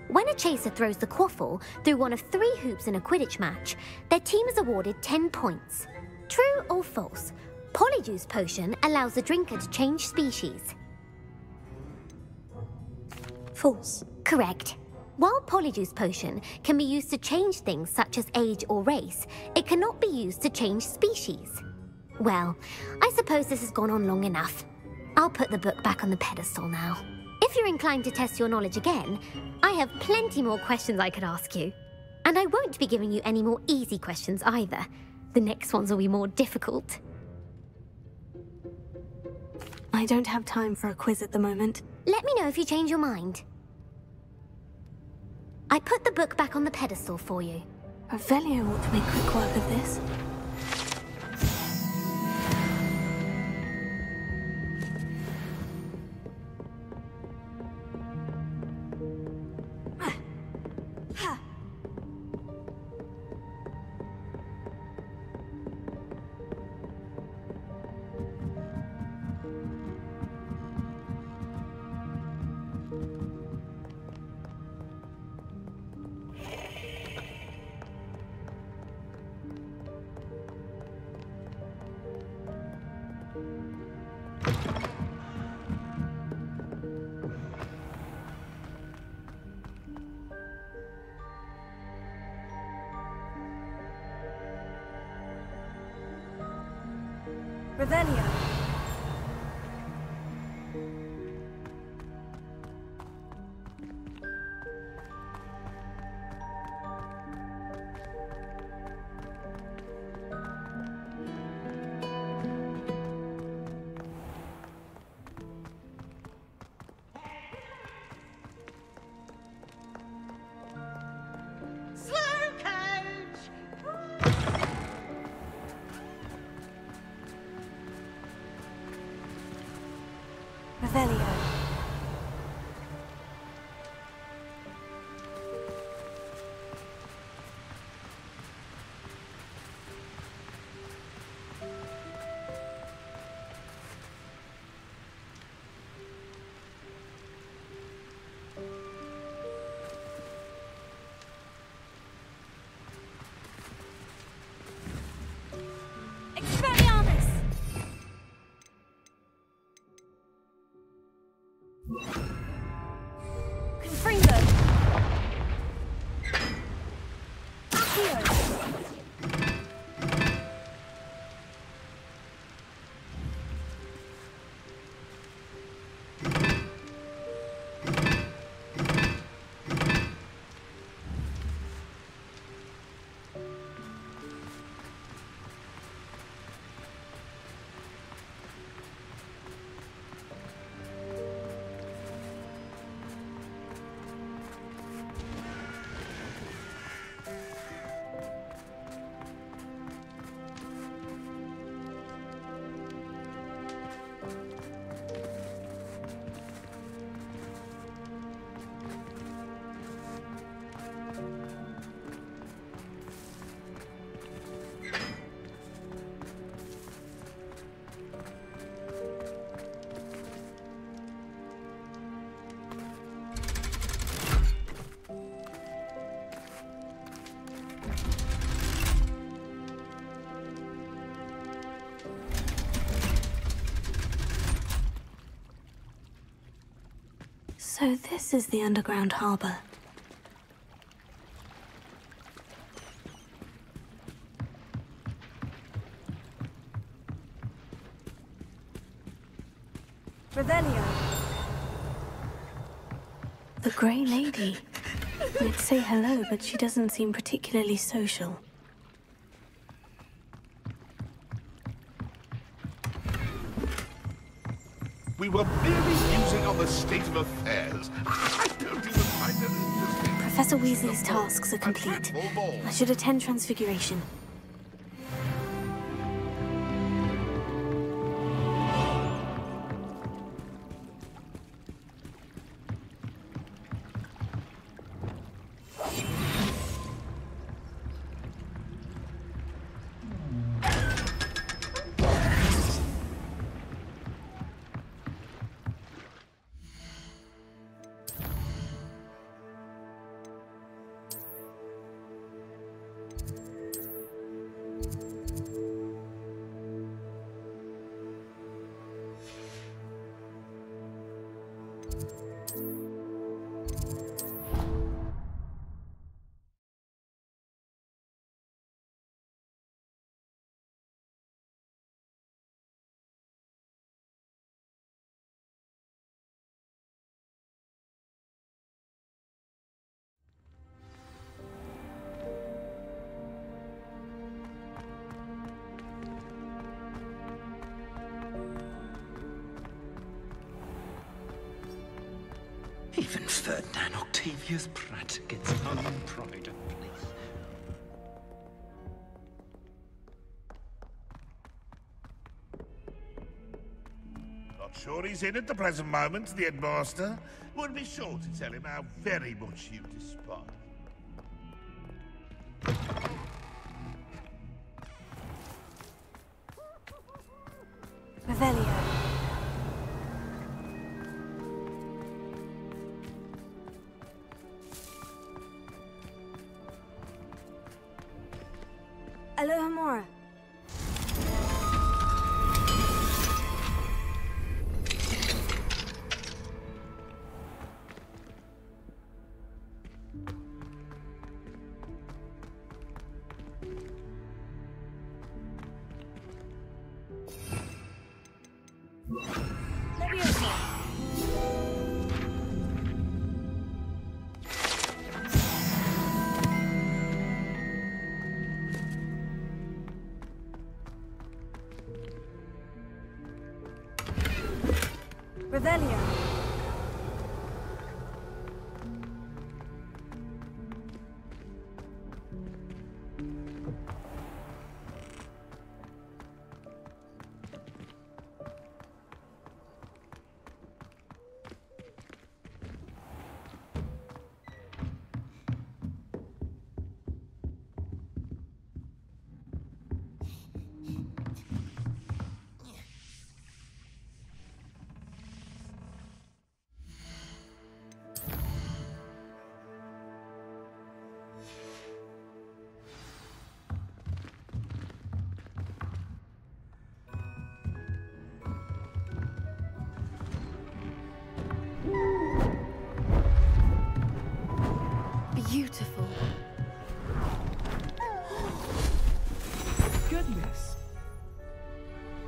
When a chaser throws the Quaffle through one of 3 hoops in a Quidditch match, their team is awarded 10 points. True or false? Polyjuice Potion allows the drinker to change species. False. Correct. While Polyjuice Potion can be used to change things such as age or race, it cannot be used to change species. Well, I suppose this has gone on long enough. I'll put the book back on the pedestal now. If you're inclined to test your knowledge again, I have plenty more questions I could ask you. And I won't be giving you any more easy questions either. The next ones will be more difficult. I don't have time for a quiz at the moment. Let me know if you change your mind. I put the book back on the pedestal for you. Revelio ought to make quick work of this. Revelio. Revelio. Expelliarmus! So this is the underground harbor. Revelio. The Grey Lady. I'd say hello, but she doesn't seem particularly social. We were merely musing on the state of affairs. I don't even find it interesting. Professor Weasley's tasks are complete. I should attend Transfiguration. Even Ferdinand Octavius Pratt gets hung in pride of place. Not sure he's in at the present moment, the headmaster. Would be sure to tell him how very much you despise. Revelio. Alohomora. Revelio. Beautiful. Goodness.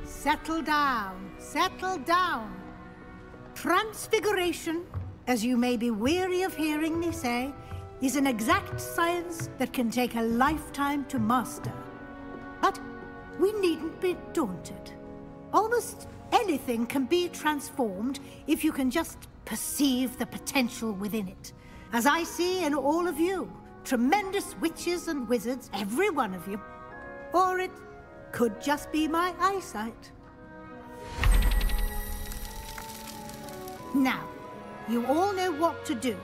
Settle down. Settle down. Transfiguration, as you may be weary of hearing me say, is an exact science that can take a lifetime to master. But we needn't be daunted. Almost anything can be transformed if you can just perceive the potential within it. As I see in all of you, tremendous witches and wizards, every one of you. Or it could just be my eyesight. Now, you all know what to do.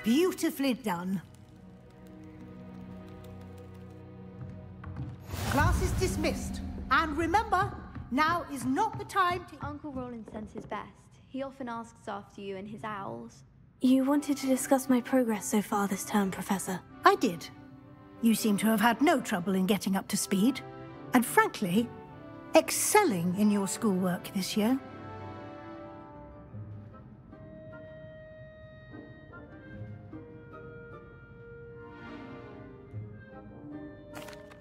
Beautifully done. Class is dismissed. And remember, now is not the time to... Uncle Roland sends his best. He often asks after you and his owls. You wanted to discuss my progress so far this term, Professor. I did. You seem to have had no trouble in getting up to speed. And frankly, excelling in your schoolwork this year.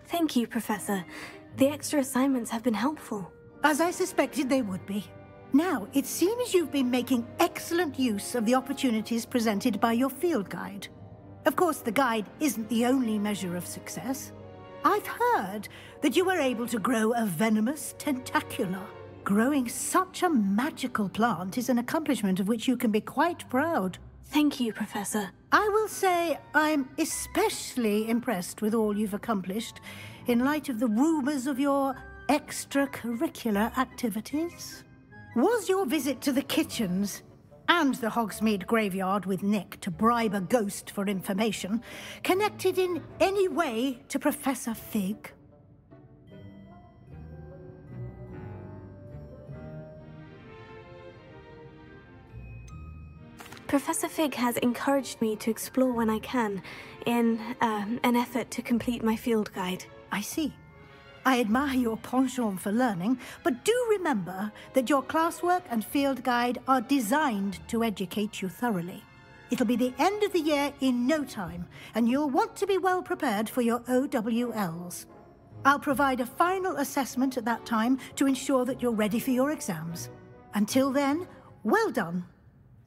Thank you, Professor. The extra assignments have been helpful. As I suspected they would be. Now, it seems you've been making excellent use of the opportunities presented by your field guide. Of course, the guide isn't the only measure of success. I've heard that you were able to grow a venomous tentacula. Growing such a magical plant is an accomplishment of which you can be quite proud. Thank you, Professor. I will say I'm especially impressed with all you've accomplished in light of the rumors of your extracurricular activities. Was your visit to the kitchens and the Hogsmeade graveyard with Nick to bribe a ghost for information connected in any way to Professor Fig? Professor Fig has encouraged me to explore when I can, in an effort to complete my field guide. I see. I admire your penchant for learning, but do remember that your classwork and field guide are designed to educate you thoroughly. It'll be the end of the year in no time, and you'll want to be well prepared for your OWLs. I'll provide a final assessment at that time to ensure that you're ready for your exams. Until then, well done.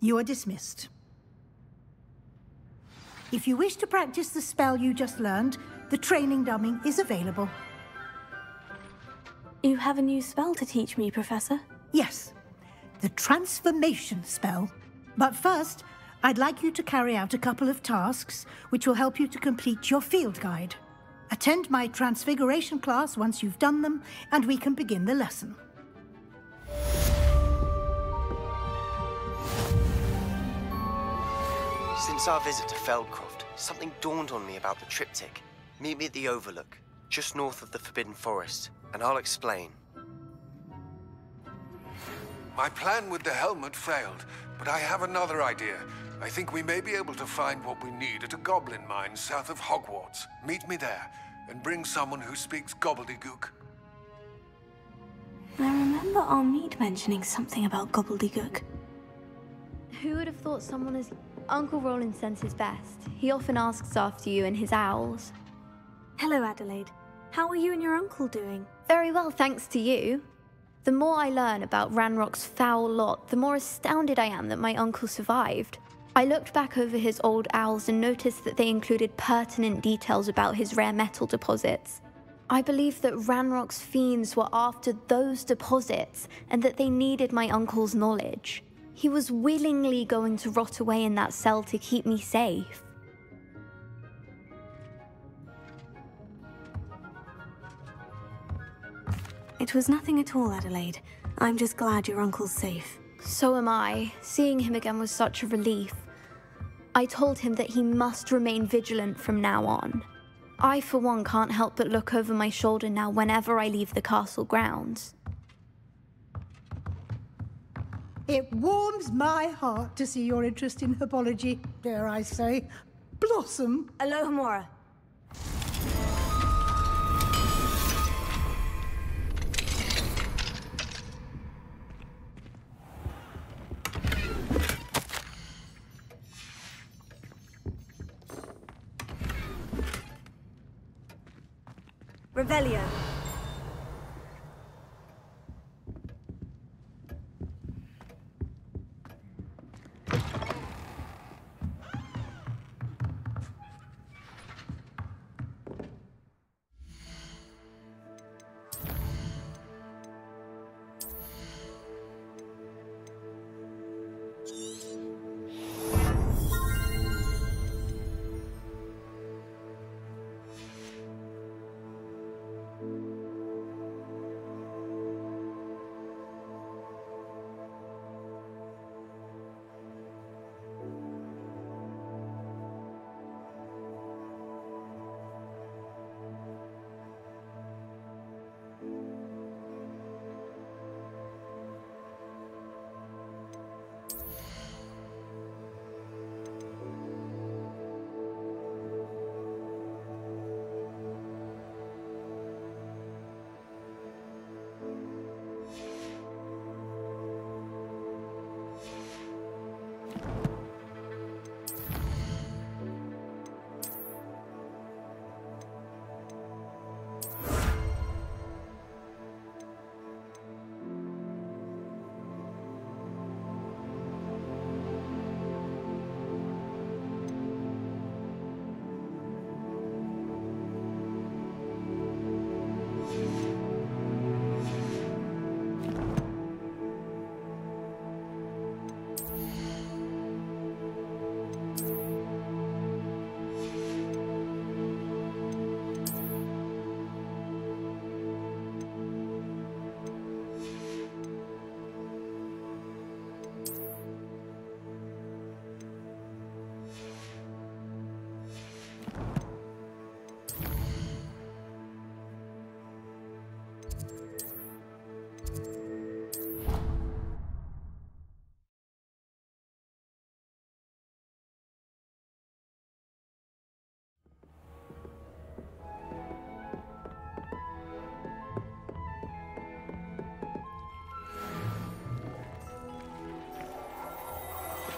You are dismissed. If you wish to practice the spell you just learned, the training dummy is available. You have a new spell to teach me, Professor? Yes, the transformation spell. But first, I'd like you to carry out a couple of tasks which will help you to complete your field guide. Attend my transfiguration class once you've done them, and we can begin the lesson. Since our visit to Feldcroft, something dawned on me about the triptych. Meet me at the Overlook, just north of the Forbidden Forest, and I'll explain. My plan with the helmet failed, but I have another idea. I think we may be able to find what we need at a goblin mine south of Hogwarts. Meet me there, and bring someone who speaks gobbledygook. I remember Armide mentioning something about gobbledygook. Who would have thought someone as... Uncle Roland sends his best. He often asks after you and his owls. Hello, Adelaide. How are you and your uncle doing? Very well, thanks to you. The more I learn about Ranrock's foul lot, the more astounded I am that my uncle survived. I looked back over his old owls and noticed that they included pertinent details about his rare metal deposits. I believe that Ranrock's fiends were after those deposits and that they needed my uncle's knowledge. He was willingly going to rot away in that cell to keep me safe. It was nothing at all, Adelaide. I'm just glad your uncle's safe. So am I. Seeing him again was such a relief. I told him that he must remain vigilant from now on. I, for one, can't help but look over my shoulder now whenever I leave the castle grounds. It warms my heart to see your interest in herbology, dare I say, blossom. Alohomora. Revelio.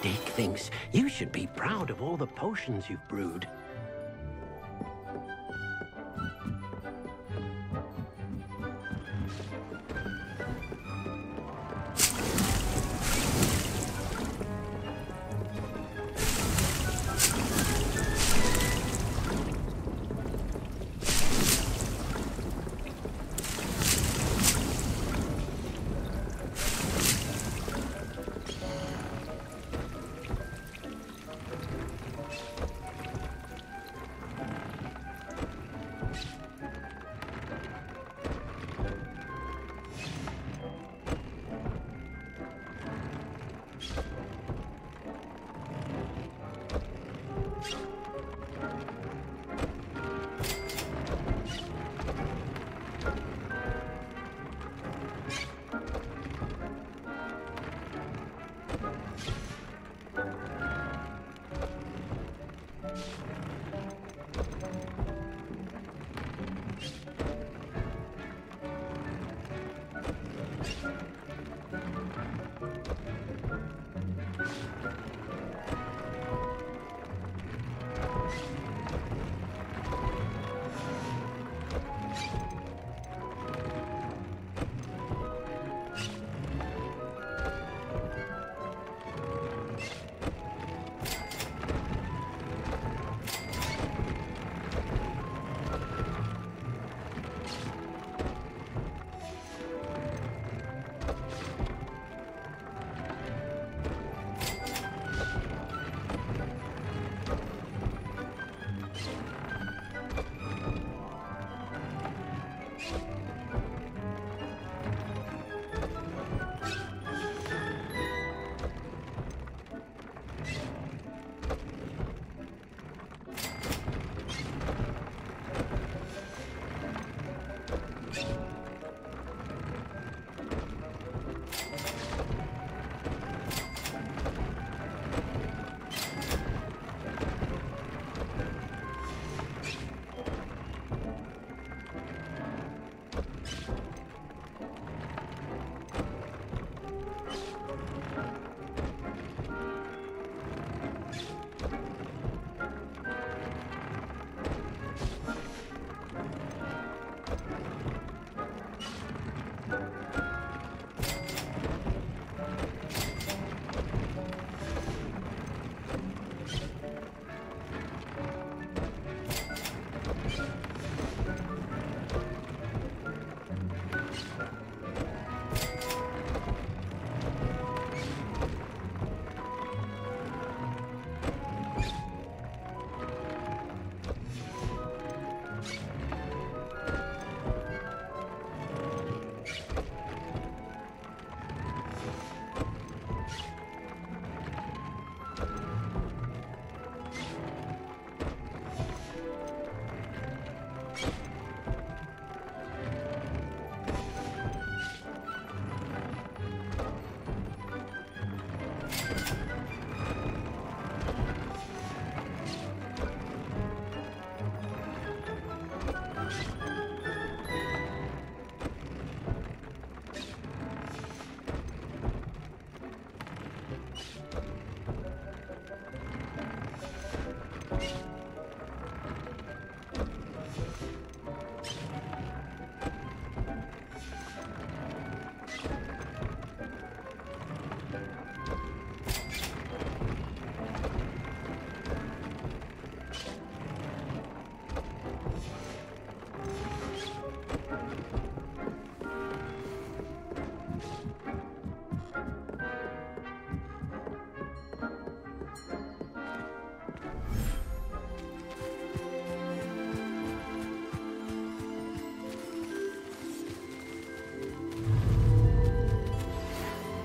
Deke thinks you should be proud of all the potions you've brewed.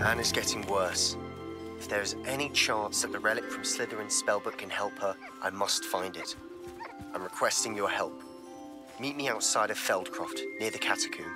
Anne is getting worse. If there is any chance that the relic from Slytherin's spellbook can help her, I must find it. I'm requesting your help. Meet me outside of Feldcroft, near the catacomb.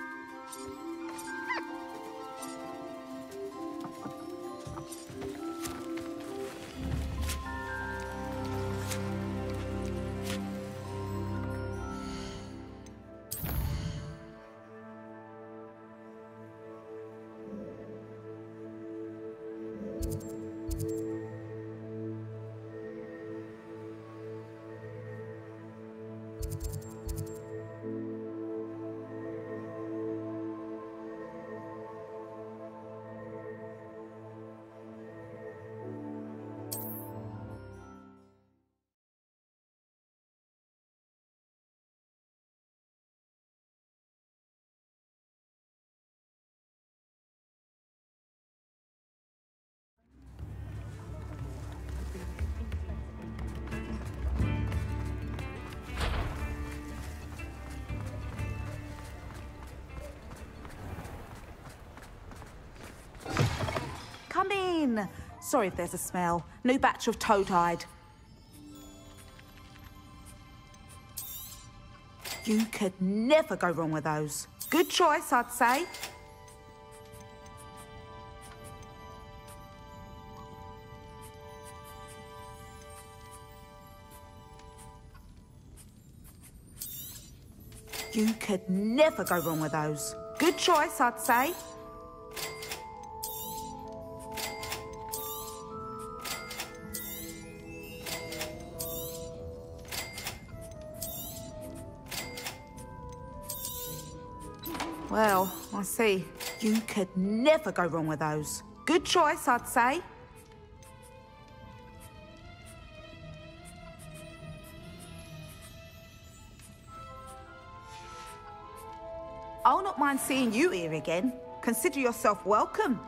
Come in. Sorry if there's a smell. New batch of toad-hide. You could never go wrong with those. Good choice, I'd say. You could never go wrong with those. Good choice, I'd say. Well, I see. You could never go wrong with those. Good choice, I'd say. I'll not mind seeing you here again. Consider yourself welcome.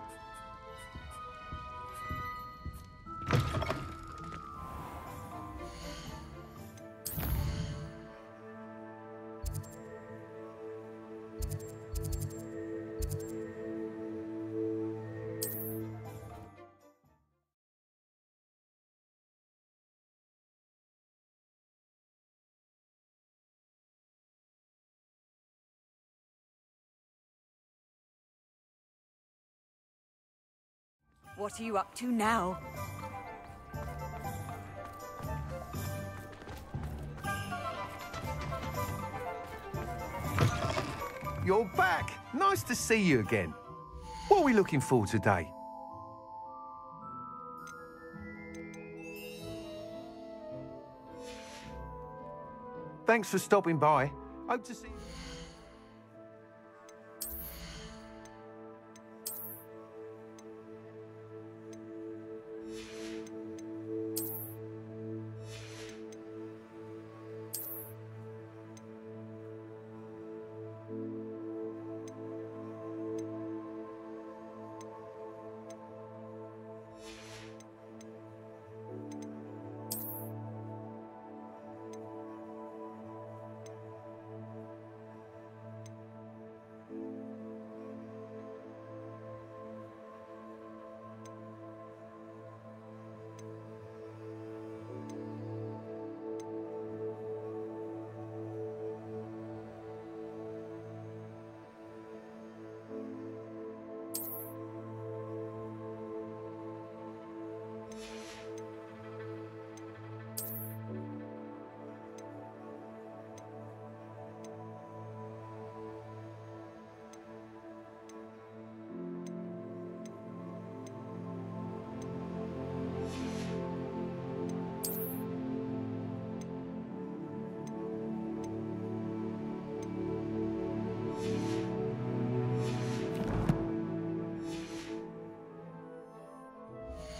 What are you up to now? You're back. Nice to see you again. What are we looking for today? Thanks for stopping by. Hope to see you.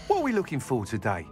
What are we looking for today?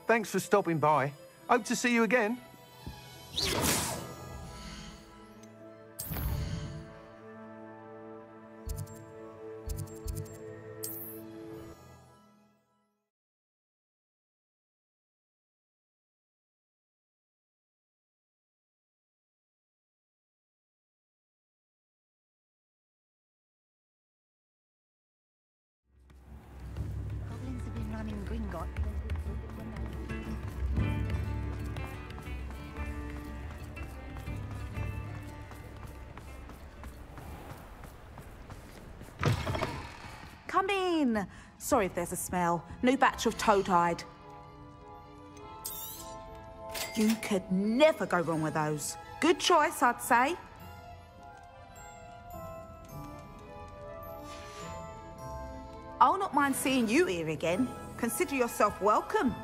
Thanks for stopping by. Hope to see you again. Goblins have been running Gringotts. Come in. Sorry if there's a smell. New batch of toad-hide. You could never go wrong with those. Good choice, I'd say. I'll not mind seeing you here again. Consider yourself welcome.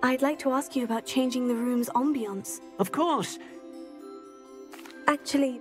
I'd like to ask you about changing the room's ambiance. Of course. Actually,